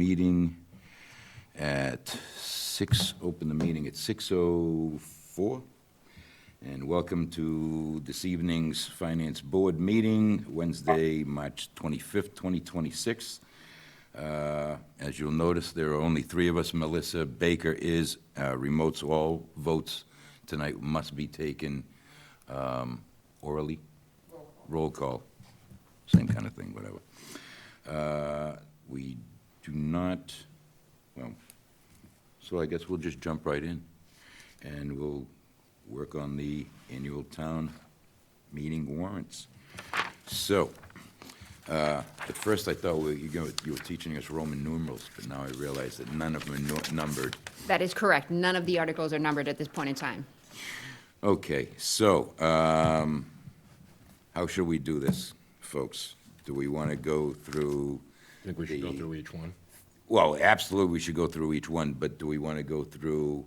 meeting open the meeting at 6:04. And welcome to this evening's Finance Board meeting, Wednesday, March 25th, 2026. As you'll notice, there are only three of us. Melissa Baker is remote, so all votes tonight must be taken orally. Roll call. Same kind of thing, whatever. We do not, well, so I guess we'll just jump right in, and we'll work on the annual town meeting warrants. So, at first I thought you were teaching us Roman numerals, but now I realize that none of them are numbered. That is correct. None of the articles are numbered at this point in time. Okay, so, how should we do this, folks? Do we want to go through? I think we should go through each one. Well, absolutely, we should go through each one, but do we want to go through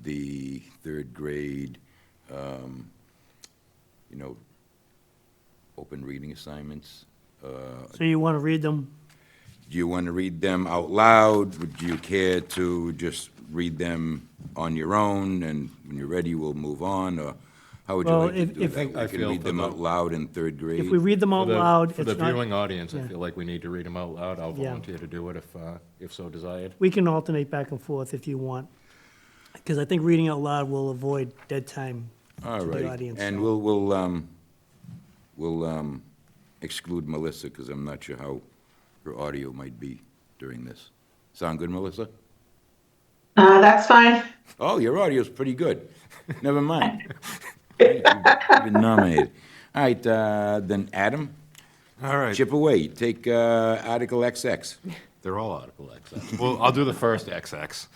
the third grade, open reading assignments? So you want to read them? Do you want to read them out loud? Would you care to just read them on your own, and when you're ready, we'll move on, or how would you Well, like to do if- that? I We can feel read them for the- out loud in third grade? If we read them out loud, For the it's not, viewing audience, I yeah. feel like we need to read them out loud. I'll Yeah. volunteer to do it if so desired. we can alternate back and forth if you want. Because I think reading out loud will avoid dead time All to the right, audience. and we'll exclude Melissa, because I'm not sure how her audio might be during this. Sound good, Melissa? That's fine. Oh, your audio's pretty good. Never mind. You've been nominated. All right, then Adam, All right. chip away. Take Article XX. They're all Article XX. Well, I'll do the first XX.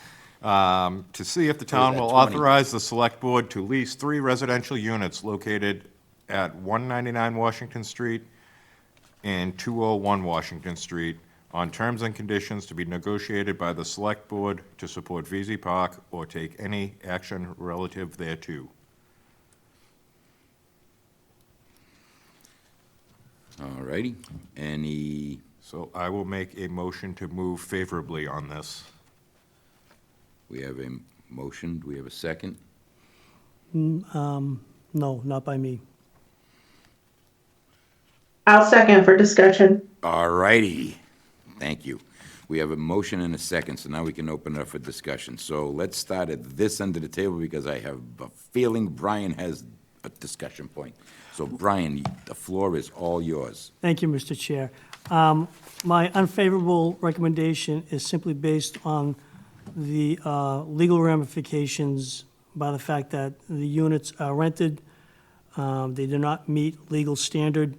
To see if the town at will 20. authorize the Select Board to lease 3 residential units located at 199 Washington Street and 201 Washington Street on terms and conditions to be negotiated by the Select Board to support VZ Park or take any action relative thereto. All righty. Any, So I will make a motion to move favorably on this. we have a motion. Do we have a second? No, not by me. I'll second for discussion. All righty. Thank you. We have a motion and a second, so now we can open it up for discussion. So let's start at this end of the table, because I have a feeling Brian has a discussion point. So Brian, the floor is all yours. Thank you, Mr. Chair. My unfavorable recommendation is simply based on the legal ramifications by the fact that the units are rented, they do not meet legal standard,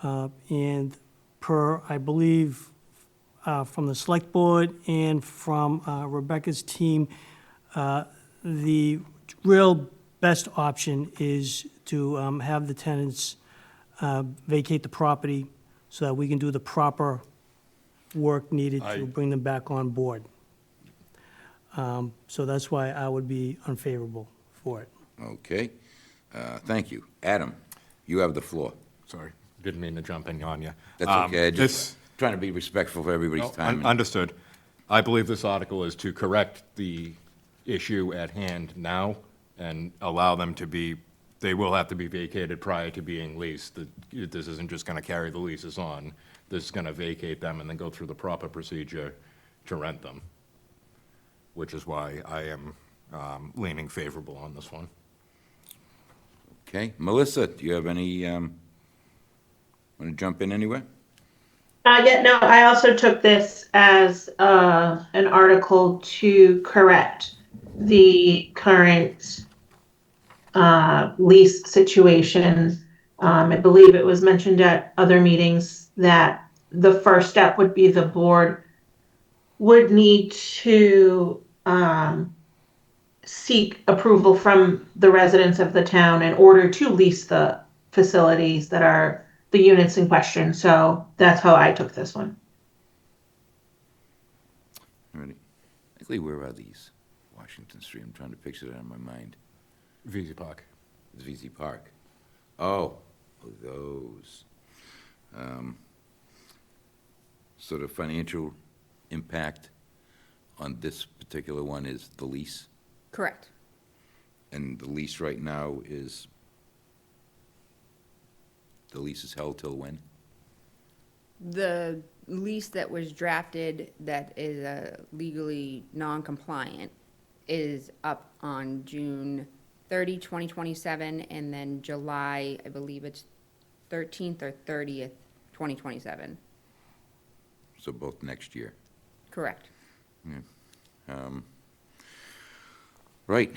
and per, I believe, from the Select Board and from Rebecca's team, the real best option is to have the tenants vacate the property so that we can do the proper work needed to bring them back on board. So that's why I would be unfavorable for it. Okay. Thank you. Adam, you have the floor. Sorry, didn't mean to jump in on you. That's okay. This- Just trying to be respectful for everybody's time. Understood. I believe this article is to correct the issue at hand now and allow them to be, they will have to be vacated prior to being leased. This isn't just going to carry the leases on. This is going to vacate them and then go through the proper procedure to rent them, which is why I am leaning favorable on this one. Okay. Melissa, do you have any, want to jump in anywhere? No, I also took this as an article to correct the current lease situation. I believe it was mentioned at other meetings that the first step would be the board would need to seek approval from the residents of the town in order to lease the facilities that are the units in question. So that's how I took this one. All righty. Actually, where are these? Washington Street. I'm trying to picture that in my mind. VZ Park. It's VZ Park. Oh, those. So the financial impact on this particular one is the lease? Correct. And the lease right now is, the lease is held till when? The lease that was drafted that is legally non-compliant is up on June 30, 2027, and then July, I believe it's 13th or 30th, 2027. So both next year. Correct. Right,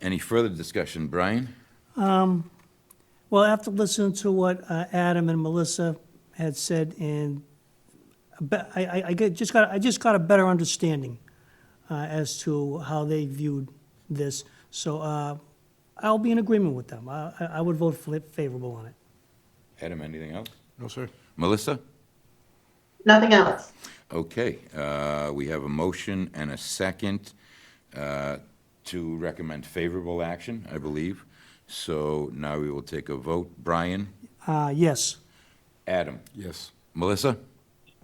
any further discussion, Brian? Well, after listening to what Adam and Melissa had said, and I just got a better understanding as to how they viewed this. So I'll be in agreement with them. I would vote favorable on it. Adam, anything else? No, sir. Melissa? Nothing else. Okay, we have a motion and a second to recommend favorable action, I believe. So now we will take a vote. Brian? Yes. Adam? Yes. Melissa?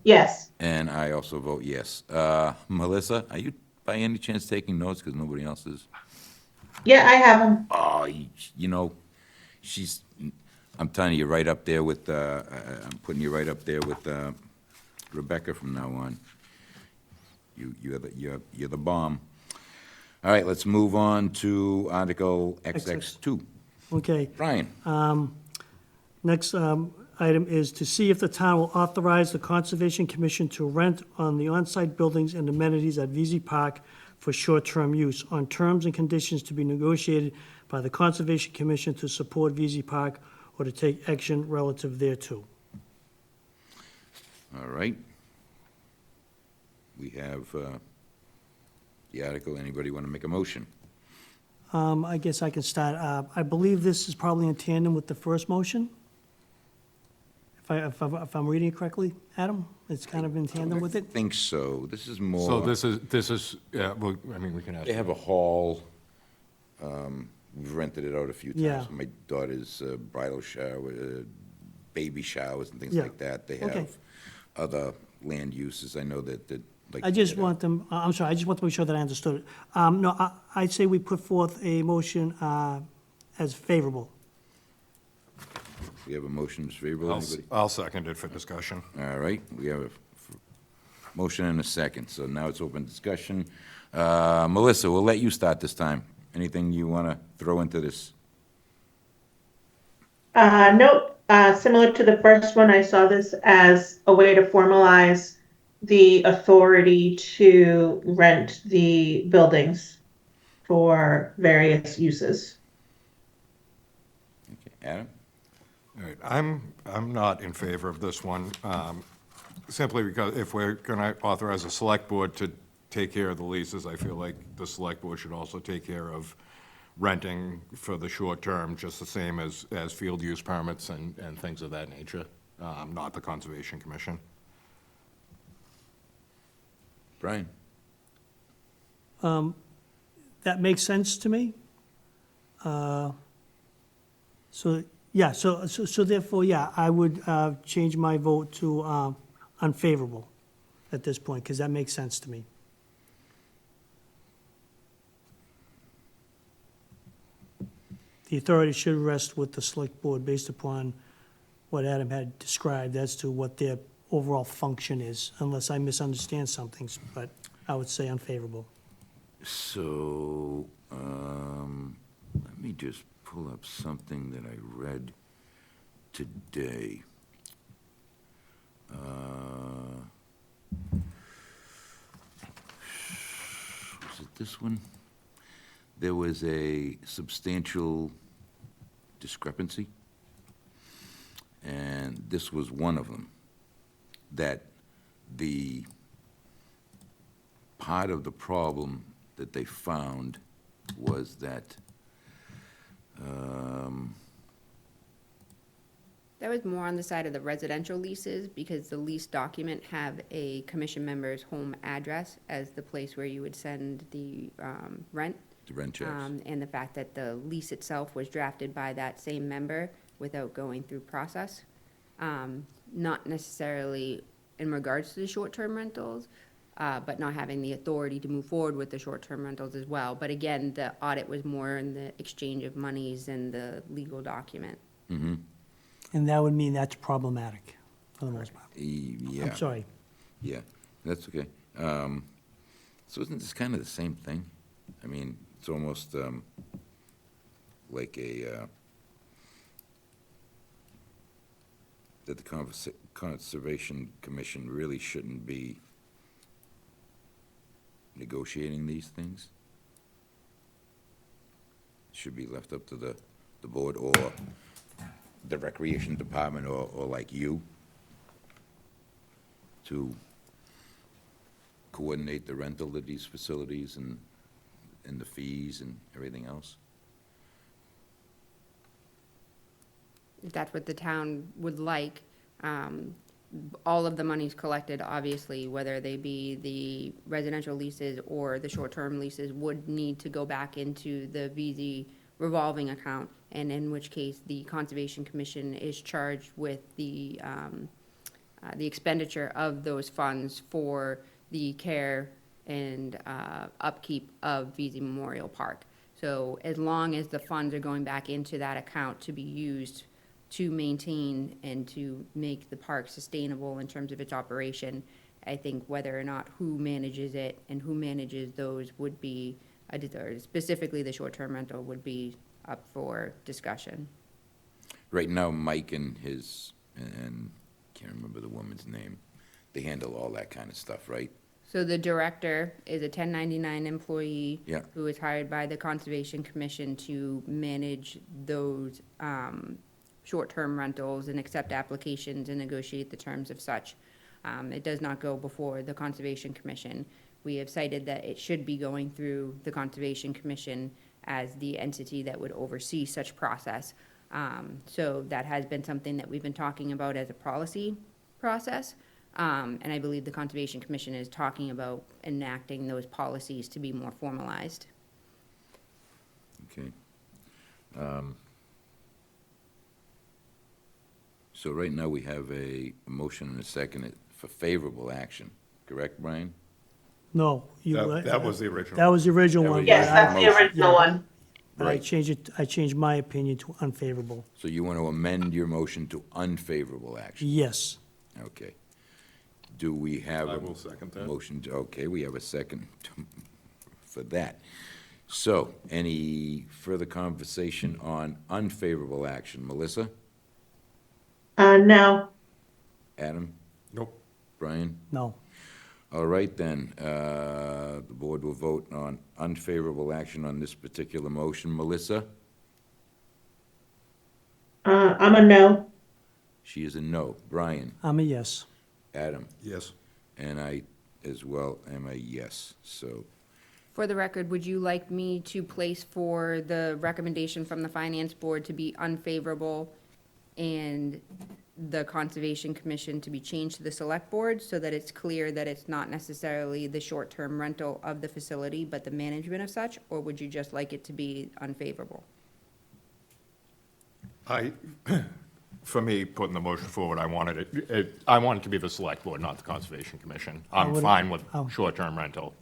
Yes. And I also vote yes. Melissa, are you by any chance taking notes, because nobody else is? Yeah, I have them. Oh, you know, I'm telling you, right up there with, I'm putting you right up there with Rebecca from now on. You're the bomb. All right, let's move on to Article XX2. Okay. Brian? Next item is to see if the town will authorize the Conservation Commission to rent on the on-site buildings and amenities at VZ Park for short-term use on terms and conditions to be negotiated by the Conservation Commission to support VZ Park or to take action relative thereto. All right. We have the article. Anybody want to make a motion? I guess I can start. I believe this is probably in tandem with the first motion. If I'm reading it correctly, Adam? It's kind of in tandem with I it? think so. This is more. So this is, yeah, well, I mean, we can ask. They have a hall. We've rented it out a few times. Yeah. For my daughter's bridal shower, baby showers and things Yeah. like that. They Okay. have other land uses. I know that, like. I just want them, I'm sorry, I just want to make sure that I understood it. No, I'd say we put forth a motion as favorable. We have a motion, Mr. Favorable. Anybody? I'll second it for discussion. All right, we have a motion and a second, so now it's open discussion. Melissa, we'll let you start this time. Anything you want to throw into this? Nope. Similar to the first one, I saw this as a way to formalize the authority to rent the buildings for various uses. Okay, Adam? All right, I'm not in favor of this one, simply because if we're going to authorize the select board to take care of the leases, I feel like the select board should also take care of renting for the short term, just the same as field use permits and things of that nature, not the Conservation Commission. Brian? That makes sense to me. So, yeah, so therefore, yeah, I would change my vote to unfavorable at this point, because that makes sense to me. The authority should rest with the select board based upon what Adam had described as to what their overall function is, unless I misunderstand something, but I would say unfavorable. So, let me just pull up something that I read today. Was it this one? There was a substantial discrepancy, and this was one of them, that the part of the problem that they found was that, That was more on the side of the residential leases, because the lease document have a commission member's home address as the place where you would send the rent. the rent checks. And the fact that the lease itself was drafted by that same member without going through process. Not necessarily in regards to the short-term rentals, but not having the authority to move forward with the short-term rentals as well. But again, the audit was more in the exchange of monies and the legal document. And that would mean that's problematic for the most part. Yeah. I'm sorry. Yeah, that's okay. So isn't this kind of the same thing? I mean, it's almost like that the Conservation Commission really shouldn't be negotiating these things? Should be left up to the board or the Recreation Department or like you to coordinate the rental of these facilities and the fees and everything else? If that's what the town would like, all of the monies collected, obviously, whether they be the residential leases or the short-term leases, would need to go back into the VZ revolving account, and in which case, the Conservation Commission is charged with the expenditure of those funds for the care and upkeep of VZ Memorial Park. So as long as the funds are going back into that account to be used to maintain and to make the park sustainable in terms of its operation, I think whether or not who manages it and who manages those would be, or specifically the short-term rental, would be up for discussion. Right now, Mike and can't remember the woman's name, they handle all that kind of stuff, right? So the director is a 1099 employee. Yeah. Who is hired by the Conservation Commission to manage those short-term rentals and accept applications and negotiate the terms of such. It does not go before the Conservation Commission. We have cited that it should be going through the Conservation Commission as the entity that would oversee such process. So that has been something that we've been talking about as a policy process. And I believe the Conservation Commission is talking about enacting those policies to be more formalized. Okay. So right now, we have a motion and a second for favorable action, correct, Brian? No. That was the original. That was the original one. Yes, but that's the Motion. original one. I Right. changed my opinion to unfavorable. So you want to amend your motion to unfavorable action? Yes. Okay. Do we have? I a will second that. Motion, okay, we have a second for that. So, any further conversation on unfavorable action? Melissa? No. Adam? Nope. Brian? No. All right, then, the board will vote on unfavorable action on this particular motion. Melissa? I'm a no. She is a no. Brian? I'm a yes. Adam? Yes. And I, as well, am a yes. So, For the record, would you like me to place for the recommendation from the Finance Board to be unfavorable and the Conservation Commission to be changed to the Select Board so that it's clear that it's not necessarily the short-term rental of the facility, but the management of such? Or would you just like it to be unfavorable? For me, putting the motion forward, I wanted I want it to be the Select Board, not the Conservation Commission. I'm would- fine with oh. short-term rental.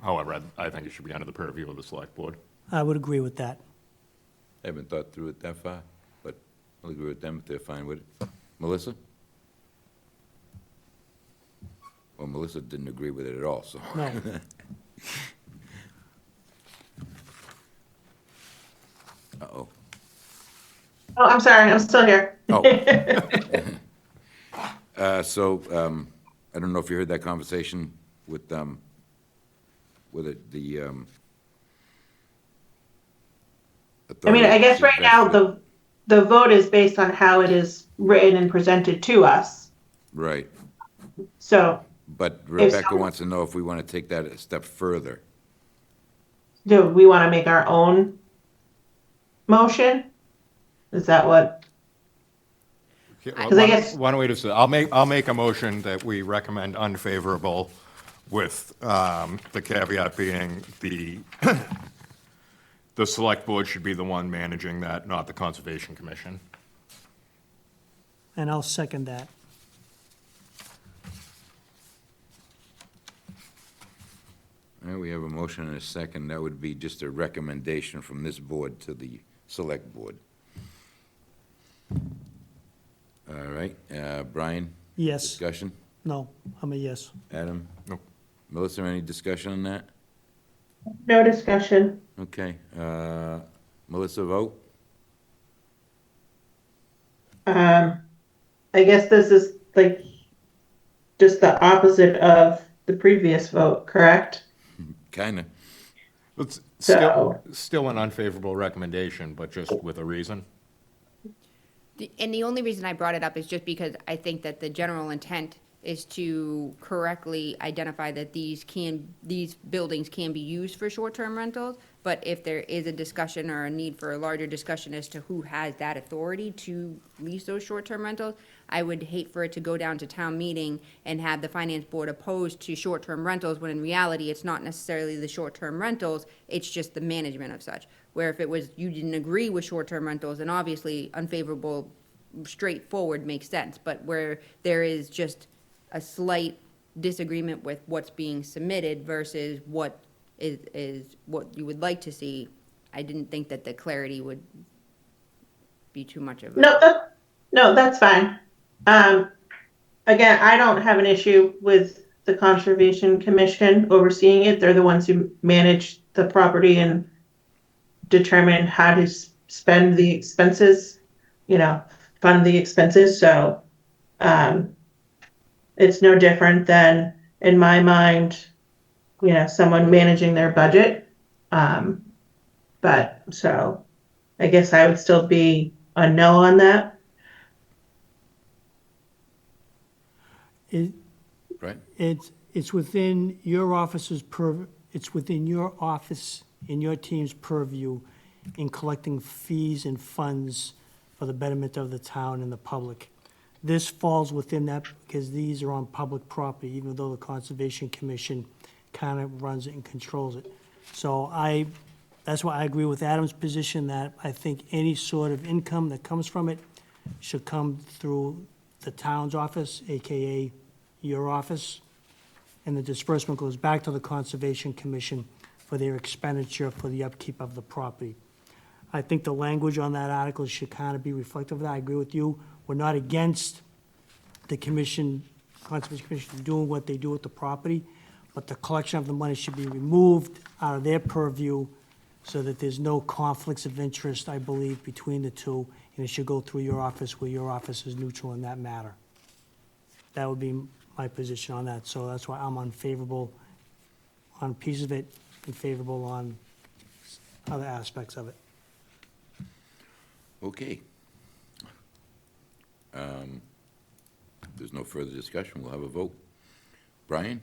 However, I think it should be under the purview of the Select Board. I would agree with that. I haven't thought through it that far, but I'll agree with them if they're fine with it. Melissa? Well, Melissa didn't agree with it at all, so. No. Uh-oh. Oh, I'm sorry. I'm still here. Oh. So, I don't know if you heard that conversation with the I mean, I guess authority right now the vote is based on how it is written and presented to us. Right, So but Rebecca some- wants to know if we want to take that a step further. do we want to make our own motion? Is that what? I guess- Why don't we just, I'll make a motion that we recommend unfavorable with the caveat being the Select Board should be the one managing that, not the Conservation Commission. And I'll second that. All right, we have a motion and a second. That would be just a recommendation from this board to the select board. All right, Brian? Yes, Discussion? no, I'm a yes. Adam? Nope. Melissa, any discussion on that? No discussion. Okay, Melissa, vote? I guess this is like just the opposite of the previous vote, correct? Kinda. It's So- still an unfavorable recommendation, but just with a reason. And the only reason I brought it up is just because I think that the general intent is to correctly identify that these buildings can be used for short-term rentals, but if there is a discussion or a need for a larger discussion as to who has that authority to lease those short-term rentals, I would hate for it to go down to town meeting and have the finance board opposed to short-term rentals, when in reality, it's not necessarily the short-term rentals, it's just the management of such. Where if it was, you didn't agree with short-term rentals, then obviously unfavorable, straightforward makes sense, but where there is just a slight disagreement with what's being submitted versus what is what you would like to see, I didn't think that the clarity would be too much of a. No, that's fine. Again, I don't have an issue with the Conservation Commission overseeing it. They're the ones who manage the property and determine how to spend the expenses, fund the expenses. So, it's no different than, in my mind, someone managing their budget. But so I guess I would still be a no on that. Right? It's within your office's it's within your office and your team's purview in collecting fees and funds for the betterment of the town and the public. This falls within that because these are on public property, even though the Conservation Commission kind of runs it and controls it. So that's why I agree with Adam's position that I think any sort of income that comes from it should come through the town's office, AKA your office, and the disbursement goes back to the Conservation Commission for their expenditure for the upkeep of the property. I think the language on that article should kind of be reflective of that. I agree with you. We're not against the commission, Conservation Commission, doing what they do with the property, but the collection of the money should be removed out of their purview so that there's no conflicts of interest, I believe, between the two, and it should go through your office where your office is neutral in that matter. That would be my position on that, so that's why I'm unfavorable on a piece of it and favorable on other aspects of it. Okay. There's no further discussion. We'll have a vote. Brian?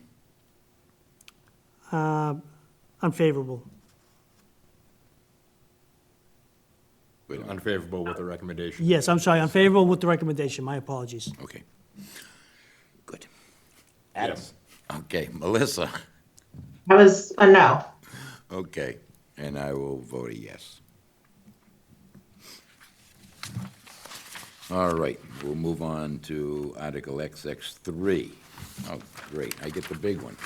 Unfavorable. Wait a minute. Unfavorable with the recommendation. Yes, I'm sorry, unfavorable with the recommendation, my apologies. Okay. Good. Yes. Okay, Melissa? I was a no. Okay, and I will vote a yes. All right, we'll move on to Article XX3. Oh, great, I get the big one.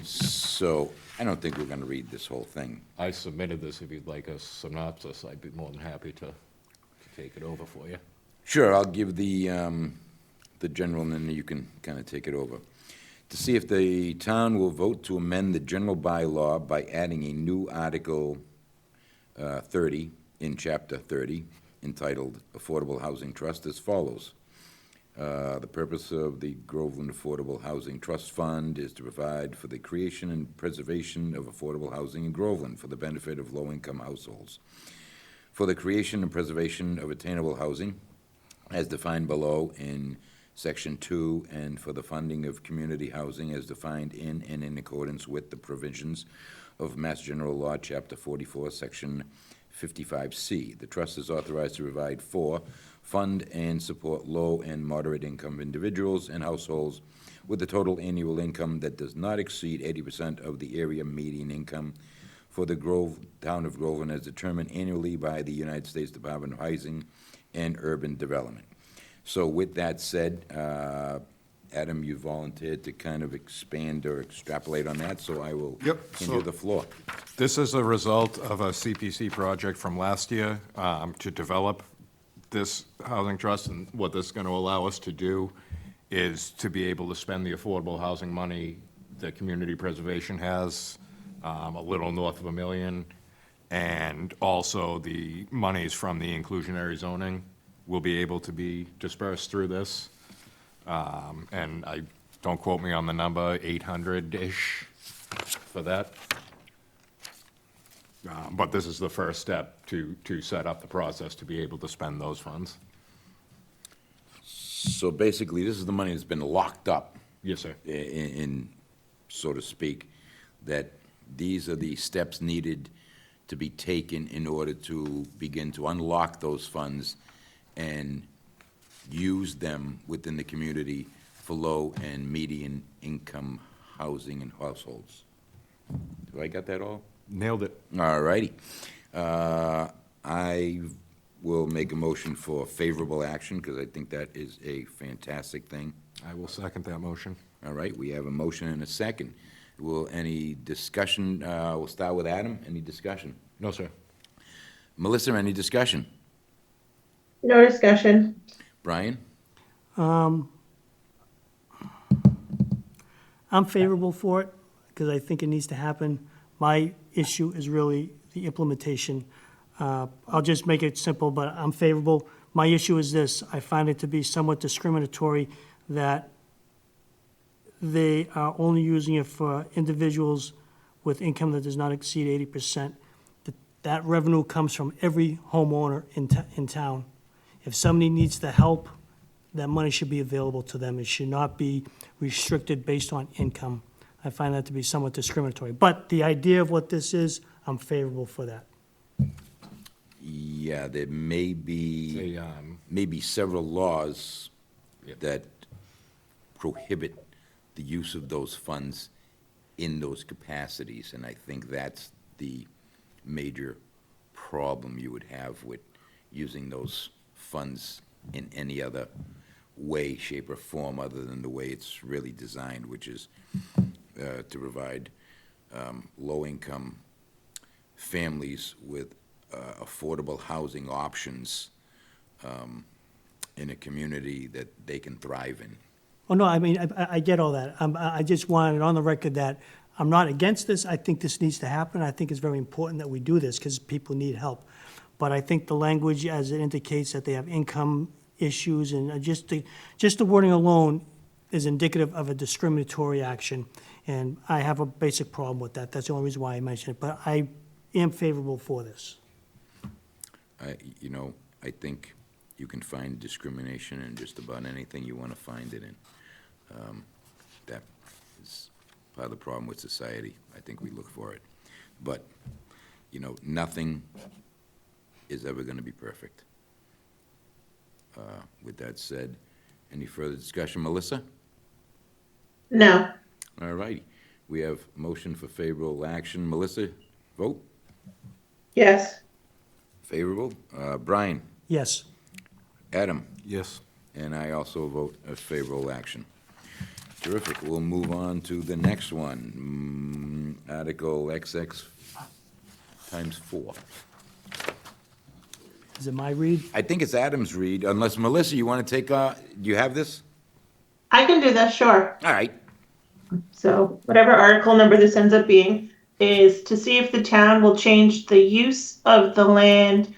So, I don't think we're gonna read this whole thing. I submitted this. If you'd like a synopsis, I'd be more than happy to take it over for you. Sure, I'll give the general, and then you can kind of take it over. To see if the town will vote to amend the general bylaw by adding a new Article 30 in Chapter 30, entitled Affordable Housing Trust, as follows. The purpose of the Groveland Affordable Housing Trust Fund is to provide for the creation and preservation of affordable housing in Groveland for the benefit of low-income households. For the creation and preservation of attainable housing, as defined below in Section 2, and for the funding of community housing as defined in and in accordance with the provisions of Mass General Law, Chapter 44, Section 55C. The trust is authorized to provide for, fund, and support low and moderate income individuals and households with a total annual income that does not exceed 80% of the area median income for the town of Groveland as determined annually by the United States Department of Housing and Urban Development. So with that said, Adam, you volunteered to kind of expand or extrapolate on that, so I will Yep, hand you the floor. This is a result of a CPC project from last year to develop this housing trust, and what this is going to allow us to do is to be able to spend the affordable housing money that community preservation has, a little north of $1 million, and also the monies from the inclusionary zoning will be able to be dispersed through this. And don't quote me on the number, 800-ish for that. But this is the first step to set up the process to be able to spend those funds. So basically, this is the money that's been locked up, Yes, sir. in, so to speak, that these are the steps needed to be taken in order to begin to unlock those funds and use them within the community for low and median income housing and households. Have I got that all? Nailed it. All righty. I will make a motion for favorable action, because I think that is a fantastic thing. I will second that motion. All right, we have a motion and a second. Will any discussion, we'll start with Adam, any discussion? No, sir. Melissa, any discussion? No discussion. Brian? I'm favorable for it, because I think it needs to happen. My issue is really the implementation. I'll just make it simple, but I'm favorable. My issue is this: I find it to be somewhat discriminatory that they are only using it for individuals with income that does not exceed 80%. That revenue comes from every homeowner in town. If somebody needs the help, that money should be available to them. It should not be restricted based on income. I find that to be somewhat discriminatory. But the idea of what this is, I'm favorable for that. Yeah, there may be, Say, maybe several laws Yep. that prohibit the use of those funds in those capacities, and I think that's the major problem you would have with using those funds in any other way, shape, or form other than the way it's really designed, which is to provide low-income families with affordable housing options in a community that they can thrive in. Oh, no, I mean, I get all that. I just wanted on the record that I'm not against this. I think this needs to happen. I think it's very important that we do this because people need help. But I think the language, as it indicates that they have income issues, and just the wording alone is indicative of a discriminatory action. And I have a basic problem with that. That's the only reason why I mentioned it. But I am favorable for this. I think you can find discrimination in just about anything you want to find it in. That is part of the problem with society. I think we look for it. But, nothing is ever going to be perfect. With that said, any further discussion? Melissa? No. All righty. We have motion for favorable action. Melissa, vote? Yes. Favorable. Brian? Yes. Adam? Yes. And I also vote a favorable action. Terrific. We'll move on to the next one. Article XX times 4. Is it my read? I think it's Adam's read, unless, Melissa, you want to take, do you have this? I can do that, sure. All right. So whatever article number this ends up being is to see if the town will change the use of the land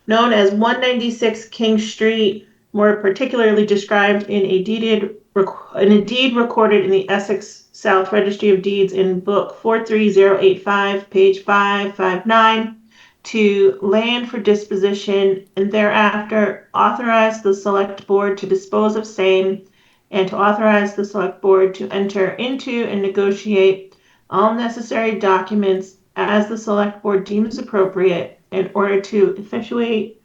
known as 196 King Street, more particularly described in a deed recorded in the Essex South Registry of Deeds in Book 43085, page 559, to land for disposition, and thereafter authorize the select board to dispose of same, and to authorize the select board to enter into and negotiate all necessary documents as the select board deems appropriate in order to effectuate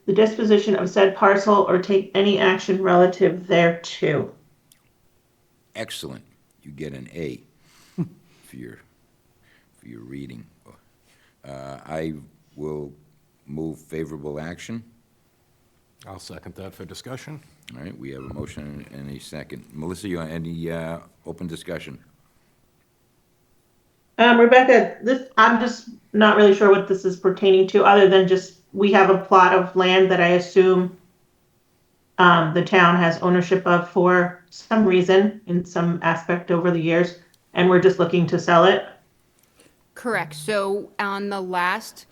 the disposition of said parcel or take any action relative thereto. Excellent. You get an A for your reading. I will move favorable action. I'll second that for discussion. All right, we have a motion and a second. Melissa, you, any open discussion? Rebecca, I'm just not really sure what this is pertaining to, other than just, we have a plot of land that I assume the town has ownership of for some reason, in some aspect over the years, and we're just looking to sell it. Correct. So on the last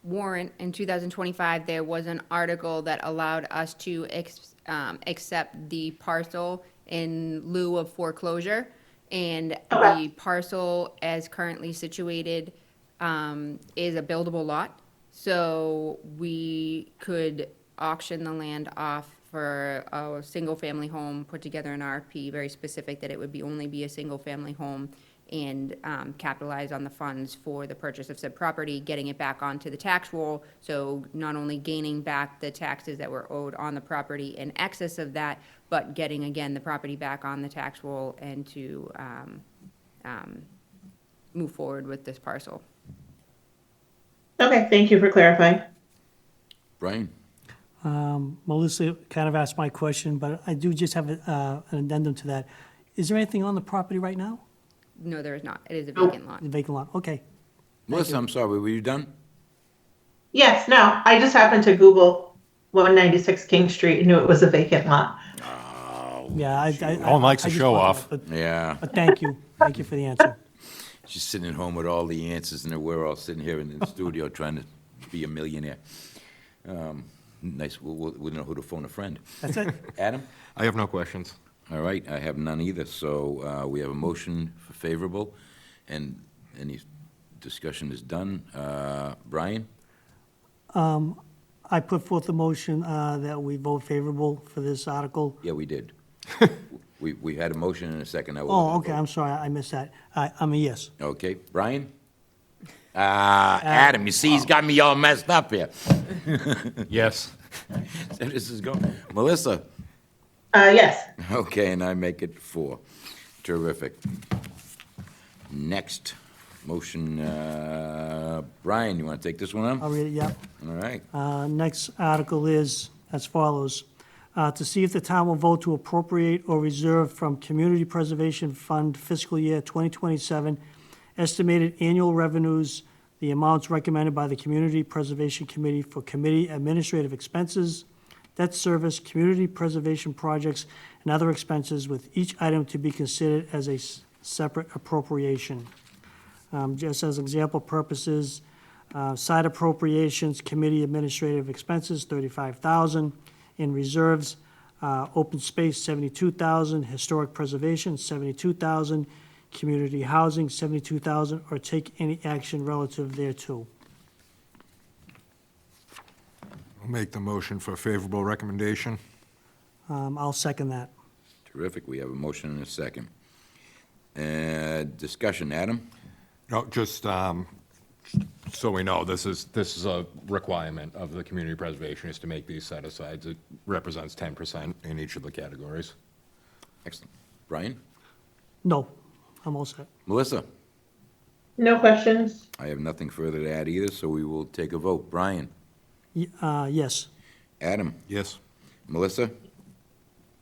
warrant in 2025, there was an article that allowed us to accept the parcel in lieu of foreclosure. And Okay. the parcel as currently situated is a buildable lot. So we could auction the land off for a single-family home, put together an RFP, very specific that it would be only be a single-family home, and capitalize on the funds for the purchase of said property, getting it back onto the tax roll. So not only gaining back the taxes that were owed on the property in excess of that, but getting, again, the property back on the tax roll and to move forward with this parcel. Okay, thank you for clarifying. Brian? Melissa kind of asked my question, but I do just have an addendum to that. Is there anything on the property right now? No, there is not. It is a vacant lot. The vacant lot, okay. Melissa, I'm sorry, were you done? Yes, no, I just happened to Google 196 King Street and knew it was a vacant lot. Yeah, All likes I a just show wanted off. that, But Yeah, but thank you. Thank you for the answer. she's sitting at home with all the answers, and we're all sitting here in the studio trying to be a millionaire. Nice, we'll know who to phone a friend. That's it. Adam? I have no questions. All right, I have none either, so we have a motion for favorable, and any discussion is done. Brian? I put forth a motion that we vote favorable for this article. Yeah, we did. We had a motion and a second. Now we're Oh, gonna okay, vote. I'm sorry, I missed that. I'm a yes. Okay, Brian? Adam, you see, he's got me all messed up here. Yes. So this is going. Melissa? Yes, Okay, and I make it 4. Terrific. Next motion, Brian, you want to take this one I'll on? read it, yeah. All right. Next article is as follows. To see if the town will vote to appropriate or reserve from Community Preservation Fund fiscal year 2027 estimated annual revenues, the amounts recommended by the Community Preservation Committee for committee administrative expenses, debt service, community preservation projects, and other expenses, with each item to be considered as a separate appropriation. Just as example purposes, side appropriations, committee administrative expenses, $35,000. In reserves, open space, $72,000. Historic preservation, $72,000. Community housing, $72,000, or take any action relative thereto. I'll make the motion for favorable recommendation. I'll second that. Terrific. We have a motion and a second. Discussion, Adam? No, just so we know, this is a requirement of the community preservation, is to make these set-asides. It represents 10% in each of the categories. Excellent. Brian? No, I'm all set. Melissa? no questions. I have nothing further to add either, so we will take a vote. Brian? Yes. Adam? Yes. Melissa?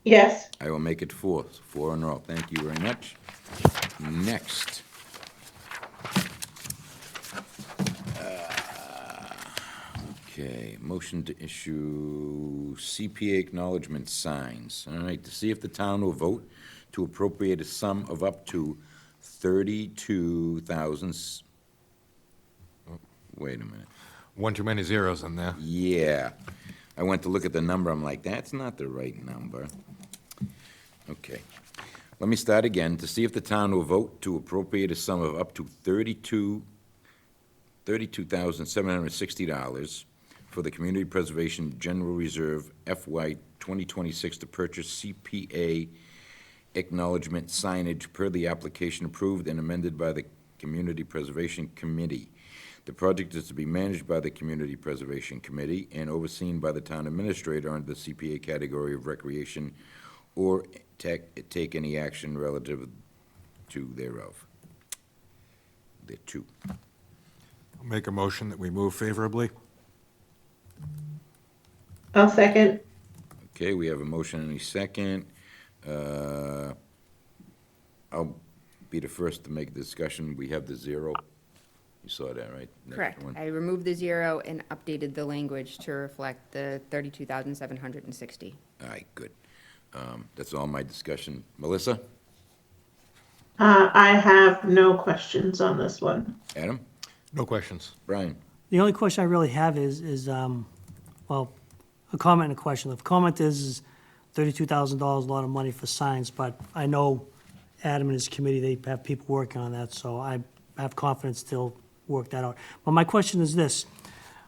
Yes, I will make it 4. 4 in a row. Thank you very much. Next. Okay, motion to issue CPA acknowledgement signs. All right, to see if the town will vote to appropriate a sum of up to 32,000. Wait a minute. One too many zeros in there. Yeah. I went to look at the number, I'm like, that's not the right number. Okay. Let me start again. To see if the town will vote to appropriate a sum of up to $32,760 for the Community Preservation General Reserve FY 2026 to purchase CPA acknowledgement signage per the application approved and amended by the Community Preservation Committee. The project is to be managed by the Community Preservation Committee and overseen by the town administrator under the CPA category of recreation or take any action relative to thereof. Thereto. I'll make a motion that we move favorably. I'll second. Okay, we have a motion and a second. I'll be the first to make the discussion. We have the zero. You saw that, right? Next Correct. one. I removed the zero and updated the language to reflect the 32,760. All right, good. That's all my discussion. Melissa? I have no questions on this one. Adam? No questions. Brian? The only question I really have well, a comment and a question. The comment is $32,000, a lot of money for signs, but I know Adam and his committee, they have people working on that, so I have confidence they'll work that out. But my question is this: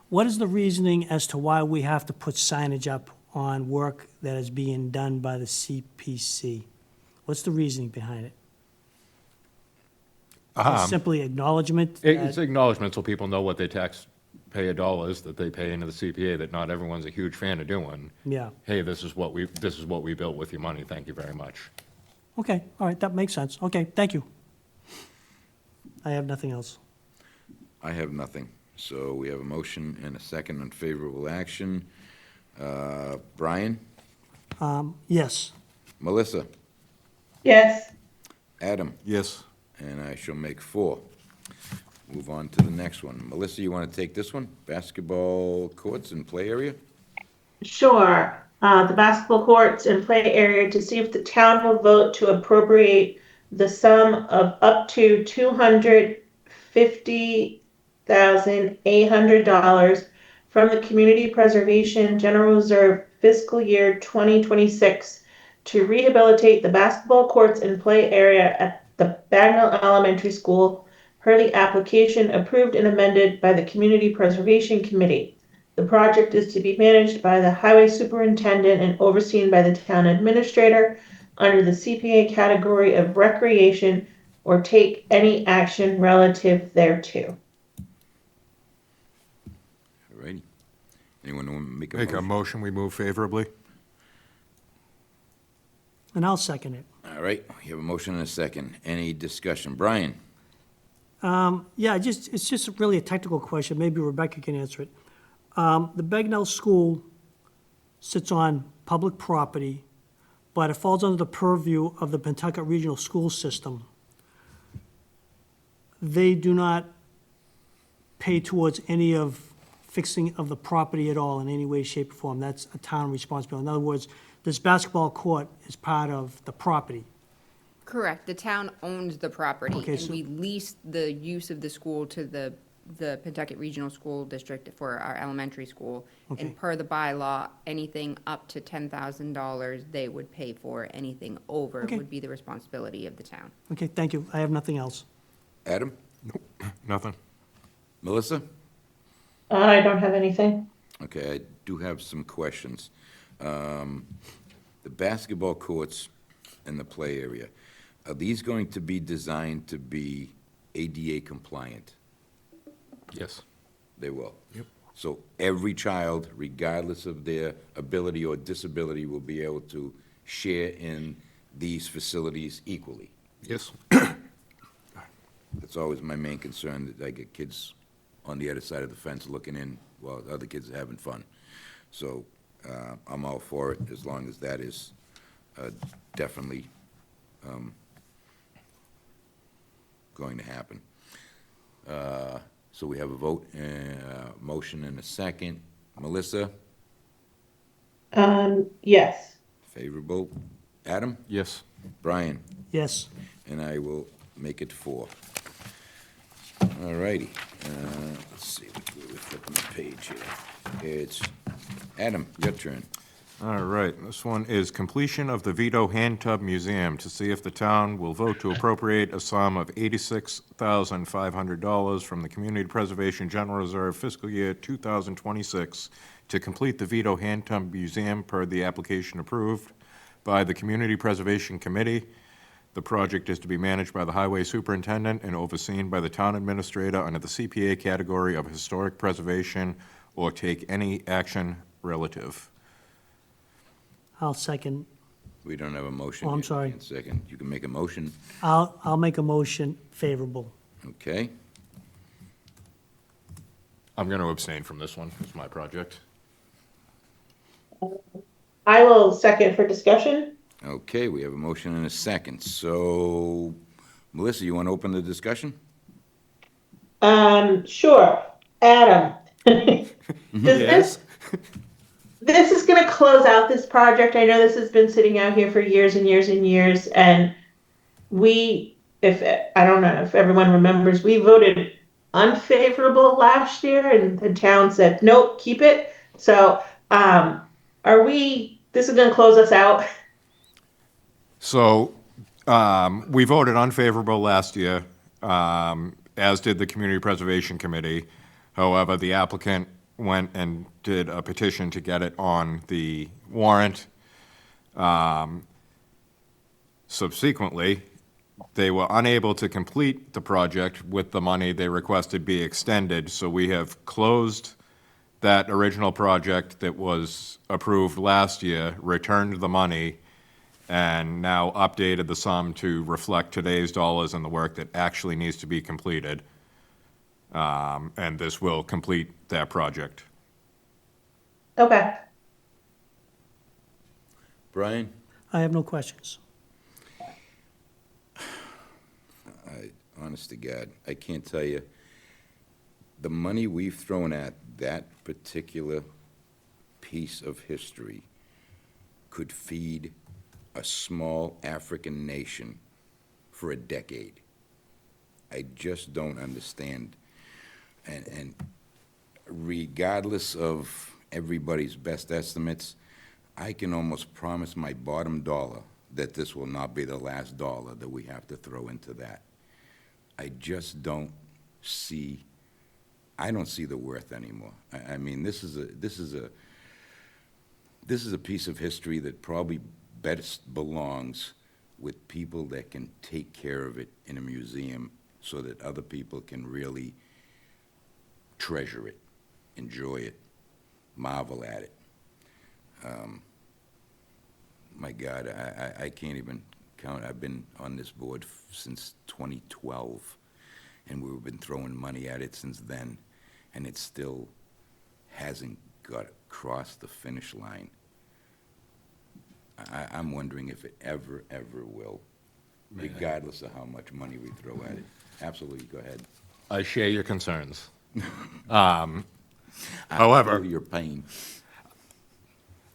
what is the reasoning as to why we have to put signage up on work that is being done by the CPC? What's the reasoning behind it? Is it simply acknowledgement It's that, acknowledgement so people know what their taxpayer dollars that they pay into the CPA that not everyone's a huge fan of doing. yeah, Hey, this is what we built with your money. Thank you very much. okay, all right, that makes sense. Okay, thank you. I have nothing else. I have nothing. So we have a motion and a second on favorable action. Brian? Yes. Melissa? Yes. Adam? Yes. And I shall make 4. Move on to the next one. Melissa, you want to take this one? Basketball courts and play area? Sure. The basketball courts and play area to see if the town will vote to appropriate the sum of up to $250,800 from the Community Preservation General Reserve fiscal year 2026 to rehabilitate the basketball courts and play area at the Bagnell Elementary School per the application approved and amended by the Community Preservation Committee. The project is to be managed by the highway superintendent and overseen by the town administrator under the CPA category of recreation or take any action relative thereto. All righty. Anyone want to make a Make a motion? motion, we move favorably. And I'll second it. All right, we have a motion and a second. Any discussion? Brian? Yeah, it's just really a technical question. Maybe Rebecca can answer it. The Bagnell School sits on public property, but it falls under the purview of the Pentucket Regional School System. They do not pay towards any of fixing of the property at all in any way, shape, or form. That's a town responsibility. In other words, this basketball court is part of the property. Correct. The town owns the property, Okay, and so- we lease the use of the school to the Pentucket Regional School District for our elementary school. Okay. And per the bylaw, anything up to $10,000, they would pay for. Anything over Okay. would be the responsibility of the town. Okay, thank you. I have nothing else. Adam? Nothing. Melissa? I don't have anything. Okay, I do have some questions. The basketball courts and the play area, are these going to be designed to be ADA compliant? Yes. They will? Yep. So every child, regardless of their ability or disability, will be able to share in these facilities equally? Yes. That's always my main concern, that I get kids on the other side of the fence looking in while the other kids are having fun. So I'm all for it, as long as that is definitely going to happen. So we have a vote, motion and a second. Melissa, Yes. favorable. Adam? Yes. Brian? Yes. And I will make it 4. All righty. Let's see, we're flipping the page here. It's, Adam, your turn. All right, this one is completion of the Vito Hand Tub Museum to see if the town will vote to appropriate a sum of $86,500 from the Community Preservation General Reserve fiscal year 2026 to complete the Vito Hand Tub Museum per the application approved by the Community Preservation Committee. The project is to be managed by the highway superintendent and overseen by the town administrator under the CPA category of historic preservation or take any action relative. I'll second. We don't have a motion. Oh, I'm yet. sorry. One second. You can make a motion, I'll make a motion favorable. okay? I'm going to abstain from this one. It's my project. I will second for discussion. Okay, we have a motion and a second. So, Melissa, you want to open the discussion? Sure. Adam, does this is going to close out this project? I know this has been sitting out here for years and years and years, and if I don't know if everyone remembers, we voted unfavorable last year, and the town said nope, keep it. So, are we? This is going to close us out. So, we voted unfavorable last year, as did the Community Preservation Committee. However, the applicant went and did a petition to get it on the warrant. Subsequently, they were unable to complete the project with the money they requested be extended, so we have closed that original project that was approved last year, returned the money, and now updated the sum to reflect today's dollars and the work that actually needs to be completed. And this will complete that project. Okay. Brian? I have no questions. Honest to God, I can't tell you, the money we've thrown at that particular piece of history could feed a small African nation for a decade. I just don't understand. And regardless of everybody's best estimates, I can almost promise my bottom dollar that this will not be the last dollar that we have to throw into that. I just don't see, I don't see the worth anymore. I mean, this is a piece of history that probably best belongs with people that can take care of it in a museum so that other people can really treasure it, enjoy it, marvel at it. My God, I can't even count. I've been on this board since 2012, and we've been throwing money at it since then, and it still hasn't got across the finish line. I'm wondering if it ever will, regardless of how much money we throw at it. Absolutely, go ahead. I share your concerns. I However, feel your pain.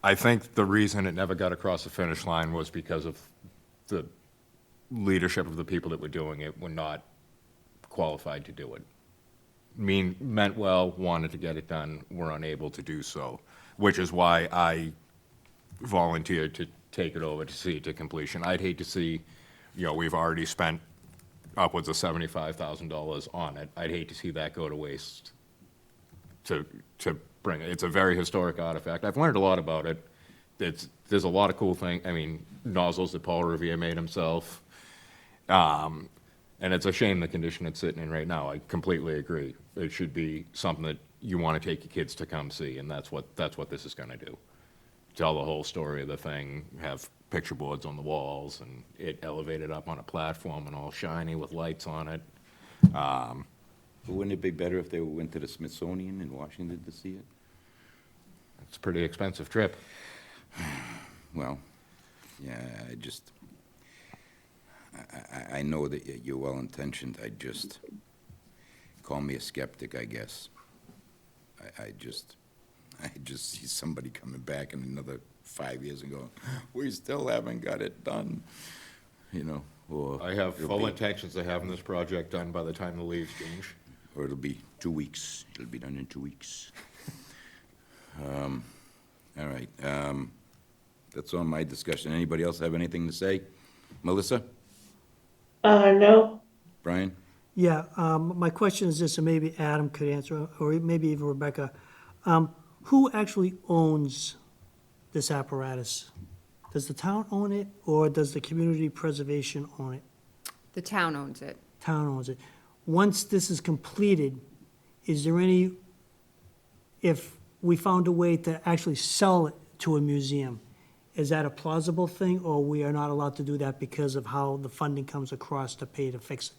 I think the reason it never got across the finish line was because of the leadership of the people that were doing it were not qualified to do it. Meant well, wanted to get it done, were unable to do so, which is why I volunteered to take it over to see it to completion. I'd hate to see, we've already spent upwards of $75,000 on it. I'd hate to see that go to waste to bring it. It's a very historic artifact. I've learned a lot about it. There's a lot of cool things. I mean, nozzles that Paul Revere made himself. And it's a shame the condition it's sitting in right now. I completely agree. It should be something that you want to take your kids to come see, and that's what this is going to do. Tell the whole story of the thing, have picture boards on the walls, and it elevated up on a platform and all shiny with lights on it. Wouldn't it be better if they went to the Smithsonian in Washington to see it? It's a pretty expensive trip. Well, yeah, I know that you're well-intentioned. Call me a skeptic, I guess. I just see somebody coming back in another 5 years and going, we still haven't got it done, or. I have it'll full be- intentions of having this project done by the time the leaves change. Or it'll be 2 weeks. It'll be done in 2 weeks. All right, that's all my discussion. Anybody else have anything to say? Melissa? No. Brian? Yeah, my question is this, and maybe Adam could answer, or maybe even Rebecca. Who actually owns this apparatus? Does the town own it, or does the community preservation own it? The town owns it. Town owns it. Once this is completed, is there any, if we found a way to actually sell it to a museum, is that a plausible thing, or we are not allowed to do that because of how the funding comes across to pay to fix it?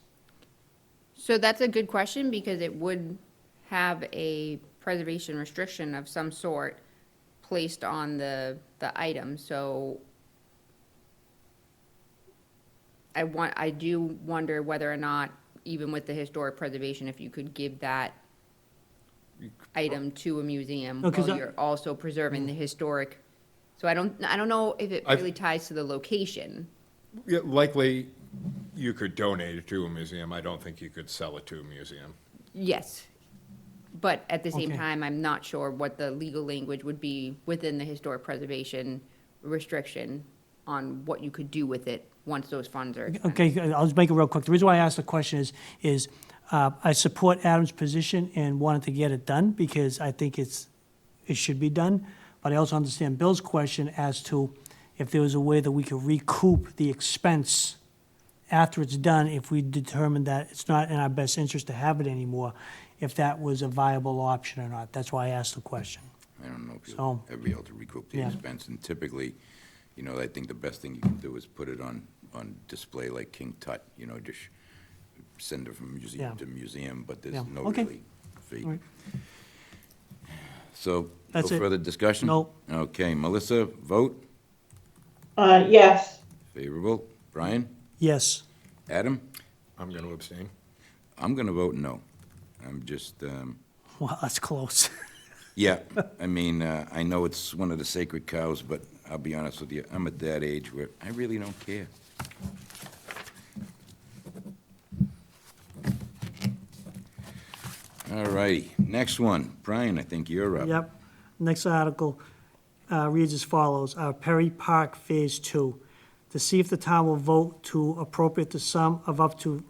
So that's a good question because it would have a preservation restriction of some sort placed on the item, so I do wonder whether or not, even with the historic preservation, if you could give that item to a museum No, 'cause while I- you're also preserving the historic. So I don't know if it I've- really ties to the location. Yeah, likely, you could donate it to a museum. I don't think you could sell it to a museum. Yes. But at the same Okay. time, I'm not sure what the legal language would be within the historic preservation restriction on what you could do with it once those funds are expended. Okay, I'll just make it real quick. The reason why I asked the question is I support Adam's position and wanted to get it done because I think it should be done. But I also understand Bill's question as to if there was a way that we could recoup the expense after it's done, if we determine that it's not in our best interest to have it anymore, if that was a viable option or not. That's why I asked the question. I don't know if you'll So- ever be able to recoup the Yeah. expense, and typically, I think the best thing you can do is put it on display like King Tut, just send it from museum Yeah. to museum, but Yeah. there's no Okay. really fee. All right. So, no That's it. further discussion? No. Okay, Melissa, vote, Yes. favorable. Brian? Yes. Adam? I'm going to abstain. I'm gonna vote no. I'm just, Well, that's close. yeah, I mean, I know it's one of the sacred cows, but I'll be honest with you, I'm at that age where I really don't care. All righty, next one. Brian, I think you're up. Yep. Next article reads as follows. Perry Park Phase 2. To see if the town will vote to appropriate the sum of up to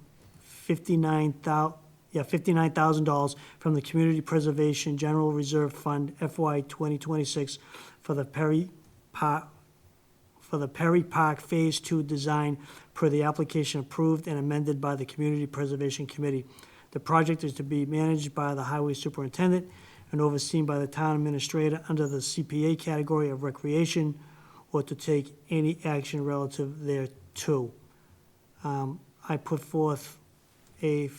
$59,000 from the Community Preservation General Reserve Fund FY 2026 for the Perry Park Phase 2 design per the application approved and amended by the Community Preservation Committee. The project is to be managed by the Highway Superintendent and overseen by the Town Administrator under the CPA category of recreation or to take any action relative thereto. I put forth a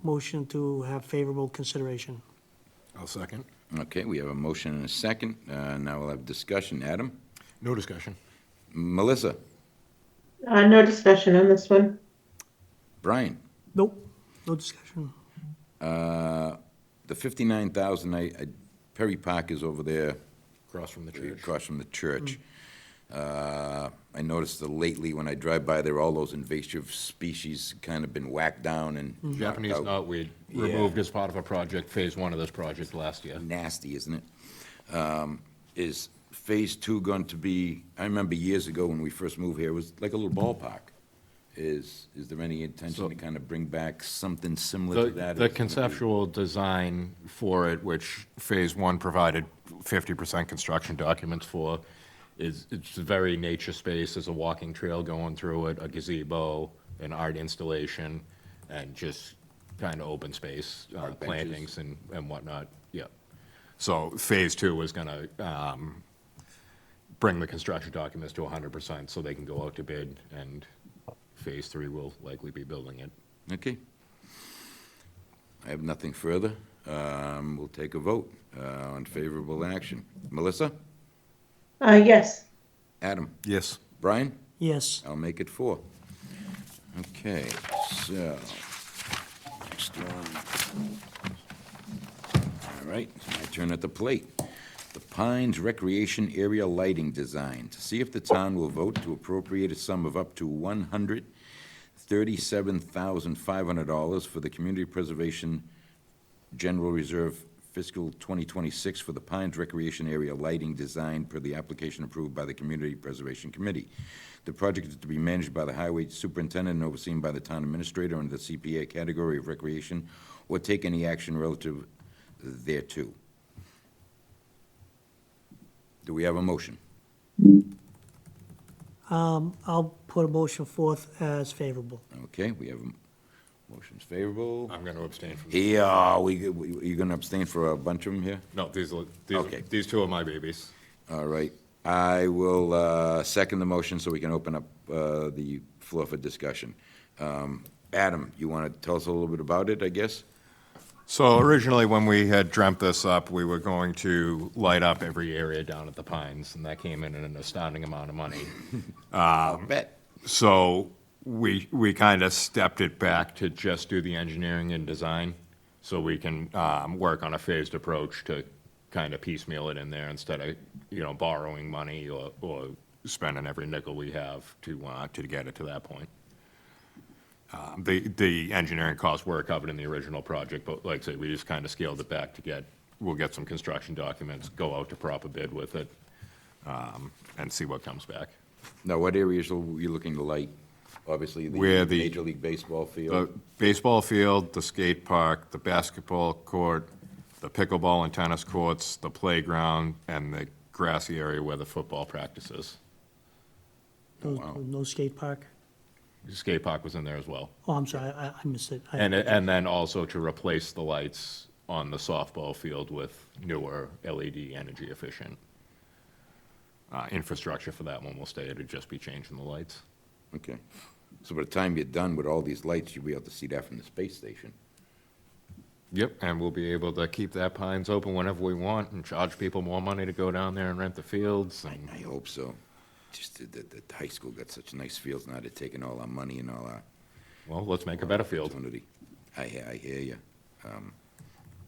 motion to have favorable consideration. I'll second. Okay, we have a motion and a second. Now we'll have discussion. Adam? No discussion. Melissa? No discussion on this one. Brian? Nope, no discussion. The 59,000, Perry Park is over there, Across from the church. across from the church. I noticed that lately, when I drive by there, all those invasive species kind of been whacked down and knocked Japanese out. knotweed Yeah. removed as part of a project, phase 1 of this project last year. Nasty, isn't it? Is Phase 2 going to be, I remember years ago when we first moved here, it was like a little ballpark. Is there any intention So- to kind of bring back something similar to that? The conceptual design for it, which Phase 1 provided 50% construction documents for, it's a very nature space. There's a walking trail going through it, a gazebo, an art installation, and just kind of open space, Art benches. plantings and whatnot, yeah. So Phase 2 is going to bring the construction documents to 100% so they can go out to bid, and Phase 3 will likely be building it. Okay. I have nothing further. We'll take a vote on favorable action. Melissa? Yes. Adam? Yes. Brian? Yes. I'll make it 4. Okay, so, next one. All right, it's my turn at the plate. The Pines Recreation Area Lighting Design. To see if the town will vote to appropriate a sum of up to $137,500 for the Community Preservation General Reserve fiscal 2026 for the Pines Recreation Area Lighting Design per the application approved by the Community Preservation Committee. The project is to be managed by the Highway Superintendent and overseen by the Town Administrator under the CPA category of recreation, or take any action relative thereto. Do we have a motion? I'll put a motion forth as favorable. Okay, we have motion's favorable. I'm going to abstain from this. Yeah, you gonna abstain for a bunch of them here? No, Okay. these two are my babies. All right. I will second the motion so we can open up the floor for discussion. Adam, you want to tell us a little bit about it, I guess? So originally, when we had dreamt this up, we were going to light up every area down at the Pines, and that came in at an astounding amount of money. I'll bet. So we kind of stepped it back to just do the engineering and design, so we can work on a phased approach to kind of piecemeal it in there instead of, borrowing money or spending every nickel we have to get it to that point. The engineering costs were covered in the original project, but like I said, we just kind of scaled it back we'll get some construction documents, go out to proper bid with it, and see what comes back. Now, what areas are you looking to light? Obviously, Where the the- Major League Baseball The field. baseball field, the skate park, the basketball court, the pickleball and tennis courts, the playground, and the grassy area where the football practices. No skate park? The skate park was in there as well. Oh, I'm sorry, I missed it. And then also to replace the lights on the softball field with newer LED energy efficient. Infrastructure for that one will stay, it'd just be changing the lights. Okay. So by the time you're done with all these lights, you'll be able to see that from the space station. Yep, and we'll be able to keep that Pines open whenever we want and charge people more money to go down there and rent the fields and. I hope so. Just the high school got such nice fields, now they're taking all our money and all our Well, let's make a better field. opportunity. I hear you.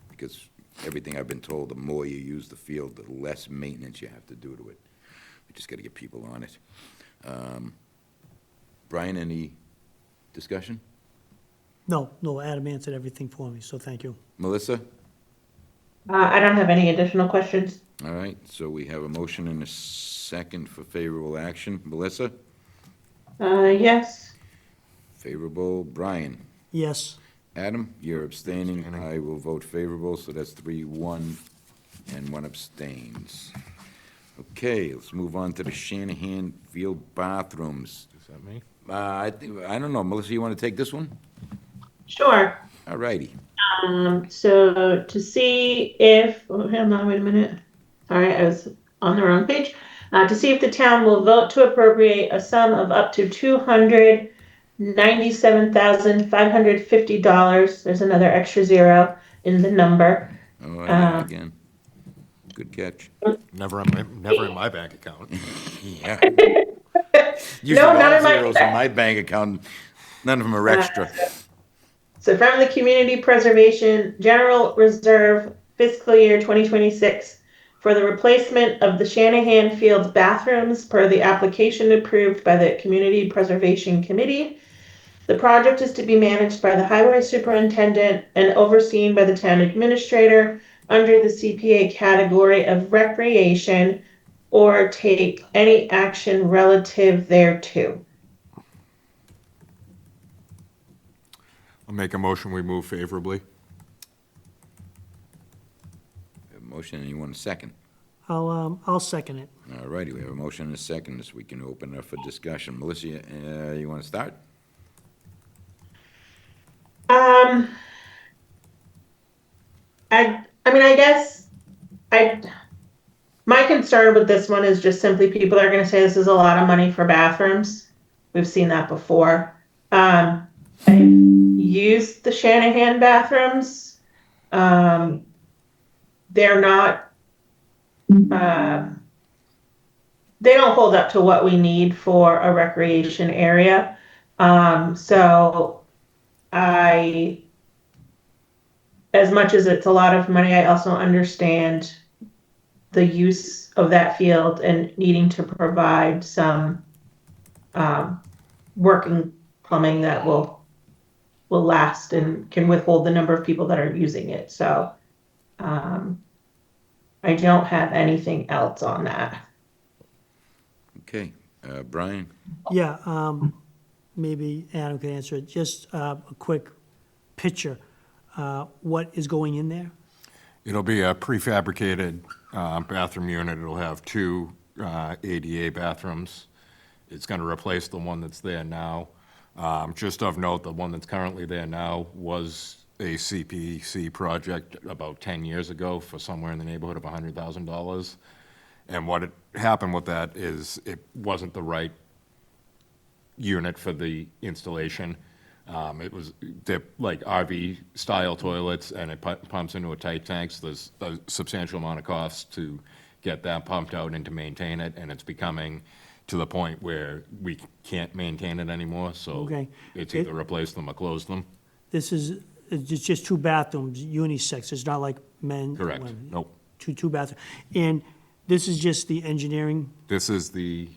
Because everything I've been told, the more you use the field, the less maintenance you have to do to it. We just gotta get people on it. Brian, any discussion? No, Adam answered everything for me, so thank you. Melissa? I don't have any additional questions. All right, so we have a motion and a second for favorable action. Melissa? Yes. Favorable. Brian? Yes, Adam, you're abstaining. I will vote favorable, so that's 3-1, and one abstains. Okay, let's move on to the Shanahan Field bathrooms. Is that me? I don't know, Melissa, you want to take this one? Sure. All righty. So to see if, oh, hold on, wait a minute. Sorry, I was on the wrong page. To see if the town will vote to appropriate a sum of up to $297,550. There's another extra zero in the number. Oh, I got it again. Good catch. Never in my bank account. Yeah. Usually not all in my- zeros in my bank account, none of them are extra. So from the Community Preservation General Reserve fiscal year 2026 for the replacement of the Shanahan Field bathrooms per the application approved by the Community Preservation Committee. The project is to be managed by the Highway Superintendent and overseen by the Town Administrator under the CPA category of recreation or take any action relative thereto. I'll make a motion, we move favorably. We have a motion, and you want a second? I'll second it. All righty, we have a motion and a second, so we can open it up for discussion. Melissa, you want to start? I guess my concern with this one is just simply people are going to say this is a lot of money for bathrooms. We've seen that before. I used the Shanahan bathrooms. They're not, they don't hold up to what we need for a recreation area. So as much as it's a lot of money, I also understand the use of that field and needing to provide some working plumbing that will last and can withhold the number of people that are using it. So I don't have anything else on that. Okay, Brian? Yeah, maybe Adam could answer it. Just a quick picture. What is going in there? It'll be a prefabricated bathroom unit. It'll have two ADA bathrooms. It's going to replace the one that's there now. Just of note, the one that's currently there now was a CPC project about 10 years ago for somewhere in the neighborhood of $100,000. And what happened with that is it wasn't the right unit for the installation. They're like RV-style toilets, and it pumps into a tight tank, so there's a substantial amount of cost to get that pumped out and to maintain it, and it's becoming to the point where we can't maintain it anymore, so Okay. it's either replace them or close them. This is, it's just two bathrooms, unisex, it's not like men. Correct. women. Nope. Two bathrooms. And this is just the engineering, This is the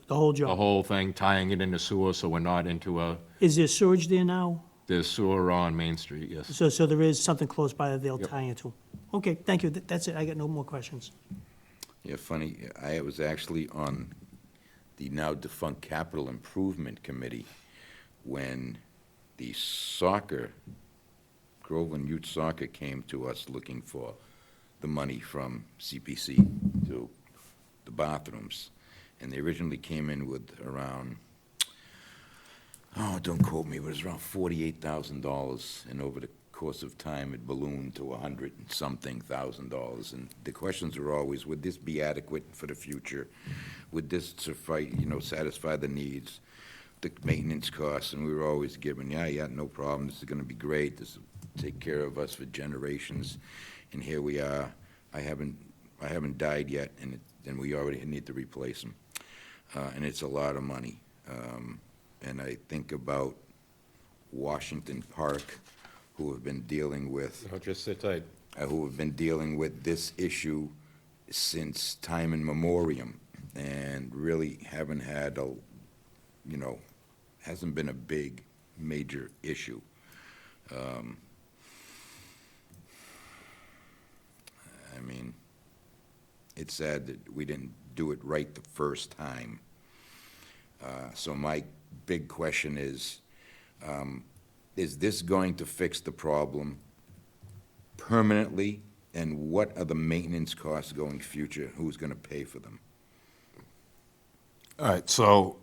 the whole job? whole thing, tying it into sewer, so we're not into Is there sewage there now? there's sewer on Main Street, yes. So there is something close by that they'll Yep. tie into? Okay, thank you, that's it, I got no more questions. Yeah, funny, I was actually on the now defunct Capital Improvement Committee when the soccer, Groveland Youth Soccer came to us looking for the money from CPC to the bathrooms. And they originally came in with around, oh, don't quote me, but it was around $48,000. And over the course of time, it ballooned to $100-something thousand. And the questions were always, would this be adequate for the future? Would this suffice, satisfy the needs, the maintenance costs? And we were always given, yeah, no problem, this is gonna be great, this will take care of us for generations. And here we are, I haven't died yet, and we already need to replace them. And it's a lot of money. And I think about Washington Park, who have been dealing with, Just sit tight. who have been dealing with this issue since time immemorial, and really haven't had hasn't been a big, major issue. I mean, it's sad that we didn't do it right the first time. So my big question is this going to fix the problem permanently? And what are the maintenance costs going future? Who's going to pay for them? All right, so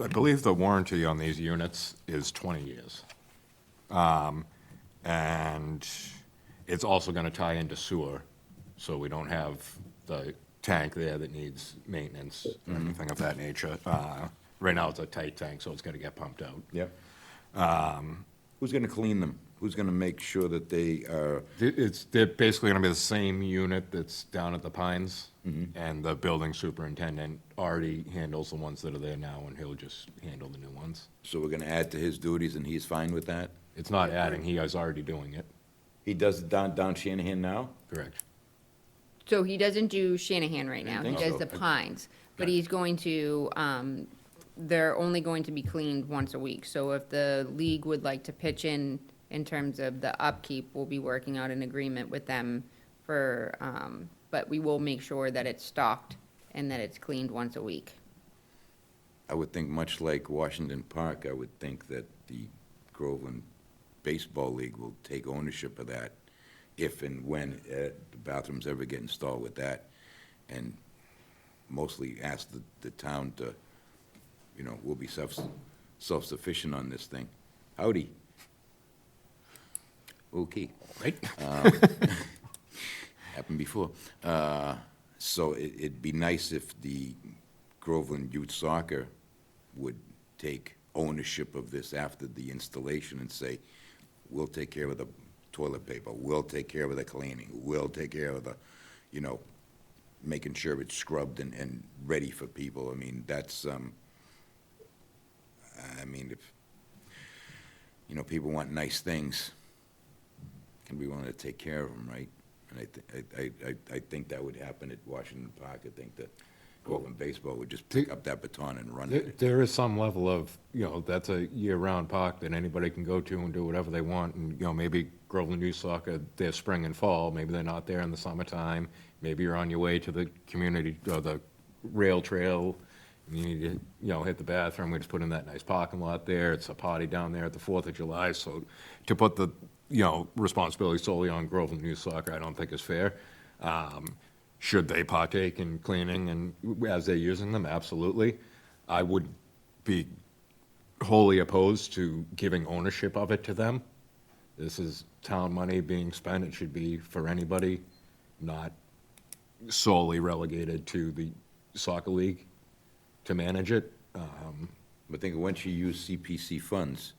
I believe the warranty on these units is 20 years. And it's also going to tie into sewer, so we don't have the tank there that needs maintenance or anything of that nature. Right now, it's a tight tank, so it's going to get pumped out. Yep. Who's going to clean them? Who's going to make sure that they are, They're basically going to be the same unit that's down at the Pines, and the building superintendent already handles the ones that are there now, and he'll just handle the new ones. so we're going to add to his duties and he's fine with that? It's not adding, he is already doing it. He does it down Shanahan now? Correct. So he doesn't do Shanahan right now, he think does so. the Pines, but he's going to, they're only going to be cleaned once a week. So if the league would like to pitch in terms of the upkeep, we'll be working out an agreement with them for, but we will make sure that it's stocked and that it's cleaned once a week. I would think, much like Washington Park, I would think that the Groveland Baseball League will take ownership of that if and when the bathrooms ever get installed with that, and mostly ask the town to, we'll be self-sufficient on this thing. Howdy. Okay. Right? Happened before. So it'd be nice if the Groveland Youth Soccer would take ownership of this after the installation and say, we'll take care of the toilet paper, we'll take care of the cleaning, we'll take care of the, making sure it's scrubbed and ready for people. I mean, that's, if, people want nice things, can be willing to take care of them, right? And I think that would happen at Washington Park. I think that Groveland Baseball would just pick up that baton and run with it. There is some level of, that's a year-round park that anybody can go to and do whatever they want, and, maybe Groveland Youth Soccer, their spring and fall, maybe they're not there in the summertime, maybe you're on your way to the community, or the rail trail, and you need to, hit the bathroom, we just put in that nice parking lot there, it's a party down there at the 4th of July, so to put the, responsibility solely on Groveland Youth Soccer, I don't think is fair. Should they partake in cleaning and as they're using them? Absolutely. I would be wholly opposed to giving ownership of it to them. This is town money being spent. It should be for anybody, not solely relegated to the soccer league to manage it. But think, once you use CPC funds,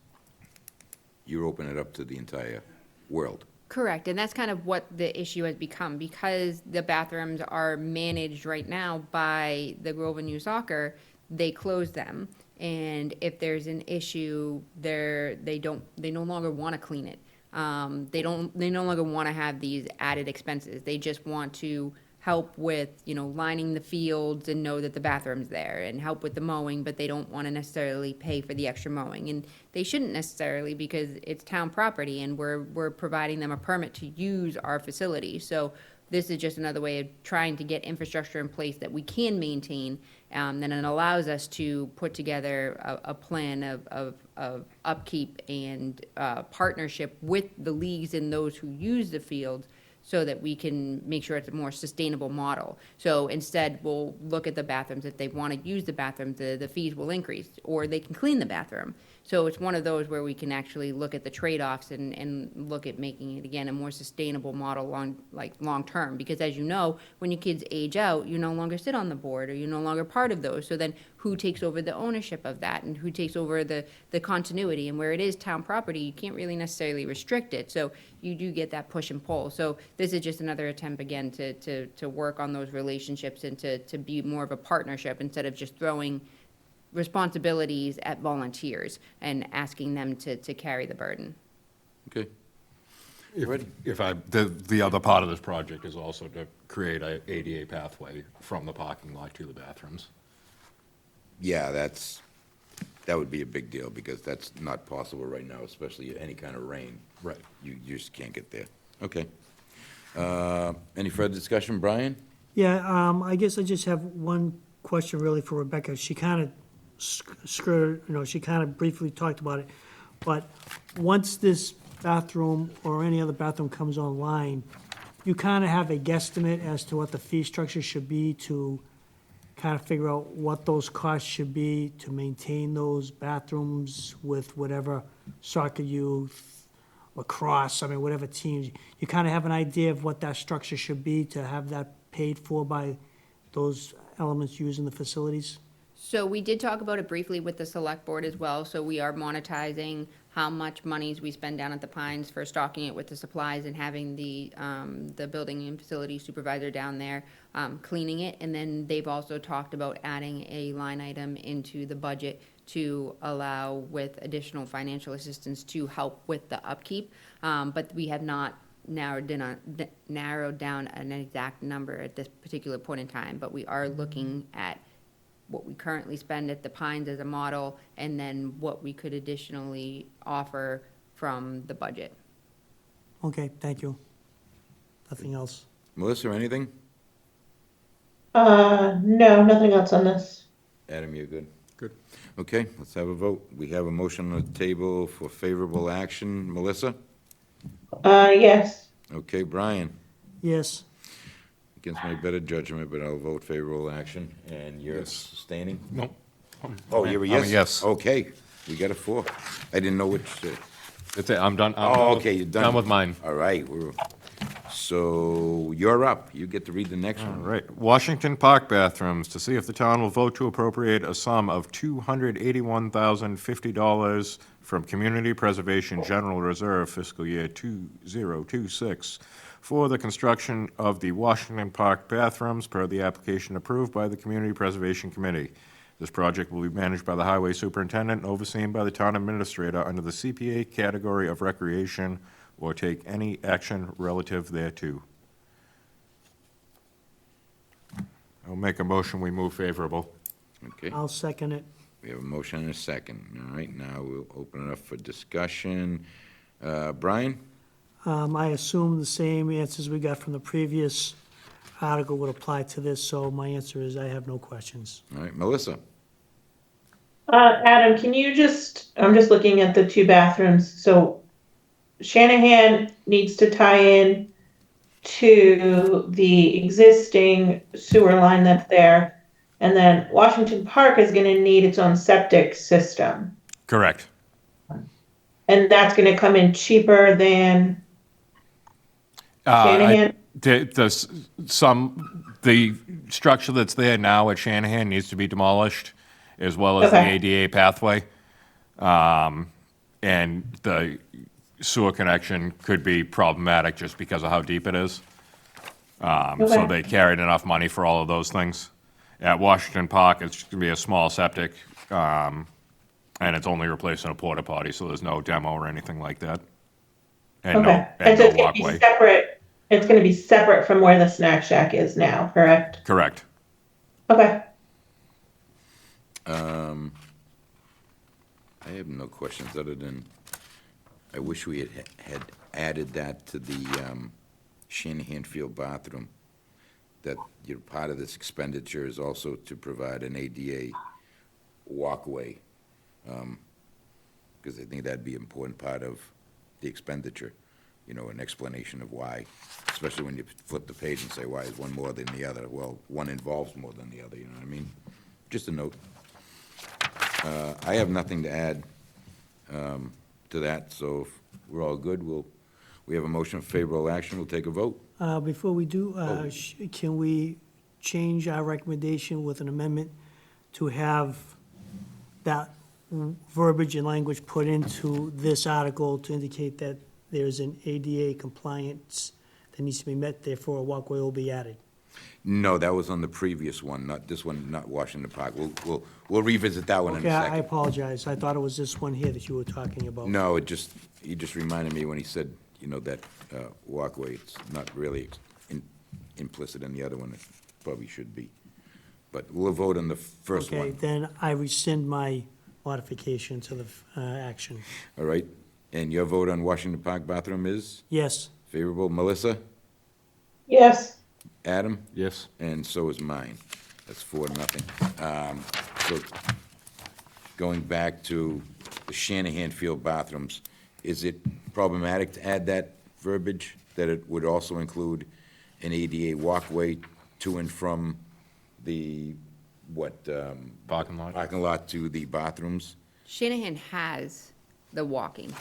you're opening it up to the entire world. Correct, and that's kind of what the issue has become, because the bathrooms are managed right now by the Groveland Youth Soccer, they close them, and if there's an issue, they no longer wanna clean it. They no longer wanna have these added expenses, they just want to help with, lining the fields and know that the bathroom's there, and help with the mowing, but they don't want to necessarily pay for the extra mowing. And they shouldn't necessarily, because it's town property and we're providing them a permit to use our facility. So this is just another way of trying to get infrastructure in place that we can maintain, and it allows us to put together a plan of upkeep and partnership with the leagues and those who use the field, so that we can make sure it's a more sustainable model. So instead, we'll look at the bathrooms. If they want to use the bathroom, the fees will increase, or they can clean the bathroom. So it's one of those where we can actually look at the trade-offs and look at making it, again, a more sustainable model long-term. Because as you know, when your kids age out, you no longer sit on the board, or you're no longer part of those. So then who takes over the ownership of that, and who takes over the continuity? And where it is town property, you can't really necessarily restrict it. So you do get that push and pull. So this is just another attempt, again, to work on those relationships and to be more of a partnership, instead of just throwing responsibilities at volunteers and asking them to carry the burden. Okay, The other part of this project is also to create a ADA pathway from the parking lot to the bathrooms. yeah, that would be a big deal, because that's not possible right now, especially any kind of rain. Right. You just can't get there. Okay. Any further discussion, Brian? Yeah, I guess I just have one question really for Rebecca. She kind of skirted, she kind of briefly talked about it. But once this bathroom or any other bathroom comes online, you kind of have a guesstimate as to what the fee structure should be, to kind of figure out what those costs should be to maintain those bathrooms with whatever soccer youth, lacrosse, whatever teams. You kind of have an idea of what that structure should be to have that paid for by those elements used in the facilities? So we did talk about it briefly with the select board as well, so we are monetizing how much monies we spend down at the Pines for stocking it with the supplies and having the building and facility supervisor down there, cleaning it. And then they've also talked about adding a line item into the budget to allow with additional financial assistance to help with the upkeep. But we have not narrowed down an exact number at this particular point in time, but we are looking at what we currently spend at the Pines as a model, and then what we could additionally offer from the budget. Okay, thank you. Nothing else. Melissa, anything? No, nothing else on this. Adam, you're good? Good. Okay, let's have a vote. We have a motion on the table for favorable action. Melissa? Yes. Okay, Brian? Yes, Against my better judgment, but I'll vote favorable action. And you're Yes. sustaining? No. Oh, you're a I'm yes? a yes. Okay, we got a 4. I didn't know which. That's it, I'm done. I'm Oh, done okay, with- you're done. Done with mine. All right, so you're up. You get to read the next All one. right. Washington Park bathrooms, to see if the town will vote to appropriate a sum of $281,050 from Community Preservation General Reserve fiscal year 2026 for the construction of the Washington Park bathrooms per the application approved by the Community Preservation Committee. This project will be managed by the Highway Superintendent and overseen by the Town Administrator under the CPA category of recreation, or take any action relative thereto. I'll make a motion, we move favorable. Okay, I'll second it. we have a motion and a second. All right, now we'll open it up for discussion. Brian? I assume the same answers we got from the previous article would apply to this, so my answer is I have no questions. All right, Melissa? Adam, I'm just looking at the 2 bathrooms. So Shanahan needs to tie in to the existing sewer line that's there. And then Washington Park is going to need its own septic system. Correct. And that's going to come in cheaper than Shanahan? The structure that's there now at Shanahan needs to be demolished, as well as the Okay. ADA pathway. And the sewer connection could be problematic just because of how deep it is. So Okay. they carried enough money for all of those things. At Washington Park, it's just gonna be a small septic, and it's only replacing a porta potty, so there's no demo or anything like that. And no, Okay. and And so no it's gonna be walkway. separate, it's gonna be separate from where the snack shack is now, correct? Correct. Okay. I have no questions other than, I wish we had added that to the Shanahan Field bathroom, that, you know, part of this expenditure is also to provide an ADA walkway, because I think that'd be an important part of the expenditure, you know, an explanation of why, especially when you flip the page and say, why is one more than the other? Well, one involves more than the other, you know what I mean? Just a note. I have nothing to add to that, so if we're all good, we have a motion for favorable action, we'll take a vote. Before we do, Oh. can we change our recommendation with an amendment to have that verbiage and language put into this article to indicate that there's an ADA compliance that needs to be met, therefore a walkway will be added? No, that was on the previous one, not this one, not Washington Park. We'll revisit that one in Okay, a I second. apologize. I thought it was this one here that you were talking about. No, he just reminded me when he said, you know, that walkway, it's not really implicit in the other one, it probably should be. But we'll vote on the first Okay, one, then I rescind my modification to the action. all right? And your vote on Washington Park bathroom is Yes, favorable? Melissa? Yes. Adam? Yes. And so is mine. That's 4-0. So going back to the Shanahan Field bathrooms, is it problematic to add that verbiage, that it would also include an ADA walkway to and from the, Parking lot? parking lot to the bathrooms? Shanahan has the walking.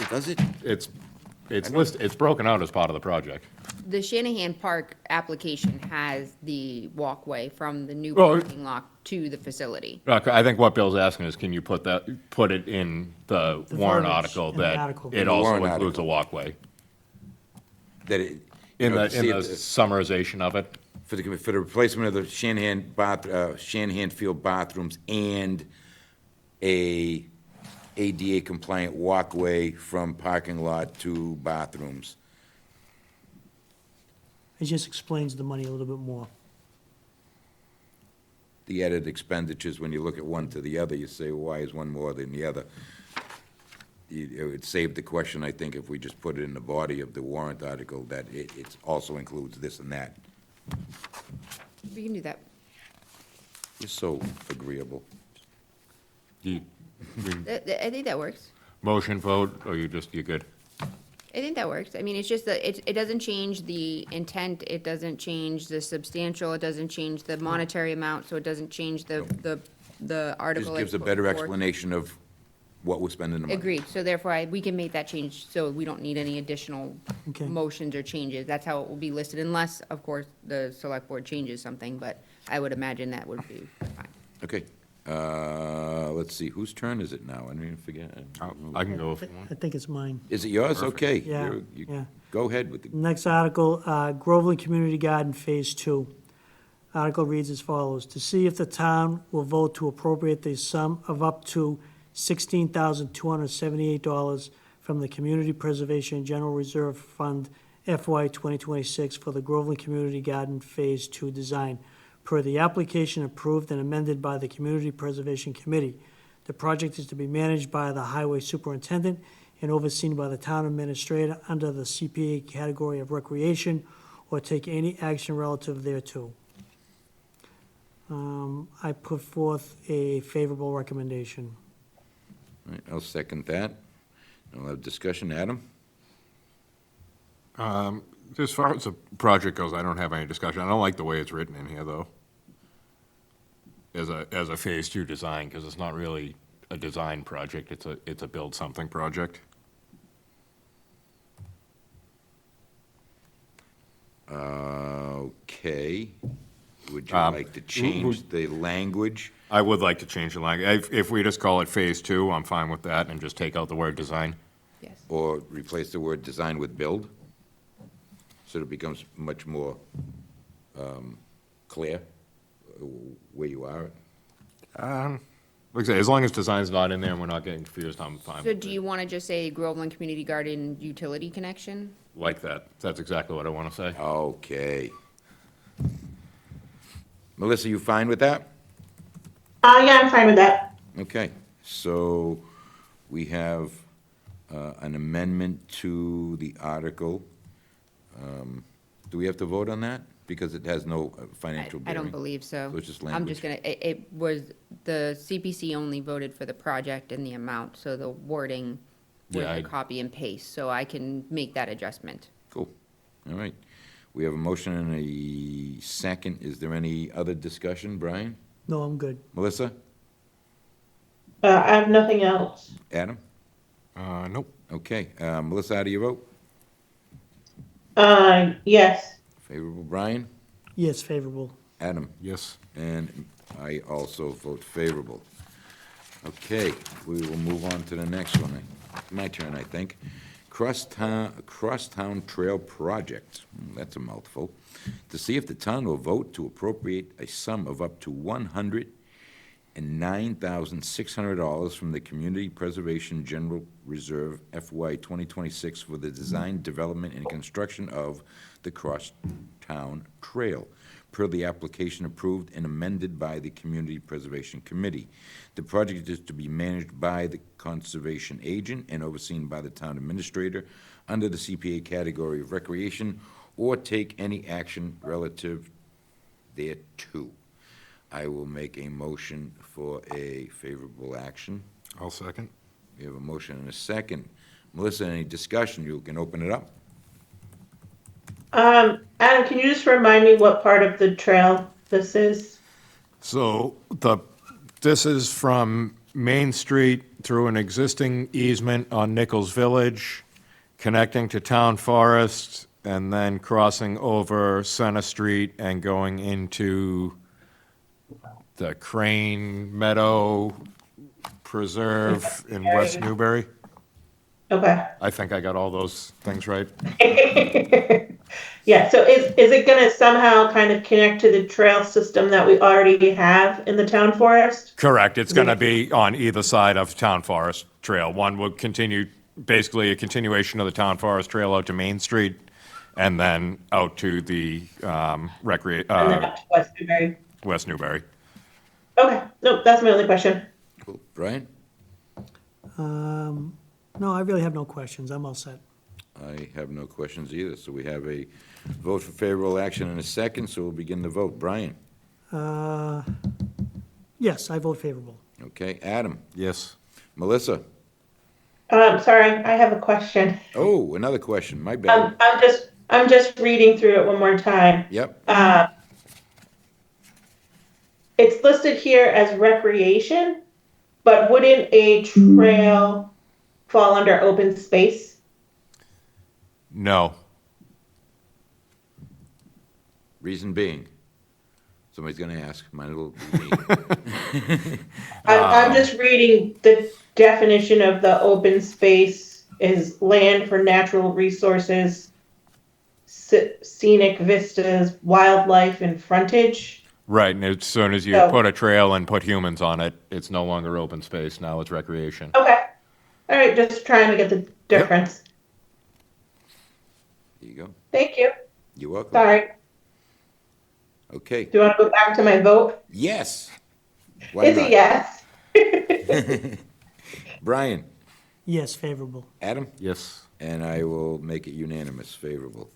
Does it? It's broken out as part of the project. The Shanahan Park application has the walkway from the new Well, parking lot to the facility. I think what Bill's asking is, can you put it in the The warrant verbiage article in the that article. it In the also warrant includes a article. walkway? That it, you In know, the, to see in the if- summarization of it? for the replacement of the Shanahan Field bathrooms and a ADA compliant walkway from parking lot to bathrooms. it just explains the money a little bit more. The added expenditures, when you look at one to the other, you say, why is one more than the other? It would save the question, I think, if we just put it in the body of the warrant article, that it also includes this and that. We can do that. You're so agreeable. You, I think that works. motion vote, or you good? I think that works. I mean, it's just that it doesn't change the intent, it doesn't change the substantial, it doesn't change the monetary amount, so it doesn't change the Just article. gives a as put better forth. explanation of what we're spending the money. Agreed, so therefore we can make that change, so we don't need any additional Okay. motions or changes. That's how it will be listed, unless, of course, the select board changes something, but I would imagine that would be fine. Okay, let's see, whose turn is it now? I don't even forget. I can go if you want. I think it's mine. Is it yours? Okay. Yeah, You yeah. Go ahead with the, Next article, Groveland Community Garden Phase 2. Article reads as follows: to see if the town will vote to appropriate the sum of up to $16,278 from the Community Preservation General Reserve Fund FY 2026 for the Groveland Community Garden Phase 2 design, per the application approved and amended by the Community Preservation Committee. The project is to be managed by the Highway Superintendent and overseen by the Town Administrator under the CPA category of recreation, or take any action relative thereto. I put forth a favorable recommendation. all right, I'll second that. I'll have discussion. Adam? As far as the project goes, I don't have any discussion. I don't like the way it's written in here, though, as a Phase 2 design, because it's not really a design project, it's a build something project. Okay. Would you Um, like to change the language? I would like to change the language. If we just call it Phase 2, I'm fine with that, and just take out the word design. Yes. or replace the word design with build, so it becomes much more clear where you are. Like I say, as long as design's not in there and we're not getting confused, I'm fine So with do it. you want to just say Groveland Community Garden utility connection? Like that. That's exactly what I want to say. Okay. Melissa, you fine with that? Yeah, I'm fine with that. Okay, so we have an amendment to the article. Do we have to vote on that? Because it has no financial I bearing. don't believe so. So it's just I'm just language. gonna, it was, the CPC only voted for the project and the amount, so the wording was Yeah, a I- copy and paste, so I can make that adjustment. Cool, all right. We have a motion and a second. Is there any other discussion, Brian? No, I'm good. Melissa? I have nothing else. Adam? Nope. Okay, Melissa, how do you vote? Yes. Favorable, Brian? Yes, favorable. Adam? Yes. And I also vote favorable. Okay, we will move on to the next one. My turn, I think. Crosstown Trail Project, that's a mouthful. To see if the town will vote to appropriate a sum of up to $109,600 from the Community Preservation General Reserve FY 2026 for the design, development, and construction of the Crosstown Trail, per the application approved and amended by the Community Preservation Committee. The project is to be managed by the conservation agent and overseen by the town administrator under the CPA category of recreation, or take any action relative thereto. I will make a motion for a favorable action. I'll second. We have a motion and a second. Melissa, any discussion? You can open it up. Adam, can you just remind me what part of the trail this is? So this is from Main Street through an existing easement on Nichols Village, connecting to Town Forest, and then crossing over Center Street and going into the Crane Meadow Preserve in West Newbury. Okay. I think I got all those things right. Yeah, so is it gonna somehow kind of connect to the trail system that we already have in the town forest? Correct. It's going to be on either side of Town Forest Trail. One will continue, basically a continuation of the Town Forest Trail out to Main Street, and then out to the And then up to West Newbury? West Newbury. Okay, nope, that's my only question. Cool. Brian? No, I really have no questions. I'm all set. I have no questions either, so we have a vote for favorable action in a second, so we'll begin the vote. Brian? Yes, I vote favorable. Okay, Adam? Yes. Melissa? Sorry, I have a question. Oh, another question, my bad. I'm just reading through it one more time. Yep, It's listed here as recreation, but wouldn't a trail fall under open space? No. reason being, somebody's gonna ask, might as well be me. I'm just reading the definition of the open space is land for natural resources, scenic vistas, wildlife, and frontage. Right, and as soon as you So- put a trail and put humans on it, it's no longer open space. Now it's recreation. Okay. All right, just trying to get the difference. There you go. Thank you. You're welcome. Sorry. Okay, Do you want to go back to my vote? yes. Why It's not? a yes. Brian? Yes, favorable. Adam? Yes. And I will make it unanimous, favorable.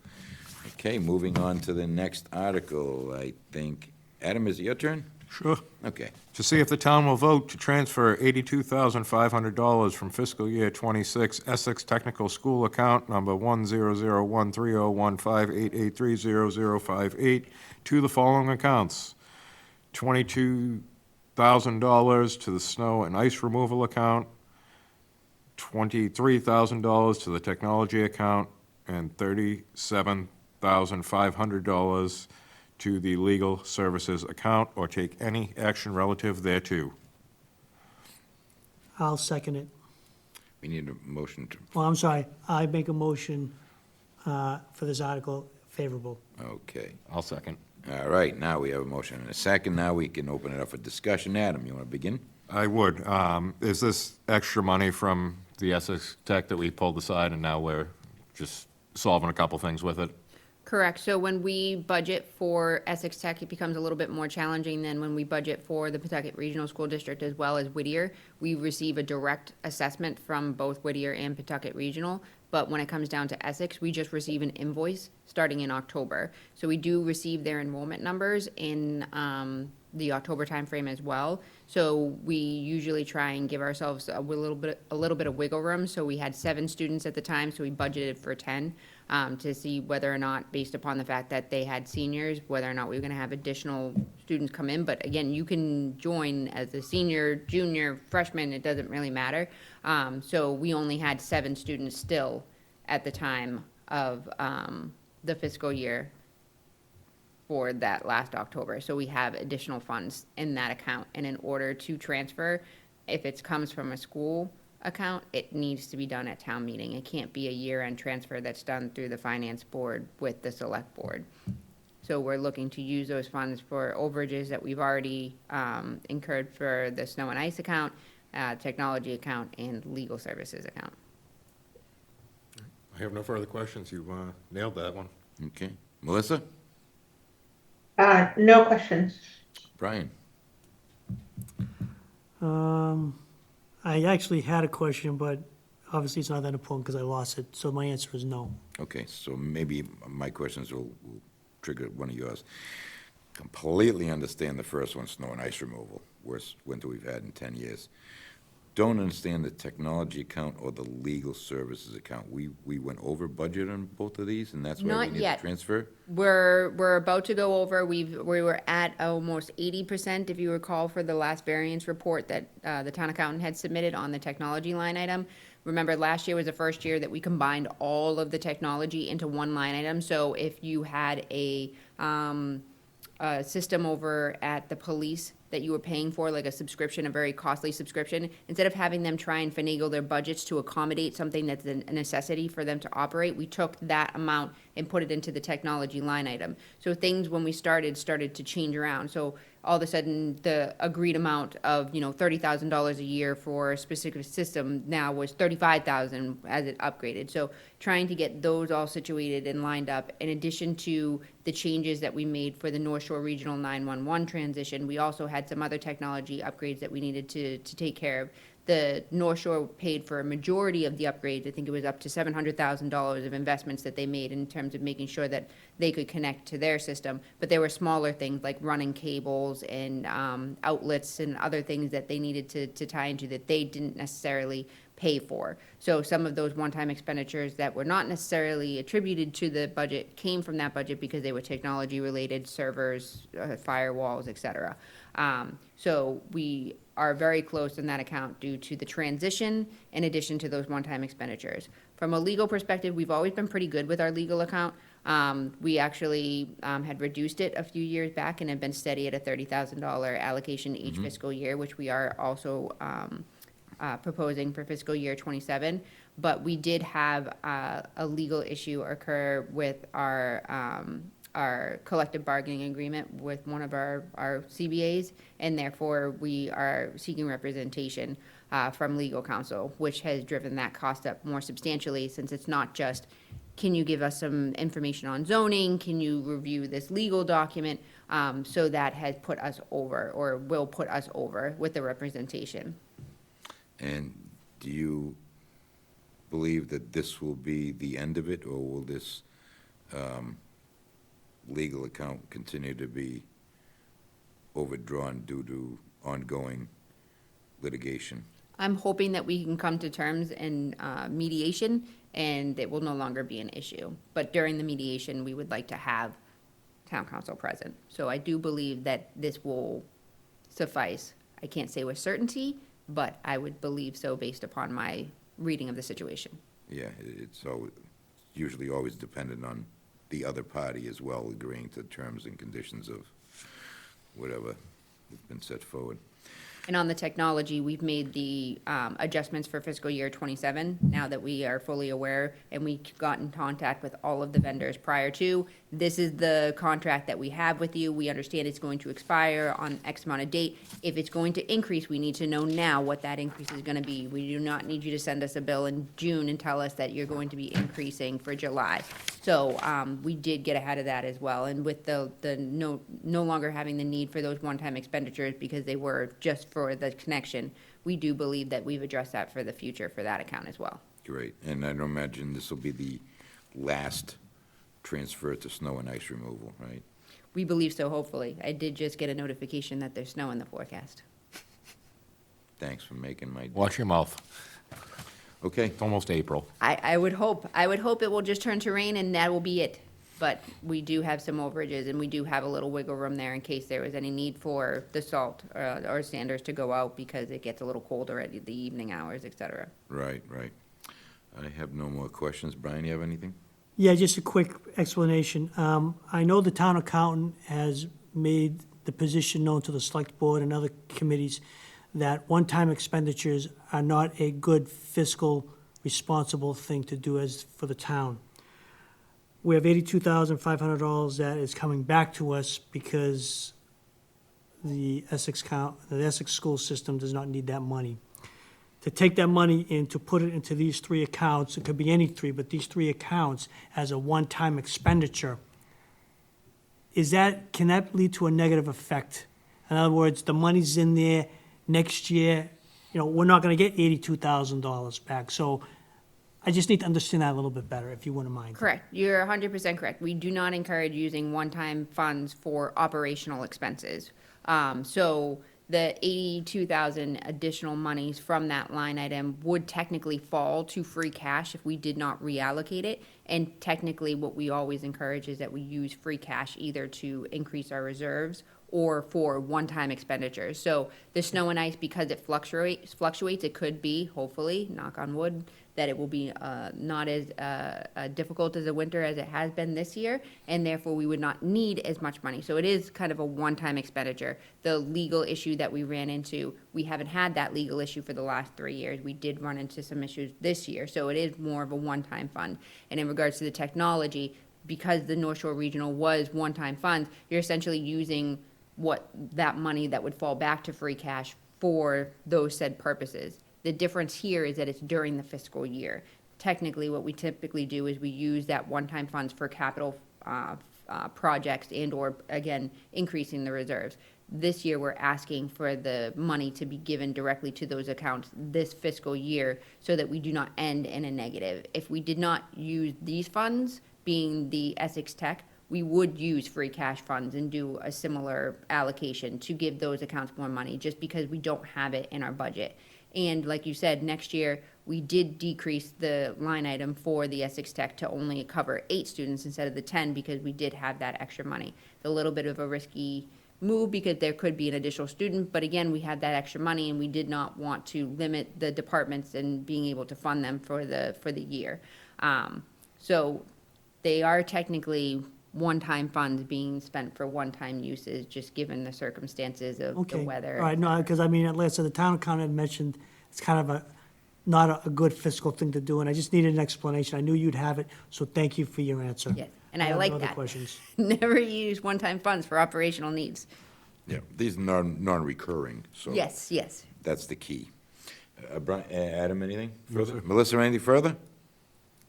Okay, moving on to the next article, I think. Adam, is it your turn? Sure. Okay. To see if the town will vote to transfer $82,500 from fiscal year '26 Essex Technical School account number 100130158830058 to the following accounts: $22,000 to the snow and ice removal account, $23,000 to the technology account, and $37,500 to the legal services account, or take any action relative thereto. I'll second it. We need a motion to, Well, I'm sorry, I make a motion for this article favorable. okay. I'll second. All right, now we have a motion and a second. Now we can open it up for discussion. Adam, you want to begin? I would. Is this extra money from the Essex Tech that we pulled aside and now we're just solving a couple things with it? Correct. So when we budget for Essex Tech, it becomes a little bit more challenging than when we budget for the Pawtucket Regional School District as well as Whittier. We receive a direct assessment from both Whittier and Pawtucket Regional, but when it comes down to Essex, we just receive an invoice starting in October. So we do receive their enrollment numbers in the October timeframe as well. So we usually try and give ourselves a little bit of wiggle room. So we had 7 students at the time, so we budgeted for 10 to see whether or not, based upon the fact that they had seniors, whether or not we were going to have additional students come in. But again, you can join as a senior, junior, freshman, it doesn't really matter. So we only had 7 students still at the time of the fiscal year for that last October. So we have additional funds in that account. And in order to transfer, if it comes from a school account, it needs to be done at town meeting. It can't be a year-end transfer that's done through the finance board with the select board. So we're looking to use those funds for overages that we've already incurred for the snow and ice account, technology account, and legal services account. I have no further questions. You nailed that one. Okay. Melissa? No questions. Brian? I actually had a question, but obviously it's not that important because I lost it, so my answer is no. Okay, so maybe my questions will trigger one of yours. Completely understand the first one, snow and ice removal, worst winter we've had in 10 years. Don't understand the technology account or the legal services account. We went over budget on both of these, and that's why we Not need yet. to transfer? We're about to go over, we were at almost 80%, if you recall, for the last variance report that the town accountant had submitted on the technology line item. Remember, last year was the first year that we combined all of the technology into one line item. So if you had a system over at the police that you were paying for, like a subscription, a very costly subscription, instead of having them try and finagle their budgets to accommodate something that's a necessity for them to operate, we took that amount and put it into the technology line item. So things, when we started to change around. So all of a sudden, the agreed amount of, $30,000 a year for a specific system now was $35,000 as it upgraded. So trying to get those all situated and lined up, in addition to the changes that we made for the North Shore Regional 911 transition, we also had some other technology upgrades that we needed to take care of. The North Shore paid for a majority of the upgrades. I think it was up to $700,000 of investments that they made in terms of making sure that they could connect to their system. But there were smaller things like running cables and outlets and other things that they needed to tie into that they didn't necessarily pay for. So some of those one-time expenditures that were not necessarily attributed to the budget came from that budget because they were technology-related, servers, firewalls, et cetera. So we are very close in that account due to the transition in addition to those one-time expenditures. From a legal perspective, we've always been pretty good with our legal account. We actually had reduced it a few years back and have been steady at a $30,000 allocation each fiscal year, which we are also proposing for fiscal year '27. But we did have a legal issue occur with our collective bargaining agreement with one of our CBAs, and therefore we are seeking representation from legal counsel, which has driven that cost up more substantially, since it's not just, can you give us some information on zoning, can you review this legal document? So that has put us over, or will put us over with the representation. And do you believe that this will be the end of it, or will this legal account continue to be overdrawn due to ongoing litigation? I'm hoping that we can come to terms in mediation, and it will no longer be an issue. But during the mediation, we would like to have town council present. So I do believe that this will suffice. I can't say with certainty, but I would believe so based upon my reading of the situation. Yeah, it's usually always dependent on the other party as well agreeing to terms and conditions of whatever has been set forward. And on the technology, we've made the adjustments for fiscal year '27, now that we are fully aware, and we got in contact with all of the vendors prior to. This is the contract that we have with you. We understand it's going to expire on X amount of date. If it's going to increase, we need to know now what that increase is gonna be. We do not need you to send us a bill in June and tell us that you're going to be increasing for July. So, we did get ahead of that as well, and with the no longer having the need for those one-time expenditures because they were just for the connection, we do believe that we've addressed that for the future for that account as well. Great, and I don't imagine this will be the last transfer to snow and ice removal, right? We believe so, hopefully. I did just get a notification that there's snow in the forecast. Thanks for making my, Watch your mouth. okay, It's almost April. I would hope it will just turn to rain and that will be it. But we do have some overages and we do have a little wiggle room there in case there was any need for the salt or sanders to go out because it gets a little colder at the evening hours, et cetera. right. I have no more questions. Brian, you have anything? Yeah, just a quick explanation. I know the town accountant has made the position known to the select board and other committees that one-time expenditures are not a good fiscal responsible thing to do as for the town. We have $82,500 that is coming back to us because the Essex school system does not need that money. To take that money and to put it into these three accounts, it could be any three, but these three accounts as a one-time expenditure, can that lead to a negative effect? In other words, the money's in there next year, we're not gonna get $82,000 back. So I just need to understand that a little bit better, if you wouldn't mind. Correct. You're 100% correct. We do not encourage using one-time funds for operational expenses. So the 82,000 additional monies from that line item would technically fall to free cash if we did not reallocate it. And technically, what we always encourage is that we use free cash either to increase our reserves or for one-time expenditures. So the snow and ice, because it fluctuates, it could be, hopefully, knock on wood, that it will be not as difficult as a winter as it has been this year, and therefore we would not need as much money. So it is kind of a one-time expenditure. The legal issue that we ran into, we haven't had that legal issue for the last 3 years. We did run into some issues this year, so it is more of a one-time fund. And in regards to the technology, because the North Shore Regional was one-time funds, you're essentially using that money that would fall back to free cash for those said purposes. The difference here is that it's during the fiscal year. Technically, what we typically do is we use that one-time funds for capital projects and/or, again, increasing the reserves. This year, we're asking for the money to be given directly to those accounts this fiscal year so that we do not end in a negative. If we did not use these funds, being the Essex Tech, we would use free cash funds and do a similar allocation to give those accounts more money, just because we don't have it in our budget. And like you said, next year, we did decrease the line item for the Essex Tech to only cover 8 students instead of the 10 because we did have that extra money. It's a little bit of a risky move because there could be an additional student, but again, we had that extra money and we did not want to limit the departments and being able to fund them for the year. So they are technically one-time funds being spent for one-time uses, just given the circumstances of the Okay, weather. all right, no, because at last, the town accountant had mentioned it's kind of not a good fiscal thing to do, and I just needed an explanation. I knew you'd have it, so thank you for your answer. Yes, and I have no like other that. questions. Never use one-time funds for operational needs. Yeah, these are non-recurring, so. Yes, yes. That's the key. Brian, Adam, anything further? Melissa, anything further?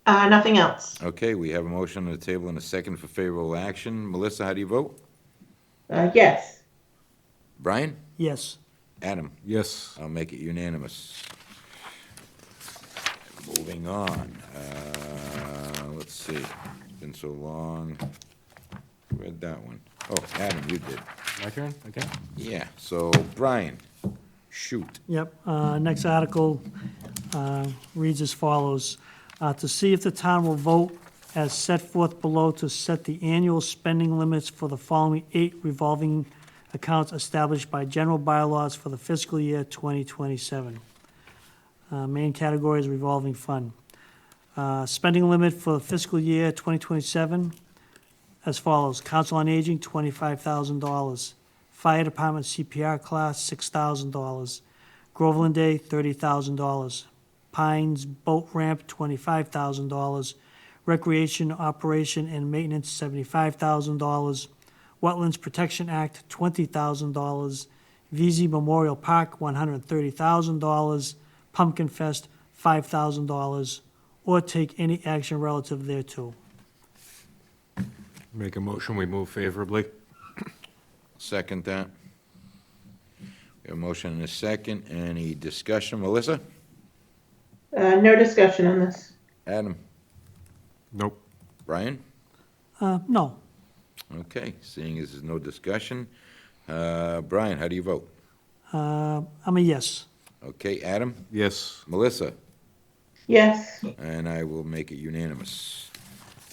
Nothing else. Okay, we have a motion on the table and a second for favorable action. Melissa, how do you vote? Yes. Brian? Yes. Adam? Yes. I'll make it unanimous. Moving on. Let's see. It's been so long. Read that one. Oh, Adam, you did. My turn? Okay. Yeah, so Brian, shoot. Yep, next article reads as follows. To see if the town will vote as set forth below to set the annual spending limits for the following 8 revolving accounts established by general bylaws for the fiscal year 2027. Main category is revolving fund. Spending limit for the fiscal year 2027 as follows. Council on Aging, $25,000. Fire Department CPR class, $6,000. Groveland Day, $30,000. Pines Boat Ramp, $25,000. Recreation Operation and Maintenance, $75,000. Wetlands Protection Act, $20,000. VZ Memorial Park, $130,000. Pumpkin Fest, $5,000, or take any action relative thereto. Make a motion, we move favorably. Second that. We have a motion and a second. Any discussion? Melissa? No discussion on this. Adam? Nope. Brian? No. Okay, seeing as there's no discussion, Brian, how do you vote? I'm a yes. Okay, Adam? Yes. Melissa? Yes. And I will make it unanimous.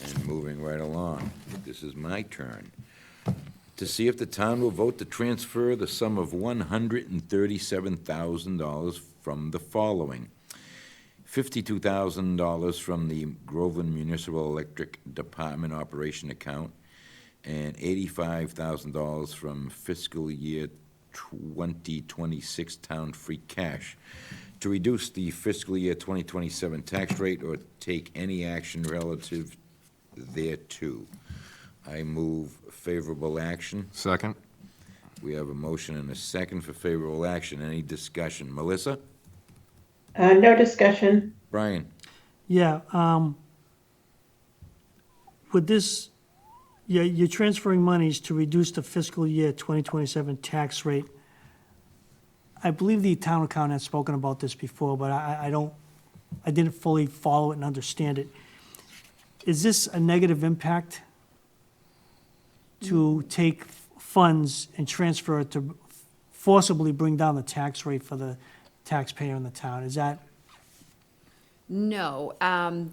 And moving right along, this is my turn. To see if the town will vote to transfer the sum of $137,000 from the following: $52,000 from the Groveland Municipal Electric Department Operation Account, and $85,000 from fiscal year 2026 town free cash, to reduce the fiscal year 2027 tax rate or take any action relative thereto. I move favorable action. Second? We have a motion and a second for favorable action. Any discussion? Melissa? No discussion. Brian? Yeah, with this, yeah, you're transferring monies to reduce the fiscal year 2027 tax rate. I believe the town accountant has spoken about this before, but I didn't fully follow it and understand it. Is this a negative impact to take funds and transfer it to forcibly bring down the tax rate for the taxpayer in the town? Is that, No,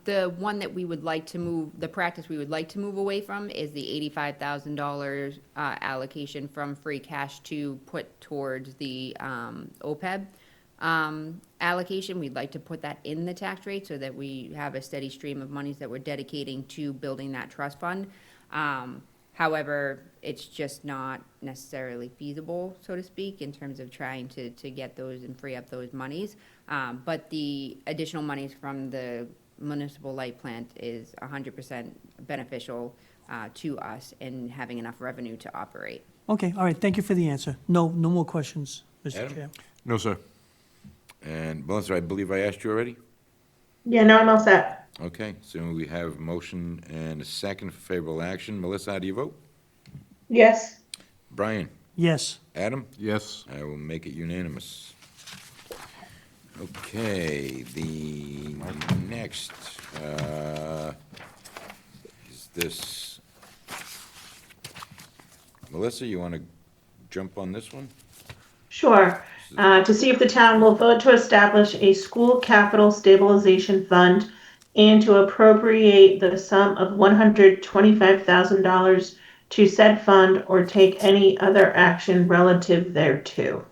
the one that we would like to move, the practice we would like to move away from is the $85,000 allocation from free cash to put towards the OPEB allocation. We'd like to put that in the tax rate so that we have a steady stream of monies that we're dedicating to building that trust fund. However, it's just not necessarily feasible, so to speak, in terms of trying to get those and free up those monies. But the additional monies from the municipal light plant is 100% beneficial to us in having enough revenue to operate. okay, all right, thank you for the answer. No more questions, Mr. Adam? Chair. No, sir. And Melissa, I believe I asked you already? Yeah, no, I'm all set. Okay, so we have a motion and a second for favorable action. Melissa, how do you vote? Yes. Brian? Yes, Adam? Yes. I will make it unanimous. Okay, the next, is this, Melissa, you want to jump on this one? Sure. To see if the town will vote to establish a school capital stabilization fund and to appropriate the sum of $125,000 to said fund or take any other action relative thereto.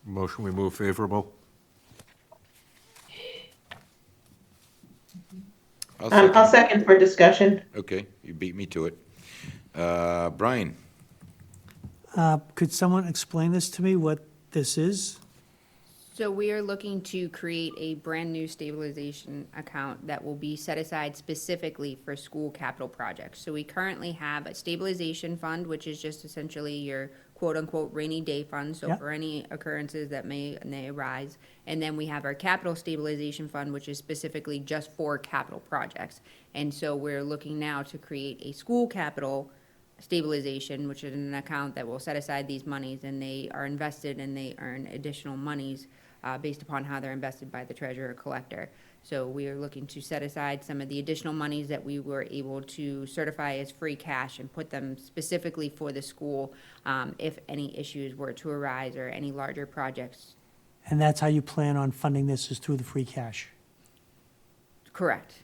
Motion, we move favorable. I'll second for discussion. Okay, you beat me to it. Brian? could someone explain this to me, what this is? So we are looking to create a brand-new stabilization account that will be set aside specifically for school capital projects. So we currently have a stabilization fund, which is just essentially your quote-unquote rainy day fund, so Yep. for any occurrences that may arise. And then we have our capital stabilization fund, which is specifically just for capital projects. And so we're looking now to create a school capital stabilization, which is an account that will set aside these monies, and they are invested and they earn additional monies based upon how they're invested by the treasurer collector. So we are looking to set aside some of the additional monies that we were able to certify as free cash and put them specifically for the school if any issues were to arise or any larger projects. And that's how you plan on funding this, is through the free cash? Correct.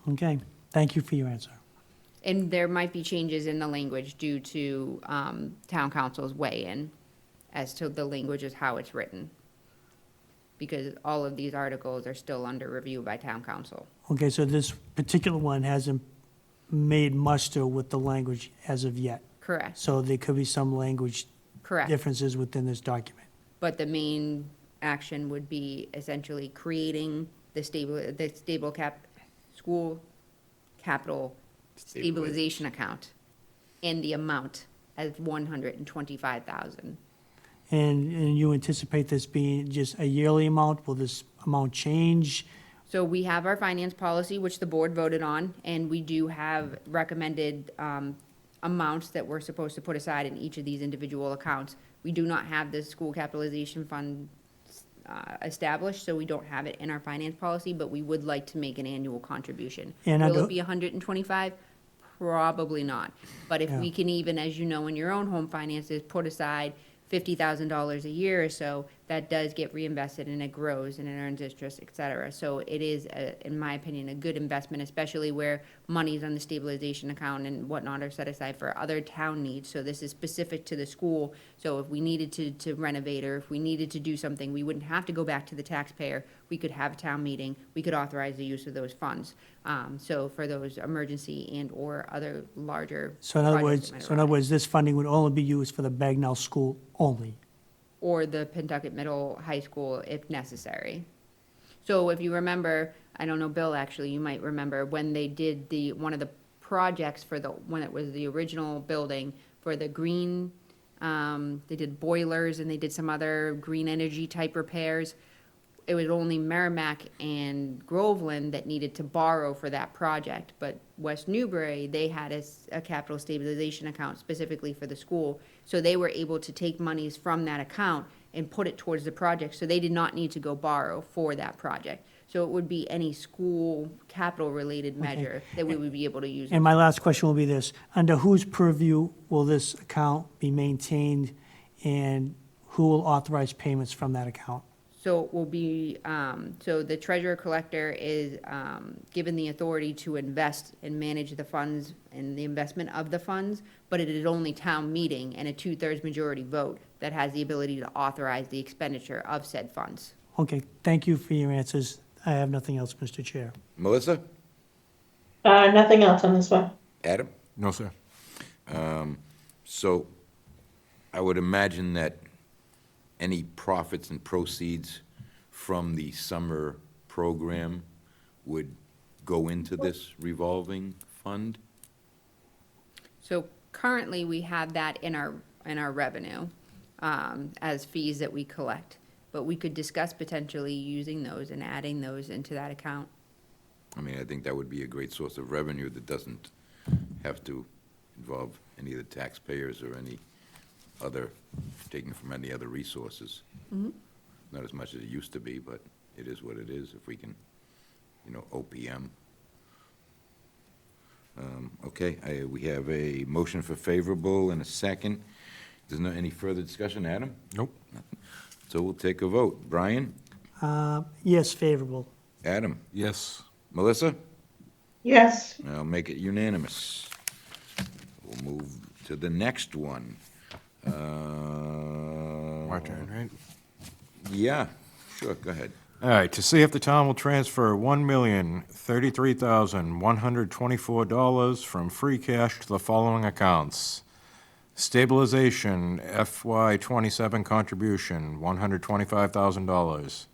Okay, thank you for your answer. And there might be changes in the language due to town council's weigh-in as to the language is how it's written. because all of these articles are still under review by town council. Okay, so this particular one hasn't made muster with the language as of yet. Correct, So there could be some language correct. differences within this document. But the main action would be essentially creating the school capital stabilization account and the amount as 125,000. And you anticipate this being just a yearly amount? Will this amount change? So we have our finance policy, which the board voted on, and we do have recommended amounts that we're supposed to put aside in each of these individual accounts. We do not have the school capitalization fund established, so we don't have it in our finance policy, but we would like to make an annual contribution. And I Will go- it be 125? Probably not. But if we Yeah. can even, as you know, in your own home finances, put aside $50,000 a year or so, that does get reinvested and it grows and it earns interest, et cetera. So it is, in my opinion, a good investment, especially where monies on the stabilization account and whatnot are set aside for other town needs. So this is specific to the school. So if we needed to renovate or if we needed to do something, we wouldn't have to go back to the taxpayer. We could have a town meeting. We could authorize the use of those funds. So for those emergency and/or other larger So in other projects words, that might so in other arise. words, this funding would only be used for the Bagnell School only? Or the Pentucket Middle High School if necessary. So if you remember, I don't know, Bill, actually, you might remember when they did one of the projects when it was the original building for the green, they did boilers and they did some other green energy type repairs. It was only Merrimack and Groveland that needed to borrow for that project, but West Newbury, they had a capital stabilization account specifically for the school. So they were able to take monies from that account and put it towards the project, so they did not need to go borrow for that project. So it would be any school capital-related measure that we would be able to use. And my last question will be this: under whose purview will this account be maintained, and who will authorize payments from that account? So it will be, so the treasurer collector is given the authority to invest and manage the funds and the investment of the funds, but it is only town meeting and a 2/3 majority vote that has the ability to authorize the expenditure of said funds. Okay, thank you for your answers. I have nothing else, Mr. Chair. Melissa? Nothing else on this one. Adam? No, sir. So I would imagine that any profits and proceeds from the summer program would go into this revolving fund? So currently, we have that in our revenue as fees that we collect. But we could discuss potentially using those and adding those into that account. I mean, I think that would be a great source of revenue that doesn't have to involve any of the taxpayers or any other, taken from any other resources. Not as much as it used to be, but it is what it is, if we can, OPM. Okay, we have a motion for favorable and a second. There's no, any further discussion, Adam? Nope. So we'll take a vote. Brian? Yes, favorable. Adam? Yes. Melissa? Yes. I'll make it unanimous. We'll move to the next one. My turn, right? Yeah, sure, go ahead. All right, to see if the town will transfer $1,033,124 from free cash to the following accounts. Stabilization FY '27 contribution, $125,000.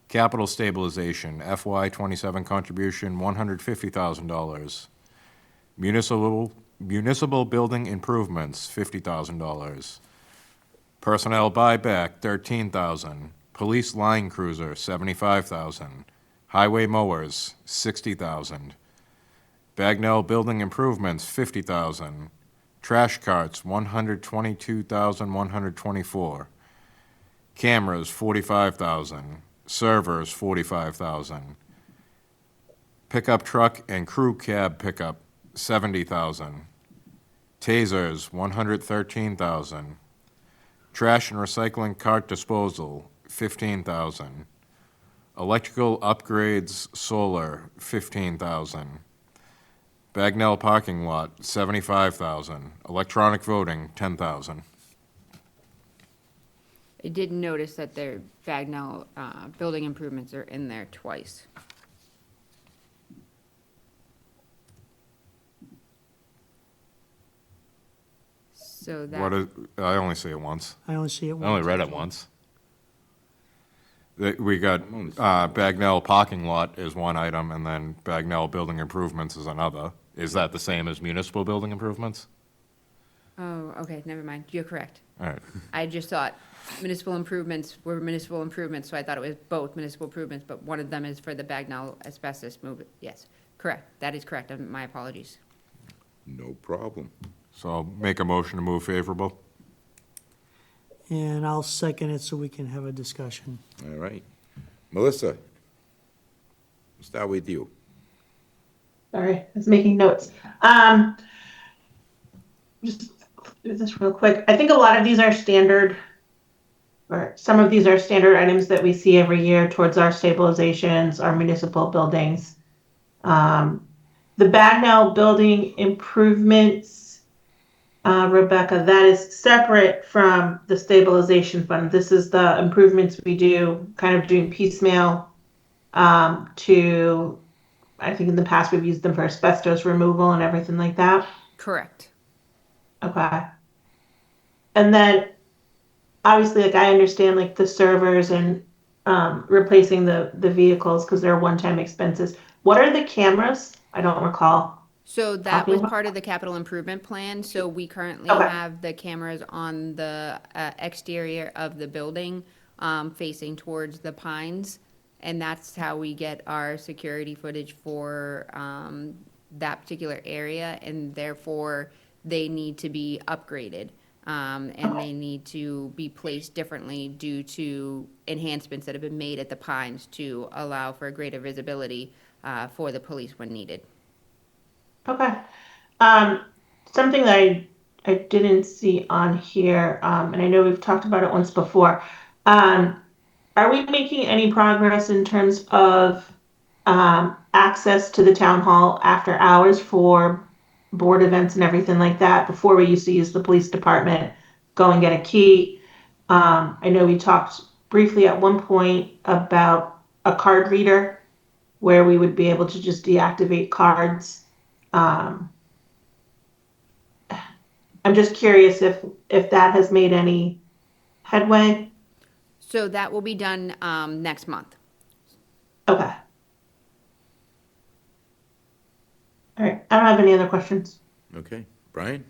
Capital stabilization FY '27 contribution, $150,000. Municipal building improvements, $50,000. Personnel buyback, $13,000. Police line cruiser, $75,000. Highway mowers, $60,000. Bagnell building improvements, $50,000. Trash carts, $122,124. Cameras, $45,000. Servers, $45,000. Pickup truck and crew cab pickup, $70,000. Tasers, $113,000. Trash and recycling cart disposal, $15,000. Electrical upgrades, solar, $15,000. Bagnell parking lot, $75,000. Electronic voting, $10,000. I did notice that their Bagnell, building improvements are in there twice. So What that, is, I only see it once. I only see it I once. only read it once. We got Bagnell parking lot is one item, and then Bagnell building improvements is another. Is that the same as municipal building improvements? oh, okay, never mind, you're correct. All right. I just thought municipal improvements were municipal improvements, so I thought it was both municipal improvements, but one of them is for the Bagnell asbestos move, yes, correct, that is correct, my apologies. No problem. So I'll make a motion to move favorable. And I'll second it so we can have a discussion. All right. Melissa, we'll start with you. Sorry, I was making notes. Just do this real quick. I think a lot of these are standard, or some of these are standard items that we see every year towards our stabilizations, our municipal buildings. The Bagnell building improvements, Rebecca, that is separate from the stabilization fund. This is the improvements we do, kind of doing piecemeal, to, I think in the past we've used them for asbestos removal and everything like that. Correct. Okay. And then obviously, like, I understand like the servers and replacing the vehicles because they're one-time expenses. What are the cameras? I don't recall. So that Talking was about- part of the capital improvement plan, so we currently Okay. have the cameras on the exterior of the building, facing towards the pines. And that's how we get our security footage for, that particular area, and therefore they need to be upgraded. And they need to be placed differently due to enhancements that have been made at the pines to allow for greater visibility, for the police when needed. Okay. Something that I didn't see on here, and I know we've talked about it once before. Are we making any progress in terms of access to the town hall after hours for board events and everything like that? Before we used to use the police department, go and get a key. I know we talked briefly at one point about a card reader where we would be able to just deactivate cards. I'm just curious if that has made any headway. So that will be done, next month. Okay. All right. I don't have any other questions. Okay. Brian?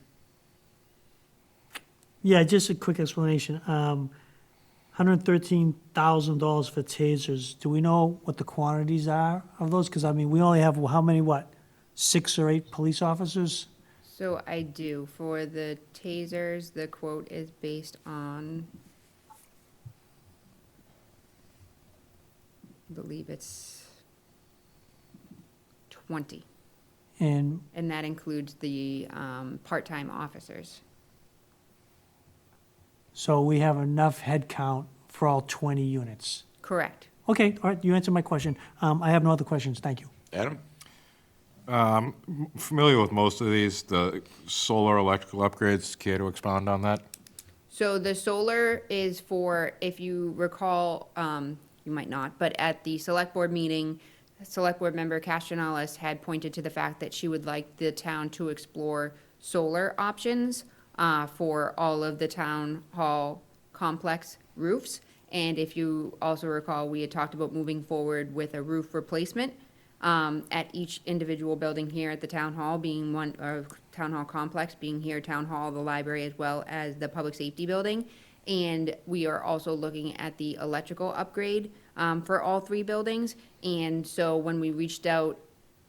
Yeah, just a quick explanation. $113,000 for tasers. Do we know what the quantities are of those? Because, I mean, we only have, how many, 6 or 8 police officers? So I do, for the tasers, the quote is based on, I believe it's 20, And and that includes the, part-time officers. so we have enough headcount for all 20 units. Correct. Okay, all right, you answered my question. I have no other questions, thank you. Adam? Familiar with most of these, the solar electrical upgrades. Care to expound on that? So the solar is for, if you recall, you might not, but at the select board meeting, select board member Castellalis had pointed to the fact that she would like the town to explore solar options for all of the town hall complex roofs. And if you also recall, we had talked about moving forward with a roof replacement at each individual building here at the town hall, being one, or town hall complex, being here, town hall, the library, as well as the public safety building. And we are also looking at the electrical upgrade for all 3 buildings. And so when we reached out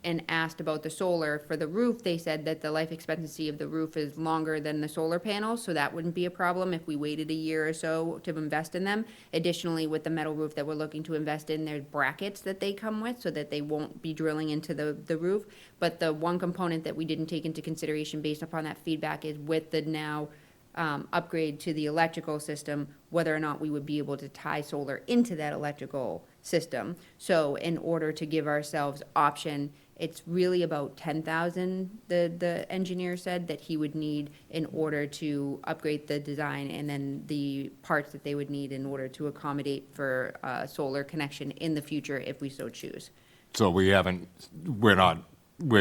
and asked about the solar for the roof, they said that the life expectancy of the roof is longer than the solar panels, so that wouldn't be a problem if we waited a year or so to invest in them. Additionally, with the metal roof that we're looking to invest in, there's brackets that they come with so that they won't be drilling into the roof. But the one component that we didn't take into consideration based upon that feedback is with the now upgrade to the electrical system, whether or not we would be able to tie solar into that electrical system. So in order to give ourselves option, It's really about 10,000, the engineer said, that he would need in order to upgrade the design, and then the parts that they would need in order to accommodate for solar connection in the future if we so choose. So we're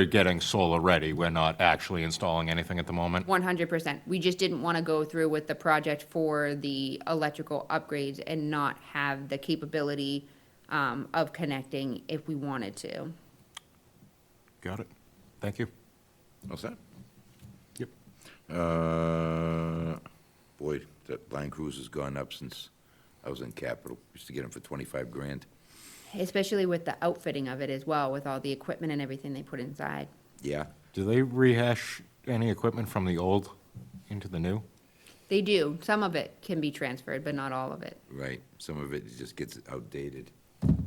getting solar ready, we're not actually installing anything at the moment? 100%. We just didn't want to go through with the project for the electrical upgrades and not have the capability of connecting if we wanted to. Got it. Thank you. All set? Yep. Boy, that line cruise has gone up since I was in Capitol. Used to get them for 25 grand. Especially with the outfitting of it as well, with all the equipment and everything they put inside. Yeah, Do they rehash any equipment from the old into the new? They do. Some of it can be transferred, but not all of it. right. Some of it just gets outdated.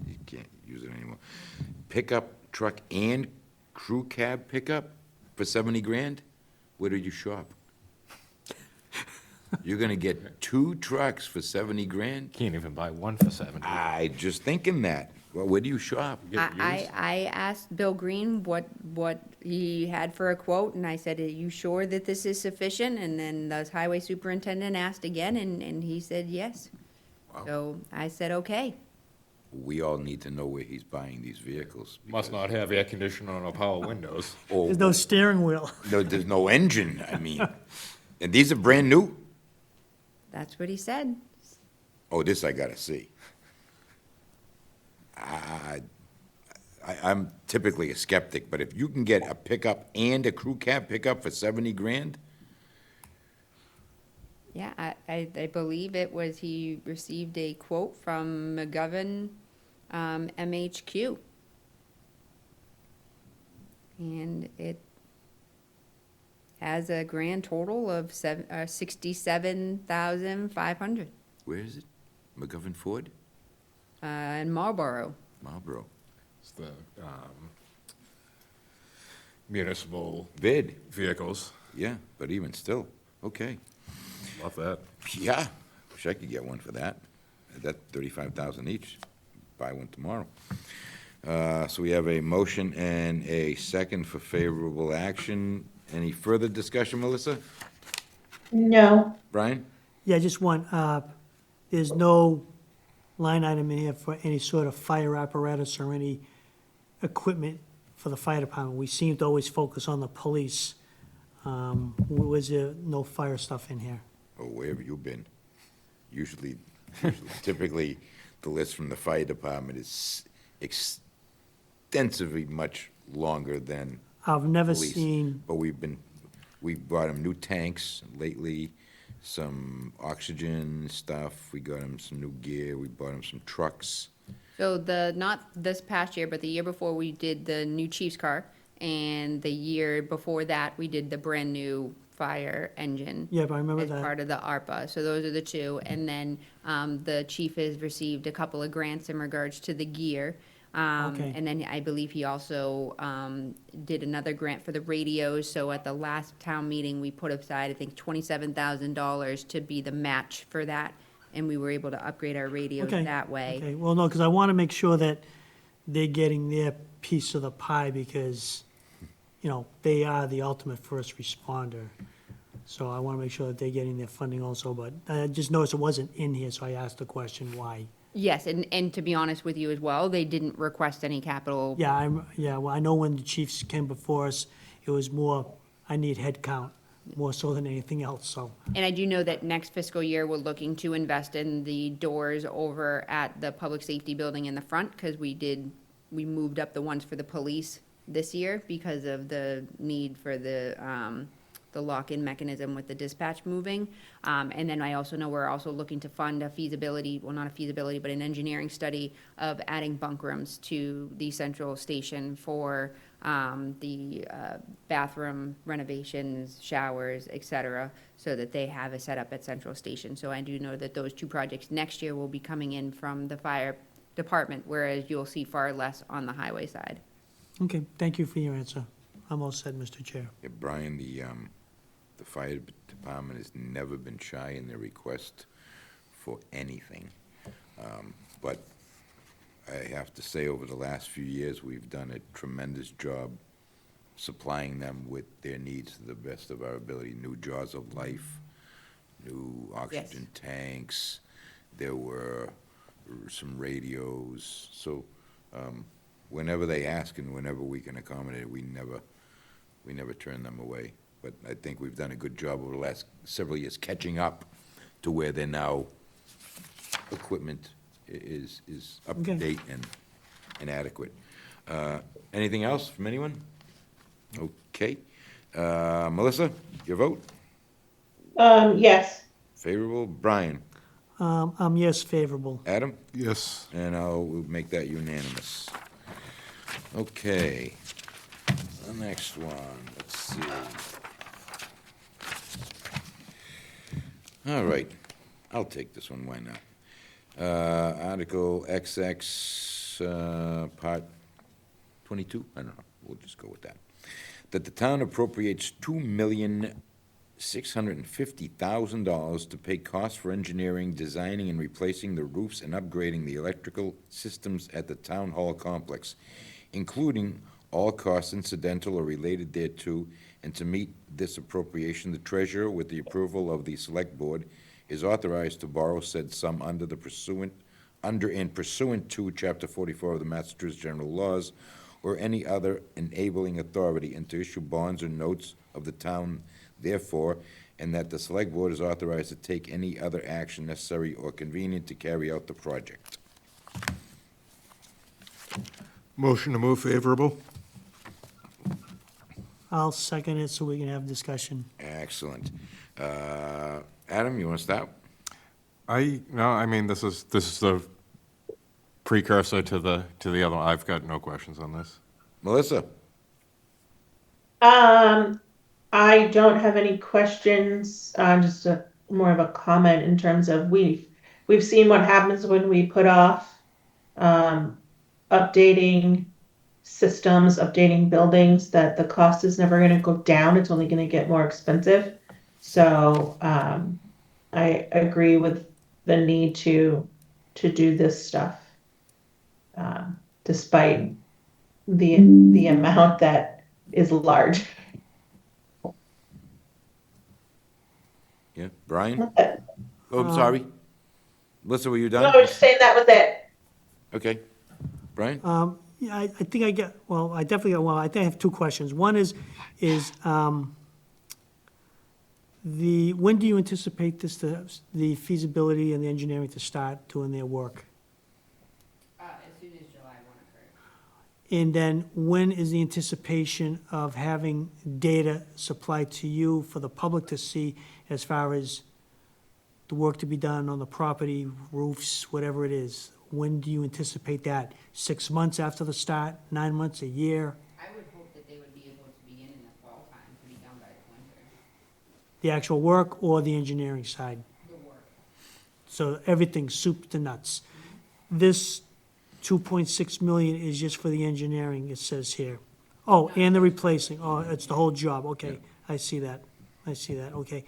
You can't use it anymore. Pickup truck and crew cab pickup for 70 grand? Where did you shop? You're gonna get 2 trucks for 70 grand? Can't even buy one for 70. I just thinking that. Well, where do you shop? I asked Bill Green what he had for a quote, and I said, "Are you sure that this is sufficient?" And then the highway superintendent asked again, and he said yes. Wow. So I said, okay. We all need to know where he's buying these vehicles. Must not have air conditioning or power windows. Oh, There's no steering wheel. no, there's no engine, I mean. And these are brand new? That's what he said. Oh, this I gotta see. I'm typically a skeptic, but if you can get a pickup and a crew cab pickup for 70 grand, Yeah, I believe it was, he received a quote from McGovern, MHQ. And it has a grand total of 67,500, where is it? McGovern Ford? in Marlboro. Marlboro. It's the municipal Bid, vehicles. yeah, but even still, okay. Love that. Yeah, wish I could get one for that. That 35,000 each. Buy one tomorrow. So we have a motion and a second for favorable action. Any further discussion, Melissa? No. Brian? Yeah, just one, there's no line item in here for any sort of fire apparatus or any equipment for the fire department. We seem to always focus on the police. Was there no fire stuff in here? Or where have you been? Usually, typically, the list from the fire department is extensively much longer than I've never police. seen, But we brought them new tanks lately, some oxygen stuff, we got them some new gear, we bought them some trucks. So not this past year, but the year before, we did the new chief's car. And the year before that, we did the brand-new fire engine. yeah, but I remember As that. part of the ARPA, so those are the two. And then the chief has received a couple of grants in regards to the gear. Okay. And then I believe he also did another grant for the radios. So at the last town meeting, we put aside, I think, $27,000 to be the match for that. And we were able to upgrade our radios Okay, that way. Okay, well, no, because I want to make sure that they're getting their piece of the pie because, you know, they are the ultimate first responder. So I want to make sure that they're getting their funding also, but I just noticed it wasn't in here, so I asked the question why. Yes, and to be honest with you as well, they didn't request any capital. Yeah, well, I know when the chiefs came before us, it was more, I need head count, more so than anything else, so. And I do know that next fiscal year, we're looking to invest in the doors over at the public safety building in the front, because we moved up the ones for the police this year because of the need for the lock-in mechanism with the dispatch moving. And then I also know we're also looking to fund a feasibility, well, not a feasibility, but an engineering study of adding bunk rooms to the central station for the bathroom renovations, showers, et cetera, so that they have a setup at Central Station. So I do know that those two projects next year will be coming in from the fire department, whereas you'll see far less on the highway side. Okay, thank you for your answer. I'm all set, Mr. Chair. Yeah, Brian, the fire department has never been shy in their request for anything. But I have to say, over the last few years, we've done a tremendous job supplying them with their needs to the best of our ability. New jaws of life, new oxygen tanks, there were some radios. So whenever they ask and whenever we can accommodate, we never turn them away. But I think we've done a good job over the last several years catching up to where they're now, equipment is up to Okay. date and adequate. Anything else from anyone? Okay. Melissa, your vote? Yes. Favorable? Brian? Yes, favorable. Adam? Yes. And I'll make that unanimous. Okay. The next one, let's see. All right, I'll take this one, why not? Article XX, Part 22, I don't know, we'll just go with that. That the town appropriates $2,650,000 to pay costs for engineering, designing, and replacing the roofs and upgrading the electrical systems at the town hall complex, including all costs incidental or related thereto, and to meet this appropriation, the treasurer, with the approval of the select board, is authorized to borrow said sum under and pursuant to Chapter 44 of the Massachusetts General Laws, or any other enabling authority, and to issue bonds or notes of the town therefore, and that the select board is authorized to take any other action necessary or convenient to carry out the project. Motion to move favorable? I'll second it so we can have discussion. Excellent. Adam, you want to start? No, I mean, this is the precursor to the other one. I've got no questions on this. Melissa? I don't have any questions. Just more of a comment in terms of we've seen what happens when we put off updating systems, updating buildings, that the cost is never going to go down. It's only going to get more expensive. So I agree with the need to do this stuff, despite the amount that is large. Yeah, Brian? No, Oh, I'm sorry. Melissa, were you done? I was just saying that was it. Okay. Brian? Yeah, I think I get, well, I definitely got, well, I think I have two questions. One is, when do you anticipate the feasibility and the engineering to start doing their work? As soon as July 1 occurs. And then when is the anticipation of having data supplied to you for the public to see as far as the work to be done on the property, roofs, whatever it is? When do you anticipate that? 6 months after the start, 9 months, a year? I would hope that they would be able to begin in the fall time to be done by the winter. The actual work or the engineering side? The work. So everything's soup to nuts. This 2.6 million is just for the engineering, it says here. Oh, and the replacing, oh, it's the whole job, okay, I see that, okay.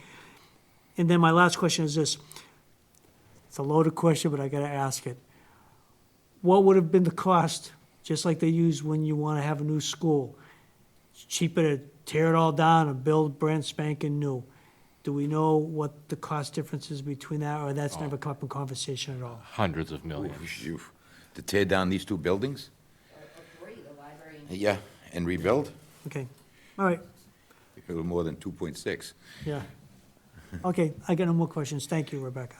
And then my last question is this, it's a loaded question, but I gotta ask it. What would have been the cost, just like they use when you wanna have a new school? It's cheaper to tear it all down and build brand spanking new. Do we know what the cost difference is between that, or that's never come up in conversation at all? Hundreds of millions. To tear down these two buildings? Three, the library and. Yeah, and rebuild? Okay, all right, A little more than 2.6. yeah. Okay, I got no more questions. Thank you, Rebecca.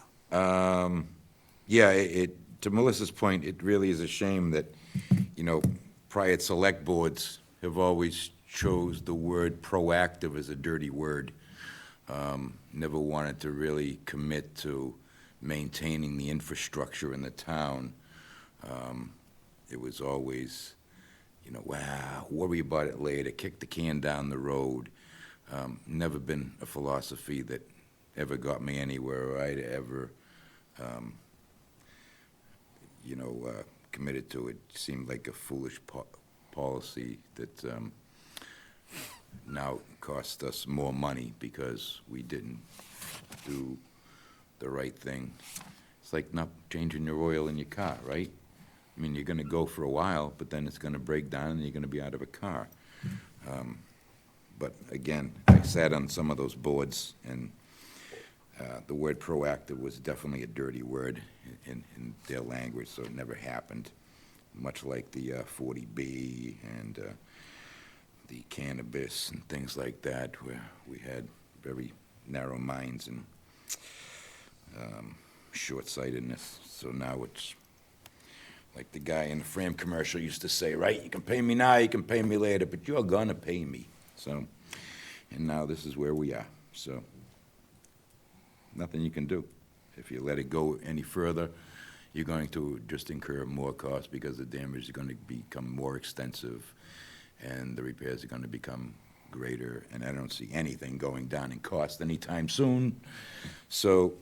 Yeah, to Melissa's point, it really is a shame that, prior select boards have always chose the word proactive as a dirty word. Never wanted to really commit to maintaining the infrastructure in the town. It was always, wow, worry about it later, kick the can down the road. Never been a philosophy that ever got me anywhere, or I'd ever, committed to. It seemed like a foolish policy that now cost us more money because we didn't do the right thing. It's like not changing your oil in your car, right? I mean, you're gonna go for a while, but then it's gonna break down and you're gonna be out of a car. But again, I sat on some of those boards, and the word proactive was definitely a dirty word in their language, so it never happened. Much like the 40B and the cannabis and things like that, where we had very narrow minds and short-sightedness. So now it's like the guy in the Fram commercial used to say, right, you can pay me now, you can pay me later, but you're gonna pay me. So, and now this is where we are. So, nothing you can do. If you let it go any further, you're going to just incur more costs because the damage is going to become more extensive and the repairs are going to become greater, and I don't see anything going down in cost anytime soon. So,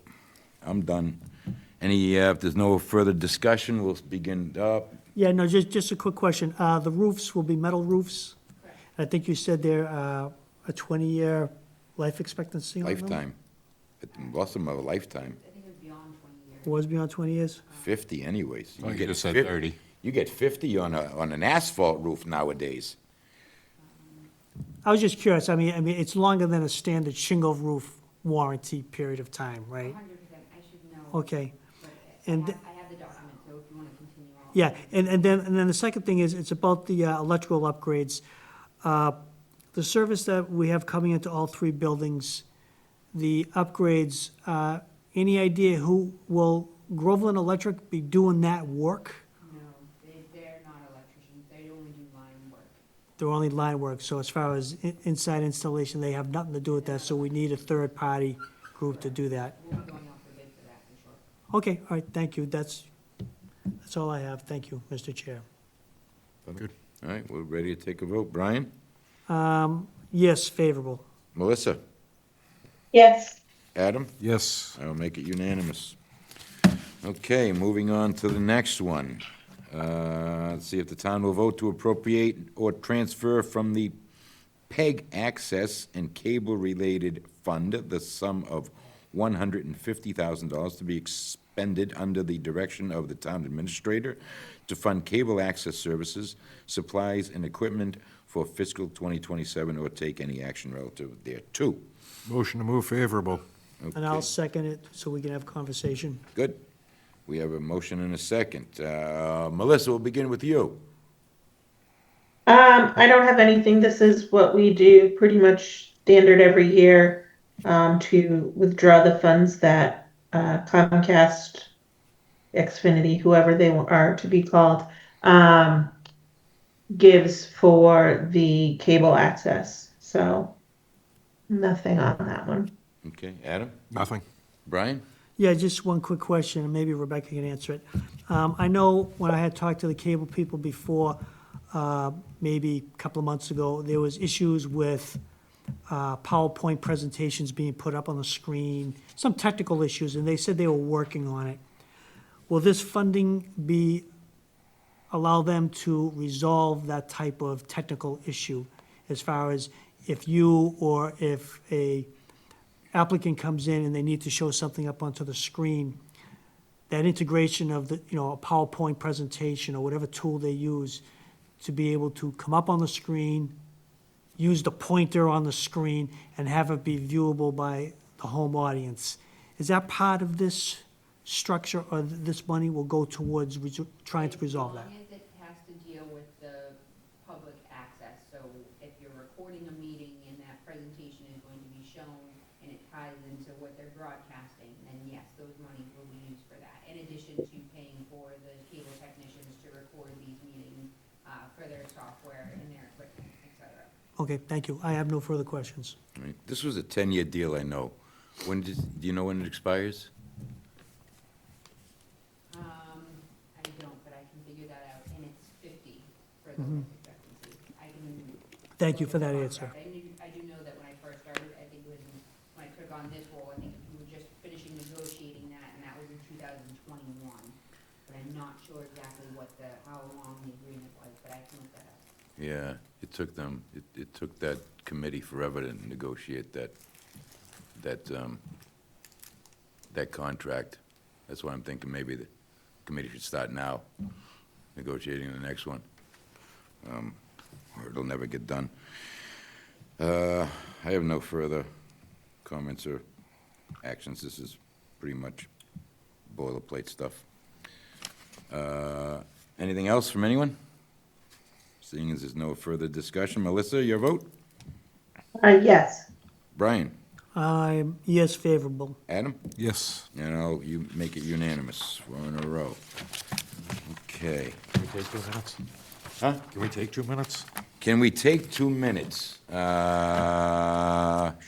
I'm done. If there's no further discussion, we'll begin. Yeah, no, just a quick question. The roofs will be metal roofs? I think you said they're a 20-year life expectancy on them? Lifetime. Most of them are a lifetime. I think it was beyond 20 years. It was beyond 20 years? 50 anyways. Oh, you get just said 50 30. You get 50 on an asphalt roof nowadays. I was just curious. I mean, it's longer than a standard shingle roof warranty period of time, right? 100%, I should know. Okay. But And I have the document, so if you want to continue on. Yeah, and then the second thing is, it's about the electrical upgrades. The service that we have coming into all three buildings, the upgrades, any idea who will Groveland Electric be doing that work? No, they're not electricians, they only do line work. They're only line work, so as far as inside installation, they have nothing to do with that, so we need a third-party group to do that. We'll be going out for bid for that, for sure. Okay, all right, thank you, that's all I have, thank you, Mr. Chair. Good. All right, we're ready to take a vote. Brian? Yes, favorable. Melissa? Yes. Adam? Yes. I will make it unanimous. Okay, moving on to the next one. Let's see if the town will vote to appropriate or transfer from the PEG Access and Cable-Related Fund the sum of $150,000 to be expended under the direction of the town administrator to fund cable access services, supplies, and equipment for fiscal 2027, or take any action relative thereto. Motion to move favorable. And I'll Okay, second it, so we can have conversation. good. We have a motion and a second. Melissa, we'll begin with you. I don't have anything. This is what we do pretty much standard every year, to withdraw the funds that Comcast, Xfinity, whoever they are to be called, gives for the cable access. So nothing on that one. Okay, Adam? Nothing. Brian? Yeah, just one quick question, and maybe Rebecca can answer it. I know when I had talked to the cable people before, maybe a couple of months ago, there was issues with PowerPoint presentations being put up on the screen, some technical issues, and they said they were working on it. Will this funding allow them to resolve that type of technical issue, as far as if you or if a applicant comes in and they need to show something up onto the screen, that integration of a PowerPoint presentation or whatever tool they use to be able to come up on the screen, use the pointer on the screen, and have it be viewable by the home audience. Is that part of this structure, or this money will go towards trying to resolve that? As long as it has to deal with the public access, so if you're recording a meeting and that presentation is going to be shown and it ties into what they're broadcasting, then yes, those monies will be used for that, in addition to paying for the cable technicians to record these meetings, for their software and their equipment, et cetera. Okay, thank you. I have no further questions. All right, this was a 10-year deal, I know. Do you know when it expires? I don't, but I can figure that out, and it's 50 for the life expectancy. I can. Thank you look for at the that contract. answer. I do know that when I first started, I think it was when I took on this role, I think we were just finishing negotiating that, and that was in 2021. But I'm not sure exactly how long the agreement was, but I can look that up. Yeah, it took them, it took that committee forever to negotiate that contract. That's why I'm thinking maybe the committee should start now. negotiating the next one. Or it'll never get done. I have no further comments or actions. This is pretty much boilerplate stuff. Anything else from anyone? Seeing as there's no further discussion, Melissa, your vote? Yes. Brian? I'm, yes, favorable. Adam? Yes. And you make it unanimous. We're in a row. Okay. Can we take 2 minutes? Huh? Can we take 2 minutes? Can we take 2 minutes?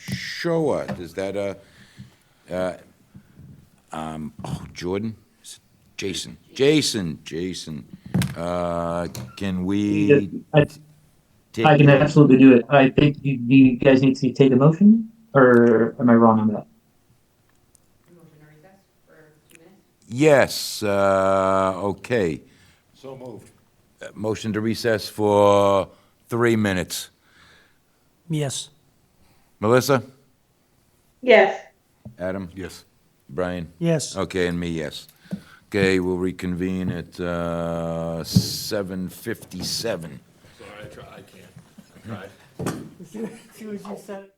Sure. Is that Jordan? Jason. Jason. Can we I take? can absolutely do it. I think you guys need to take a motion, or am I wrong on that? Motion to recess for 2 minutes? Yes, okay. So moved. Motion to recess for 3 minutes. Yes. Melissa? Yes. Adam? Yes. Brian? Yes. Okay, and me, yes. Okay, we'll reconvene at 7:57. Sorry, I can't. I tried. See what you said?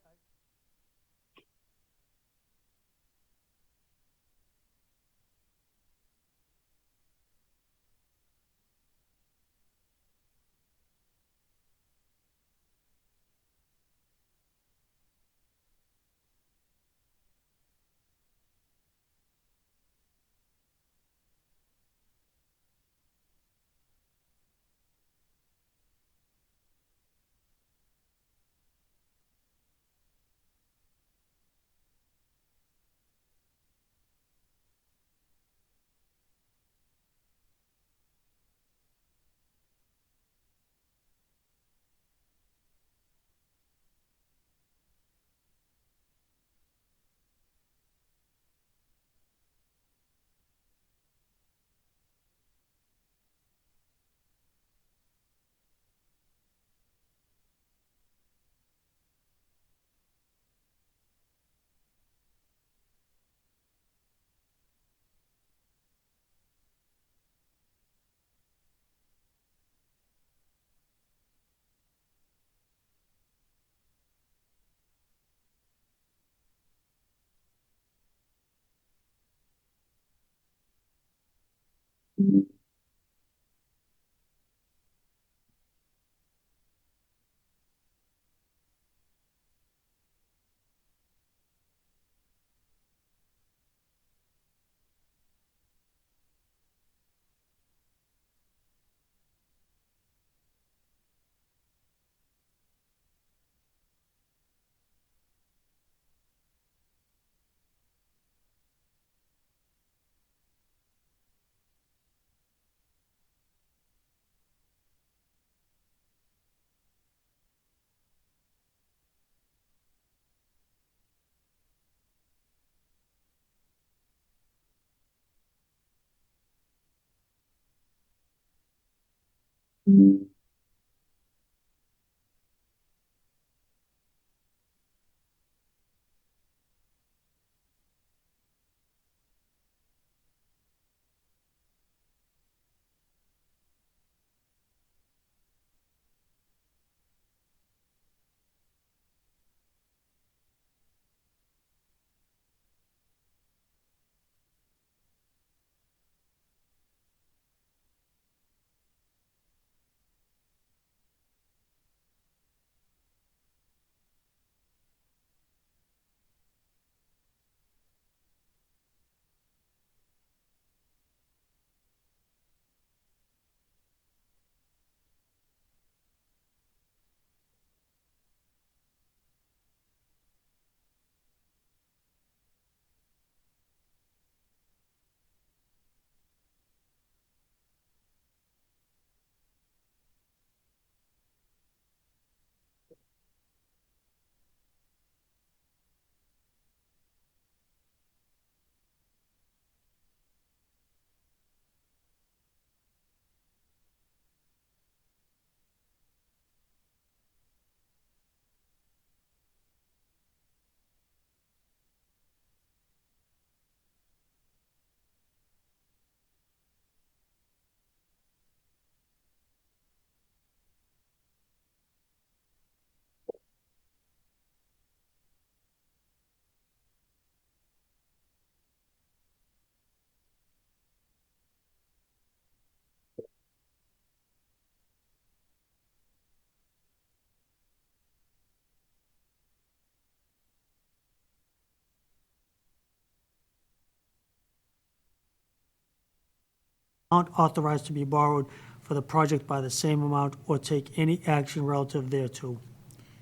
amount authorized to be borrowed for the project by the same amount or take any action relative thereto.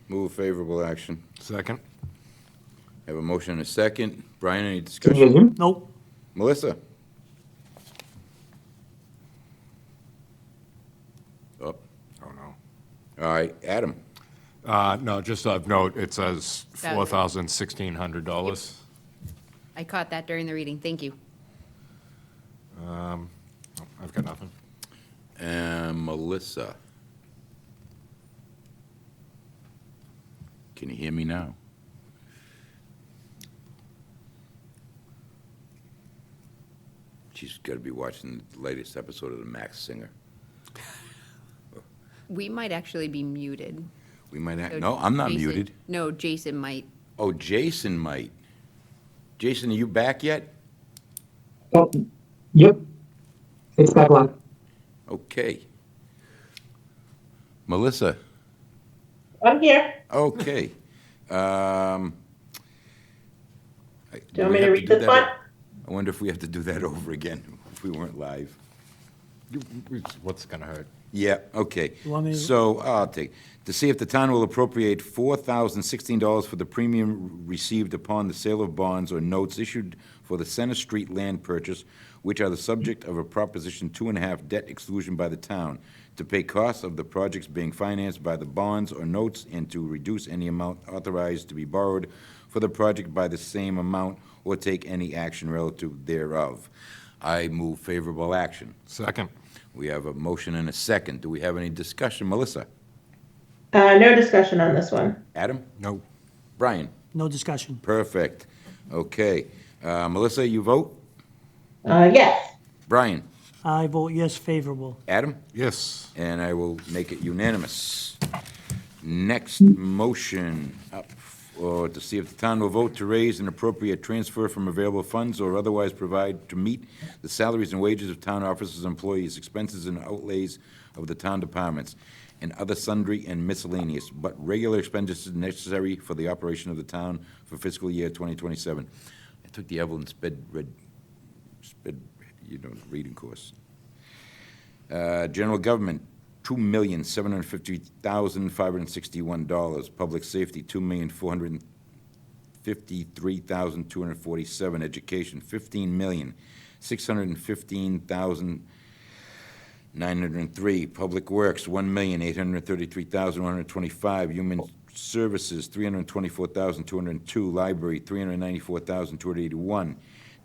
Move favorable action. Second? Have a motion and a second. Brian, any Can you guys discussion? hear me? Nope. Melissa? Oh, Oh, no. all right, Adam? No, just of note, it says That- $4,1600. I caught that during the reading, thank you. I've got nothing. And Melissa? Can you hear me now? She's got to be watching the latest episode of The Max Singer. We might actually be muted. We might have, So no, I'm not Jason- muted. No, Jason might. Oh, Jason might. Jason, are you back yet? Oh, yep. It's back live. Okay. Melissa? I'm here. Okay. Do Do you want me to read this one? I wonder if we have to do that over again, if we weren't live. What's it gonna hurt? Yeah, okay. You want me to- So I'll take, to see if the town will appropriate $4,016 for the premium received upon the sale of bonds or notes issued for the Center Street land purchase, which are the subject of a Proposition 2.5 debt exclusion by the town, to pay costs of the projects being financed by the bonds or notes, and to reduce any amount authorized to be borrowed for the project by the same amount, or take any action relative thereof. I move favorable action. Second? We have a motion and a second. Do we have any discussion? Melissa? No discussion on this one. Adam? No. Brian? No discussion. Perfect. Okay. Melissa, you vote? Yes. Brian? I vote yes, favorable. Adam? Yes. And I will make it unanimous. Next motion up, or to see if the town will vote to raise an appropriate transfer from available funds or otherwise provide to meet the salaries and wages of town officers, employees, expenses and outlays of the town departments, and other sundry and miscellaneous, but regular expenditures necessary for the operation of the town for fiscal year 2027. I took the Evelyn reading course. General government, $2,750,561. Public safety, $2,453,247. Education, $15,615,903. Public works, $1,833,125. Human services, $324,202. Library, $394,281.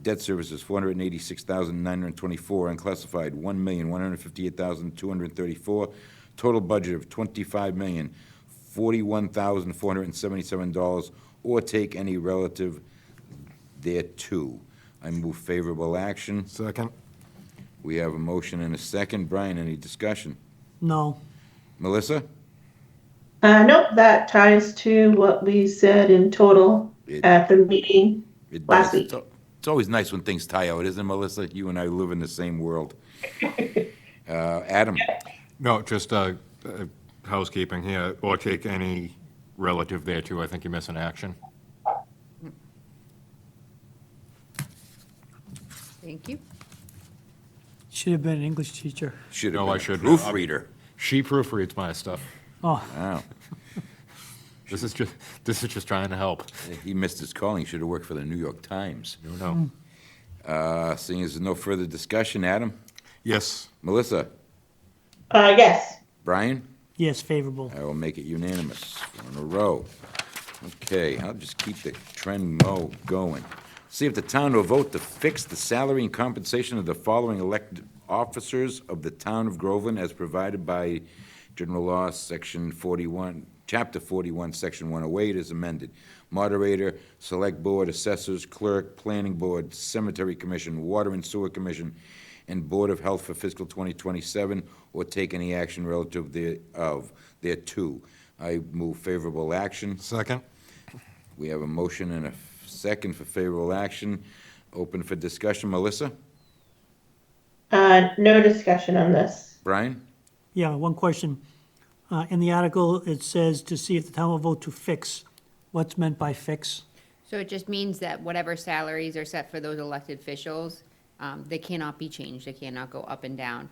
Debt services, $486,924. Unclassified, $1,158,234. Total budget of $25,041,477, or take any relative thereto. I move favorable action. Second? We have a motion and a second. Brian, any discussion? No. Melissa? Nope, that ties to what we said in total It- at the meeting. It Last does. week. It's always nice when things tie out, isn't it, Melissa? You and I live in the same world. Adam? No, just housekeeping here, or take any relative thereto. I think you're missing action. Thank you. Should have been an English teacher. Should have No, been I a shouldn't. proofreader. She proofreads my stuff. Oh, Wow. This is just trying to help. He missed his calling. Should have worked for the New York Times. No. Seeing as there's no further discussion, Adam? Yes. Melissa? Yes. Brian? yes, favorable. I will make it unanimous in a row. Okay, I'll just keep the trend going. See if the town will vote to fix the salary and compensation of the following elected officers of the town of Groveland as provided by General Law, Section 41, Chapter 41, Section 108 is amended. Moderator, Select Board, Assessors, Clerk, Planning Board, Cemetery Commission, Water and Sewer Commission, and Board of Health for fiscal 2027, or take any action relative thereto. I move favorable action. Second? We have a motion and a second for favorable action. Open for discussion. Melissa? No discussion on this. Brian? Yeah, one question. In the article, it says to see if the town will vote to fix. What's meant by fix? So it just means that whatever salaries are set for those elected officials, They cannot be changed, they cannot go up and down.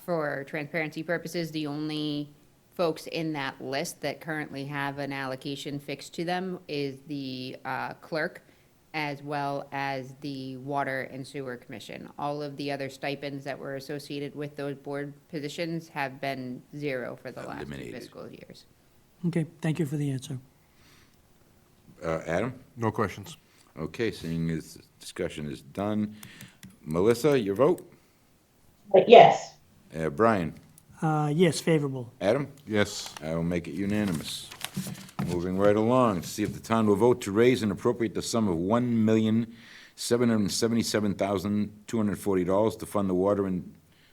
For transparency purposes, the only folks in that list that currently have an allocation fixed to them is the clerk, as well as the Water and Sewer Commission. All of the other stipends that were associated with those board positions have been zero for the last two Eliminated. fiscal years. Okay, thank you for the answer. Adam? No questions. Okay, seeing as discussion is done. Melissa, your vote? Yes. Brian? Yes, favorable. Adam? Yes. I will make it unanimous. Moving right along, to see if the town will vote to raise and appropriate the sum of $1,777,240 to fund the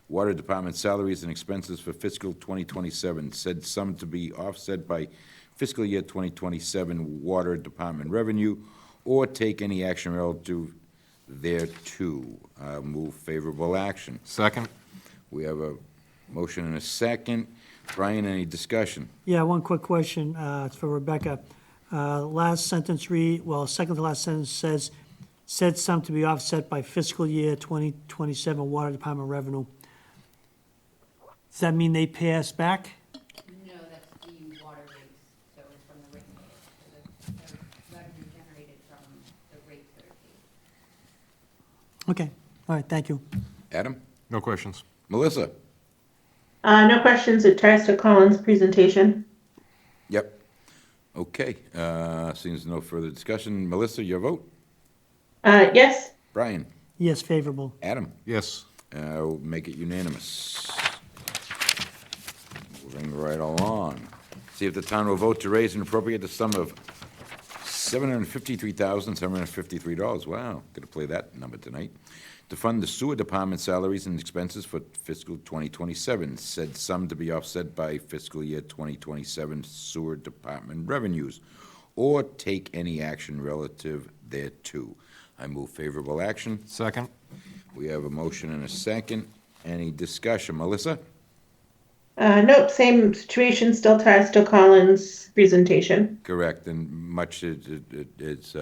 water department salaries and expenses for fiscal 2027. Said sum to be offset by fiscal year 2027 water department revenue, or take any action relative thereto. Move favorable action. Second? We have a motion and a second. Brian, any discussion? Yeah, one quick question, it's for Rebecca. Last sentence second to last sentence says, said sum to be offset by fiscal year 2027 water department revenue. Does that mean they pay us back? No, that's the water rates, so it's from the rate, the revenue generated from the rates that are paid. Okay, all right, thank you. Adam? No questions. Melissa? No questions. It ties to Colin's presentation. Yep. Okay, seems no further discussion. Melissa, your vote? Yes. Brian? Yes, favorable. Adam? Yes. I'll make it unanimous. Moving right along. See if the town will vote to raise and appropriate the sum of $753,753. Wow, gonna play that number tonight. To fund the sewer department salaries and expenses for fiscal 2027. Said sum to be offset by fiscal year 2027 sewer department revenues, or take any action relative thereto. I move favorable action. Second? We have a motion and a second. Any discussion? Melissa? Nope, same situation, still ties to Colin's presentation. Correct, and much it's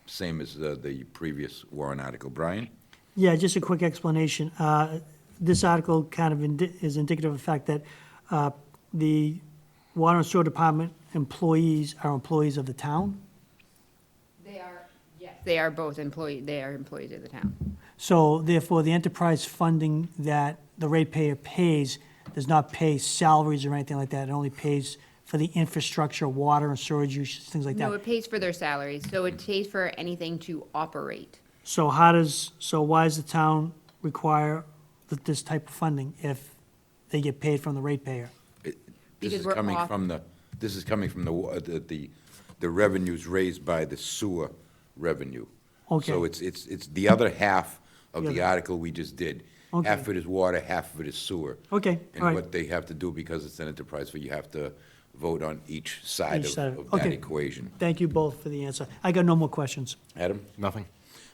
same as the previous warrant article. Brian? Yeah, just a quick explanation. This article kind of is indicative of the fact that the water and sewer department employees are employees of the town. They are, yes. They are both they are employees of the town. So therefore, the enterprise funding that the ratepayer pays does not pay salaries or anything like that. It only pays for the infrastructure, water and storage uses, things like No, that. it pays for their salaries, so it pays for anything to operate. So why does the town require this type of funding if they get paid from the ratepayer? This Because is we're coming off- from the revenues raised by the sewer revenue. Okay. So it's the other half of The the other- article we just did. Okay. Half of it is water, half of it is sewer. Okay, And all right. what they have to do, because it's an enterprise, you have to vote on each side Each side, of that okay. equation. Thank you both for the answer. I got no more questions. Adam? Nothing.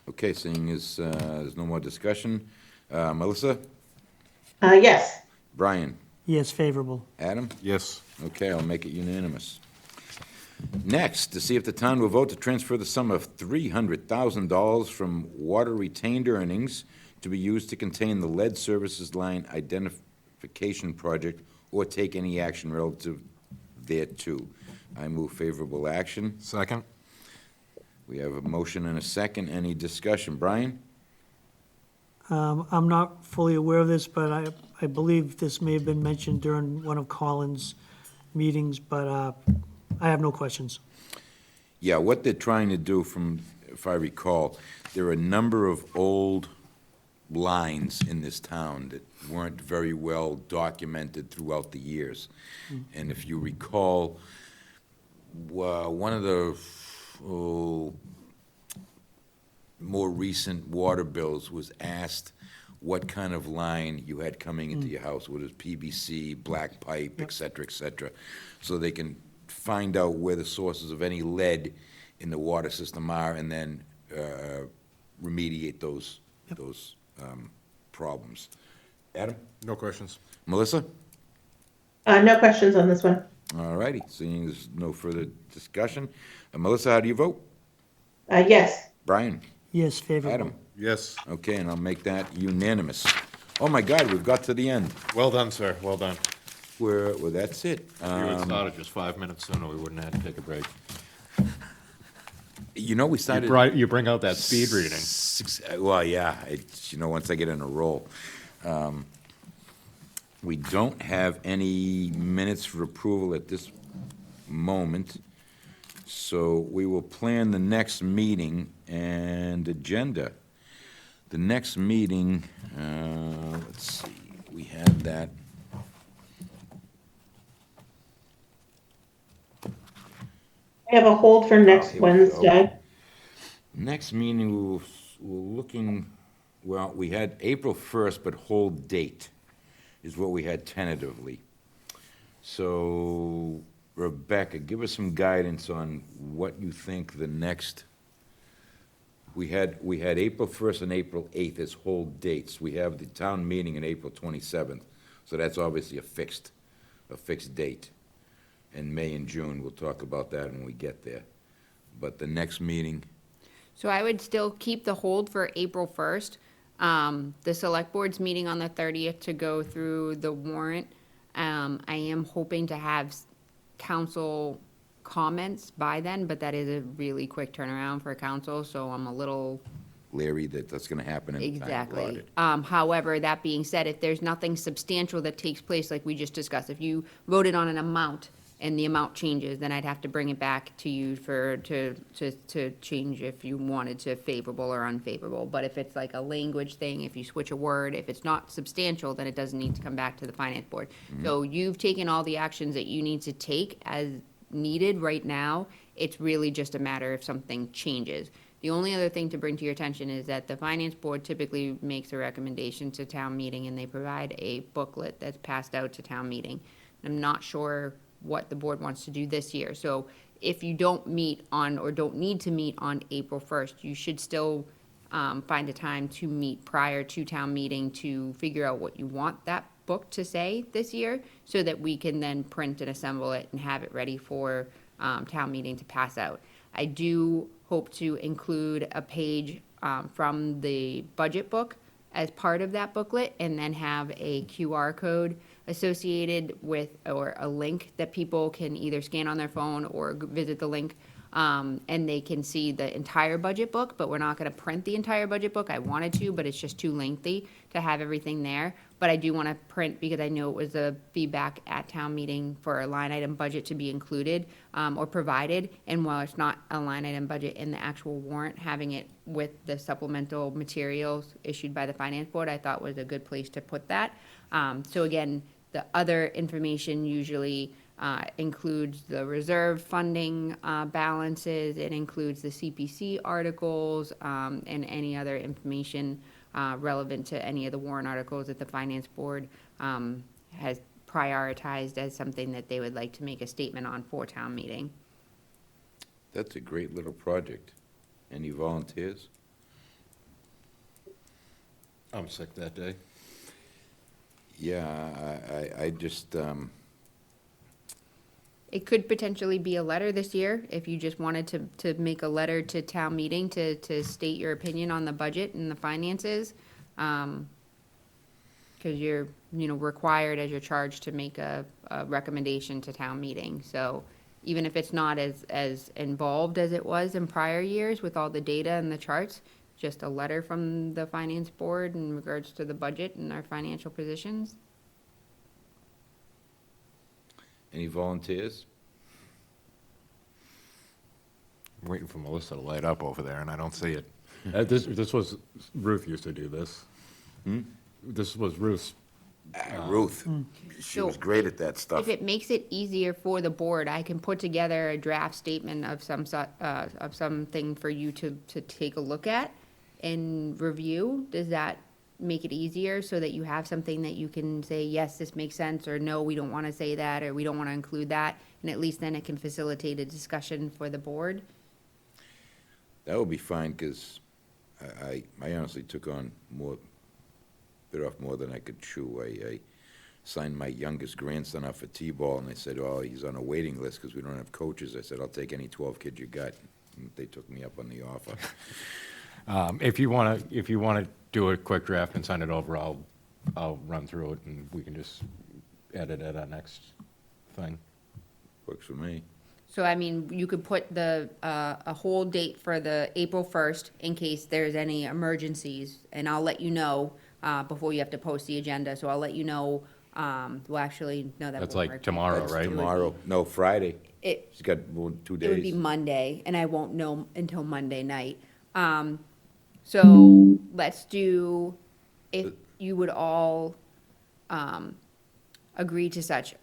Okay, seeing as there's no more discussion. Melissa? Yes. Brian? Yes, favorable. Adam? Yes. Okay, I'll make it unanimous. Next, to see if the town will vote to transfer the sum of $300,000 from water retained earnings to be used to contain the lead services line identification project, or take any action relative thereto. I move favorable action. Second? We have a motion and a second. Any discussion? Brian? I'm not fully aware of this, but I believe this may have been mentioned during one of Colin's meetings, but I have no questions. Yeah, what they're trying to do if I recall, there are a number of old lines in this town that weren't very well documented throughout the years. And if you recall, one of the more recent water bills was asked what kind of line you had coming into your house, whether it's PVC, black pipe, et cetera, so they can find out where the sources of any lead in the water system are, and then remediate those problems. Adam? No questions. Melissa? No questions on this one. All righty, seeing there's no further discussion. Melissa, how do you vote? Yes. Brian? Yes, favorable. Adam? Yes. Okay, and I'll make that unanimous. Oh, my God, we've got to the end. Well done, sir, well done. Well, that's it. If you had started just 5 minutes sooner, we wouldn't have had to take a break. You know, we You started. you bring out that speed reading. Well, yeah, once I get in a roll. We don't have any minutes for approval at this moment, so we will plan the next meeting and agenda. The next meeting, let's see, we have that. I have a hold for next here we go. Wednesday. Next meeting, we're looking, well, we had April 1st, but hold date is what we had tentatively. So, Rebecca, give us some guidance on what you think the next, we had April 1st and April 8th as hold dates. We have the town meeting in April 27th, so that's obviously a fixed date. And May and June, we'll talk about that when we get there. But the next meeting, So I would still keep the hold for April 1st. The select board's meeting on the 30th to go through the warrant. I am hoping to have council comments by then, but that is a really quick turnaround for council, so I'm a little. Larry, that's gonna happen in time. Exactly. However, that being said, if there's nothing substantial that takes place, like we just discussed, if you voted on an amount and the amount changes, then I'd have to bring it back to you to change if you wanted to favorable or unfavorable. But if it's like a language thing, if you switch a word, if it's not substantial, then it doesn't need to come back to the finance board. So you've taken all the actions that you need to take as needed right now. It's really just a matter if something changes. The only other thing to bring to your attention is that the finance board typically makes a recommendation to town meeting, and they provide a booklet that's passed out to town meeting. I'm not sure what the board wants to do this year. So if you don't meet on, or don't need to meet on April 1st, you should still find a time to meet prior to town meeting to figure out what you want that book to say this year, so that we can then print and assemble it and have it ready for town meeting to pass out. I do hope to include a page from the budget book as part of that booklet, and then have a QR code associated with, or a link that people can either scan on their phone or visit the link, and they can see the entire budget book, but we're not gonna print the entire budget book. I wanted to, but it's just too lengthy to have everything there. But I do wanna print, because I know it was a feedback at town meeting for a line item budget to be included, or provided. And while it's not a line item budget in the actual warrant, having it with the supplemental materials issued by the finance board, I thought was a good place to put that. So again, the other information usually includes the reserve funding balances, it includes the CPC articles, and any other information relevant to any of the warrant articles that the finance board has prioritized as something that they would like to make a statement on for town meeting. That's a great little project. Any volunteers? I'm sick that day. Yeah, I just, It could potentially be a letter this year, if you just wanted to make a letter to town meeting to state your opinion on the budget and the finances. Because you're, required as you're charged to make a recommendation to town meeting. So even if it's not as involved as it was in prior years with all the data and the charts, just a letter from the finance board in regards to the budget and our financial positions. any volunteers? I'm waiting for Melissa to light up over there, and I don't see it. This was, Ruth used to do this. This was Ruth's. Ruth, she was So, great at that stuff. If it makes it easier for the board, I can put together a draft statement of of something for you to take a look at and review. Does that make it easier, so that you have something that you can say, yes, this makes sense, or no, we don't want to say that, or we don't want to include that, and at least then it can facilitate a discussion for the board? That would be fine, because I honestly took on bit off more than I could chew. I signed my youngest grandson up for T-ball, and they said, oh, he's on a waiting list because we don't have coaches. I said, I'll take any 12 kids you got. And they took me up on the offer. If you want to do a quick draft and send it over, I'll run through it and we can just edit it at our next thing. Works for me. So I mean, you could put a hold date for the April 1st in case there's any emergencies, and I'll let you know, before you have to post the agenda, so I'll let you know, well, actually, no, that That's won't like work. tomorrow, That's right? tomorrow, no, Friday. It, She's got 2 it would be days. Monday, and I won't know until Monday night. So let's do, if you would all, agree to such,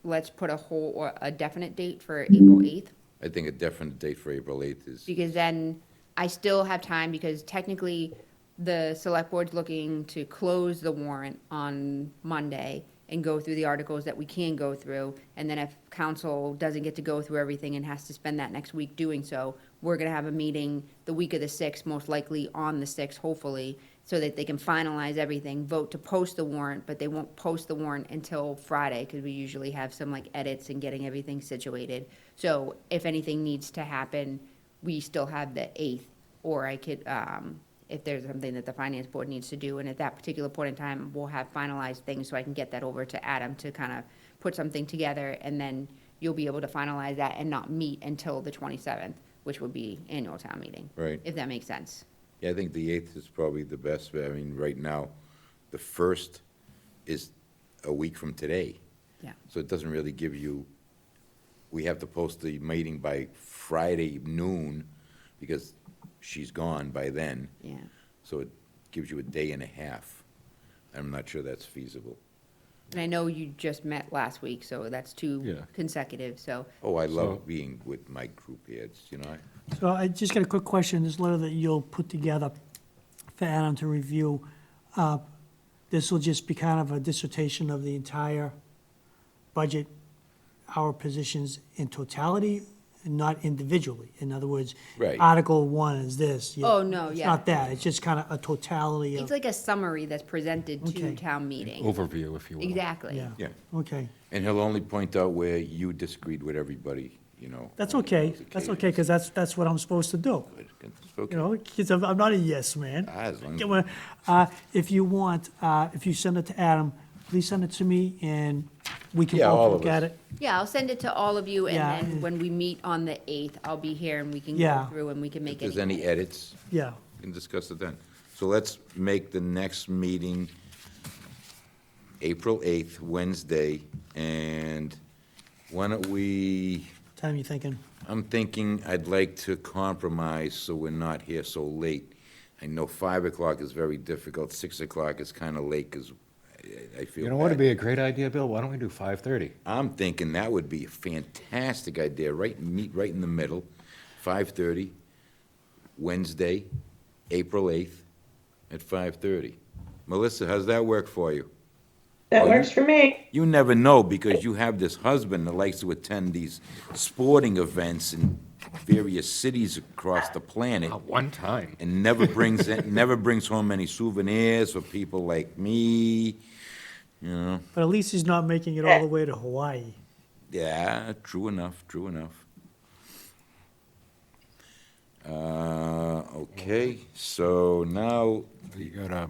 let's put a whole, or a definite date for April 8th. I think a definite date for April 8th is, Because then I still have time, because technically, the select board's looking to close the warrant on Monday and go through the articles that we can go through, and then if council doesn't get to go through everything and has to spend that next week doing so, we're gonna have a meeting the week of the 6th, most likely on the 6th, hopefully, so that they can finalize everything, vote to post the warrant, but they won't post the warrant until Friday, because we usually have some like edits and getting everything situated. So if anything needs to happen, we still have the 8th, or I could, if there's something that the finance board needs to do, and at that particular point in time, we'll have finalized things, so I can get that over to Adam to kind of put something together, and then you'll be able to finalize that and not meet until the 27th, which would be annual town meeting. Right. If that makes sense. yeah, I think the 8th is probably the best. I mean, right now, the 1st is a week from today. Yeah. So it doesn't really give you, we have to post the meeting by Friday noon because she's gone by then. Yeah. So it gives you a day and a half. I'm not sure that's feasible. And I know you just met last week, so that's two Yeah. consecutive, so, Oh, I So- love being with my group heads, you know? So I just got a quick question, this letter that you'll put together for Adam to review, this will just be kind of a dissertation of the entire budget, our positions in totality, not individually. In other words, Right. Article 1 is this. Oh, no, It's yeah. not that, it's just kind of a totality it's of, like a summary that's presented to Okay. town meeting. Overview, if you will. Exactly. yeah, Yeah. okay. And he'll only point out where you disagreed with everybody, you know? That's on okay, those that's okay, occasions. because that's what I'm supposed to do. It's okay. You know, because I'm not a yes man. As long as- Get one- If you want, if you send it to Adam, please send it to me, and we can Yeah, all both of look at us. it. Yeah, I'll send it to all of you, and Yeah. then when we meet on the 8th, I'll be here and we can go Yeah. through and we can If make there's any. any edits, Yeah, we can discuss it then. So let's make the next meeting April 8th, Wednesday, and why don't we, time you thinking? I'm thinking I'd like to compromise so we're not here so late. I know 5 o'clock is very difficult, 6 o'clock is kind of late because I feel You know what would bad. be a great idea, Bill? Why don't we do 5:30? I'm thinking that would be a fantastic idea, meet right in the middle, 5:30, Wednesday, April 8th, at 5:30. Melissa, how's that work for you? That Oh, works for me. You never know, because you have this husband that likes to attend these sporting events in various cities across the planet, One time. and never brings home any souvenirs for people like me, you know? But at least he's not making it all the way to Hawaii. Yeah, true enough, true enough. Okay, so now, You got,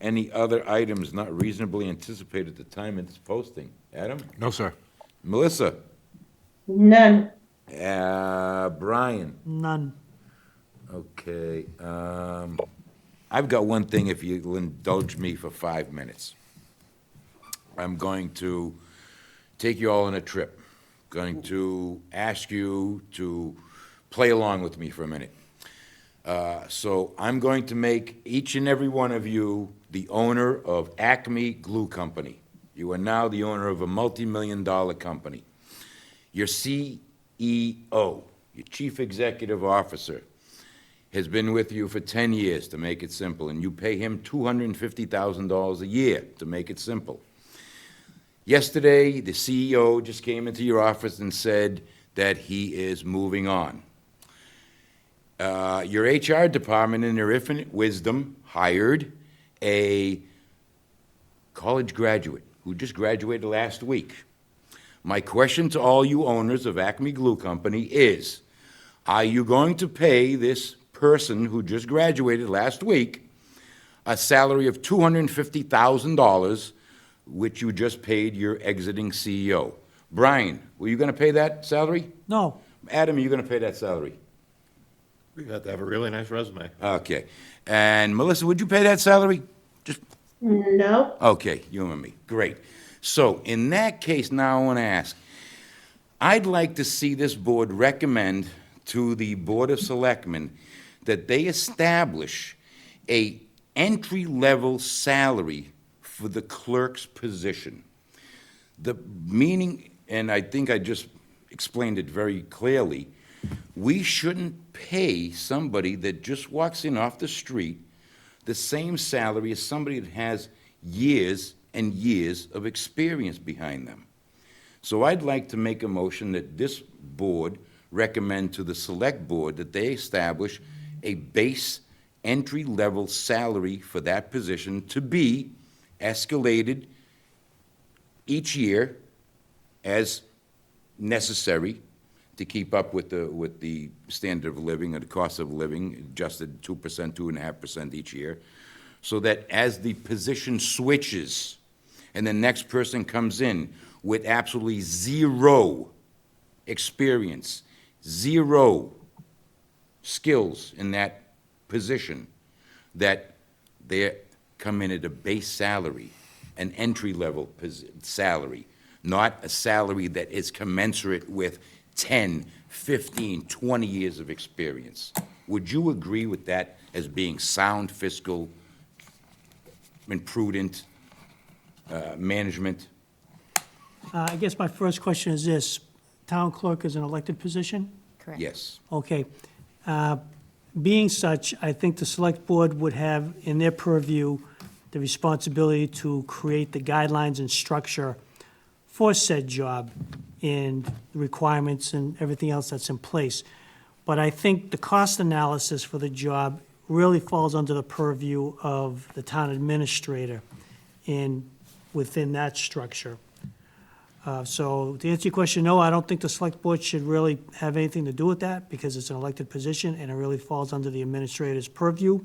any other items not reasonably anticipated at the time of this posting? Adam? no, sir. Melissa? None. Brian? None. Okay, I've got one thing, if you'll indulge me for 5 minutes. I'm going to take you all on a trip. Going to ask you to play along with me for a minute. So I'm going to make each and every one of you the owner of Acme Glue Company. You are now the owner of a multi-million-dollar company. Your CEO, your chief executive officer, has been with you for 10 years, to make it simple, and you pay him $250,000 a year, to make it simple. Yesterday, the CEO just came into your office and said that he is moving on. Your HR department, in their infinite wisdom, hired a college graduate who just graduated last week. My question to all you owners of Acme Glue Company is, are you going to pay this person who just graduated last week a salary of $250,000, which you just paid your exiting CEO. Brian, were you going to pay that salary? No, Adam, are you going to pay that salary? We got to have a really nice resume. Okay. And Melissa, would you pay that salary? Just, No, okay, you and me. Great. So in that case, now I want to ask, I'd like to see this board recommend to the Board of Selectmen that they establish a entry-level salary for the clerk's position. The meaning, and I think I just explained it very clearly, we shouldn't pay somebody that just walks in off the street the same salary as somebody that has years and years of experience behind them. So I'd like to make a motion that this board recommend to the select board that they establish a base entry-level salary for that position to be escalated each year as necessary to keep up with the standard of living or the cost of living, adjusted 2%, 2.5% each year, so that as the position switches and the next person comes in with absolutely zero experience, zero skills in that position, that they come in at a base salary, an entry-level salary, not a salary that is commensurate with 10, 15, 20 years of experience. Would you agree with that as being sound fiscal and prudent management? I guess my first question is this, town clerk is an elected position? Correct. Yes. Okay. Being such, I think the select board would have in their purview the responsibility to create the guidelines and structure for said job and the requirements and everything else that's in place. But I think the cost analysis for the job really falls under the purview of the town administrator and within that structure. So to answer your question, no, I don't think the select board should really have anything to do with that because it's an elected position and it really falls under the administrator's purview.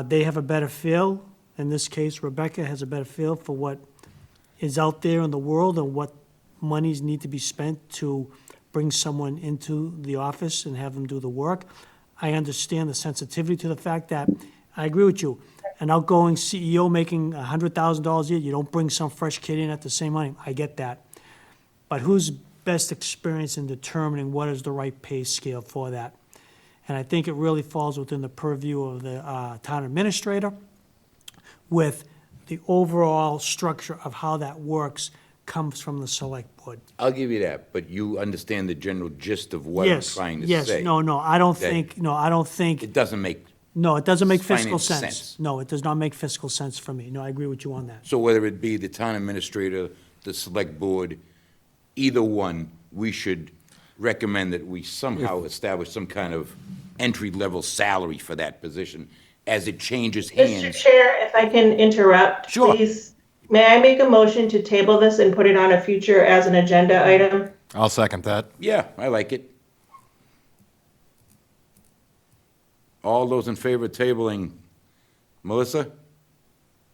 They have a better feel. In this case, Rebecca has a better feel for what is out there in the world and what monies need to be spent to bring someone into the office and have them do the work. I understand the sensitivity to the fact that, I agree with you, an outgoing CEO making $100,000 a year, you don't bring some fresh kid in at the same money. I get that. But who's best experienced in determining what is the right pay scale for that? And I think it really falls within the purview of the town administrator with the overall structure of how that works comes from the select board. I'll give you that, but you understand the general gist of what I'm Yes, trying to yes, say. no, I don't that think, I don't think, It doesn't make, no, it doesn't make fiscal finance sense. sense. No, it does not make fiscal sense for me. No, I agree with you on that. so whether it be the town administrator, the select board, either one, we should recommend that we somehow establish some kind of entry-level salary for that position as it changes Mr. hands. Chair, if I can interrupt, Sure. please. May I make a motion to table this and put it on a future as an agenda item? I'll second that. Yeah, I like it. All those in favor of tabling, Melissa?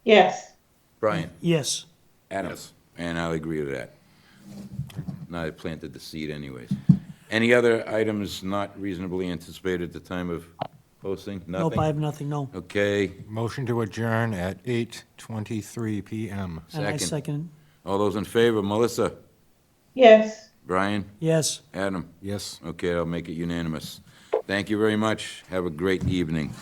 Yes. Brian? Yes, Adam? Yes. And I'll agree to that. Now I planted the seed anyways. Any other items not reasonably anticipated at the time of posting? nope, I Nothing? have nothing, no. Okay, Motion to adjourn at 8:23 PM. And I Second. second, all those in favor, Melissa? Yes. Brian? yes. Adam? Yes. Okay, I'll make it unanimous. Thank you very much. Have a great evening.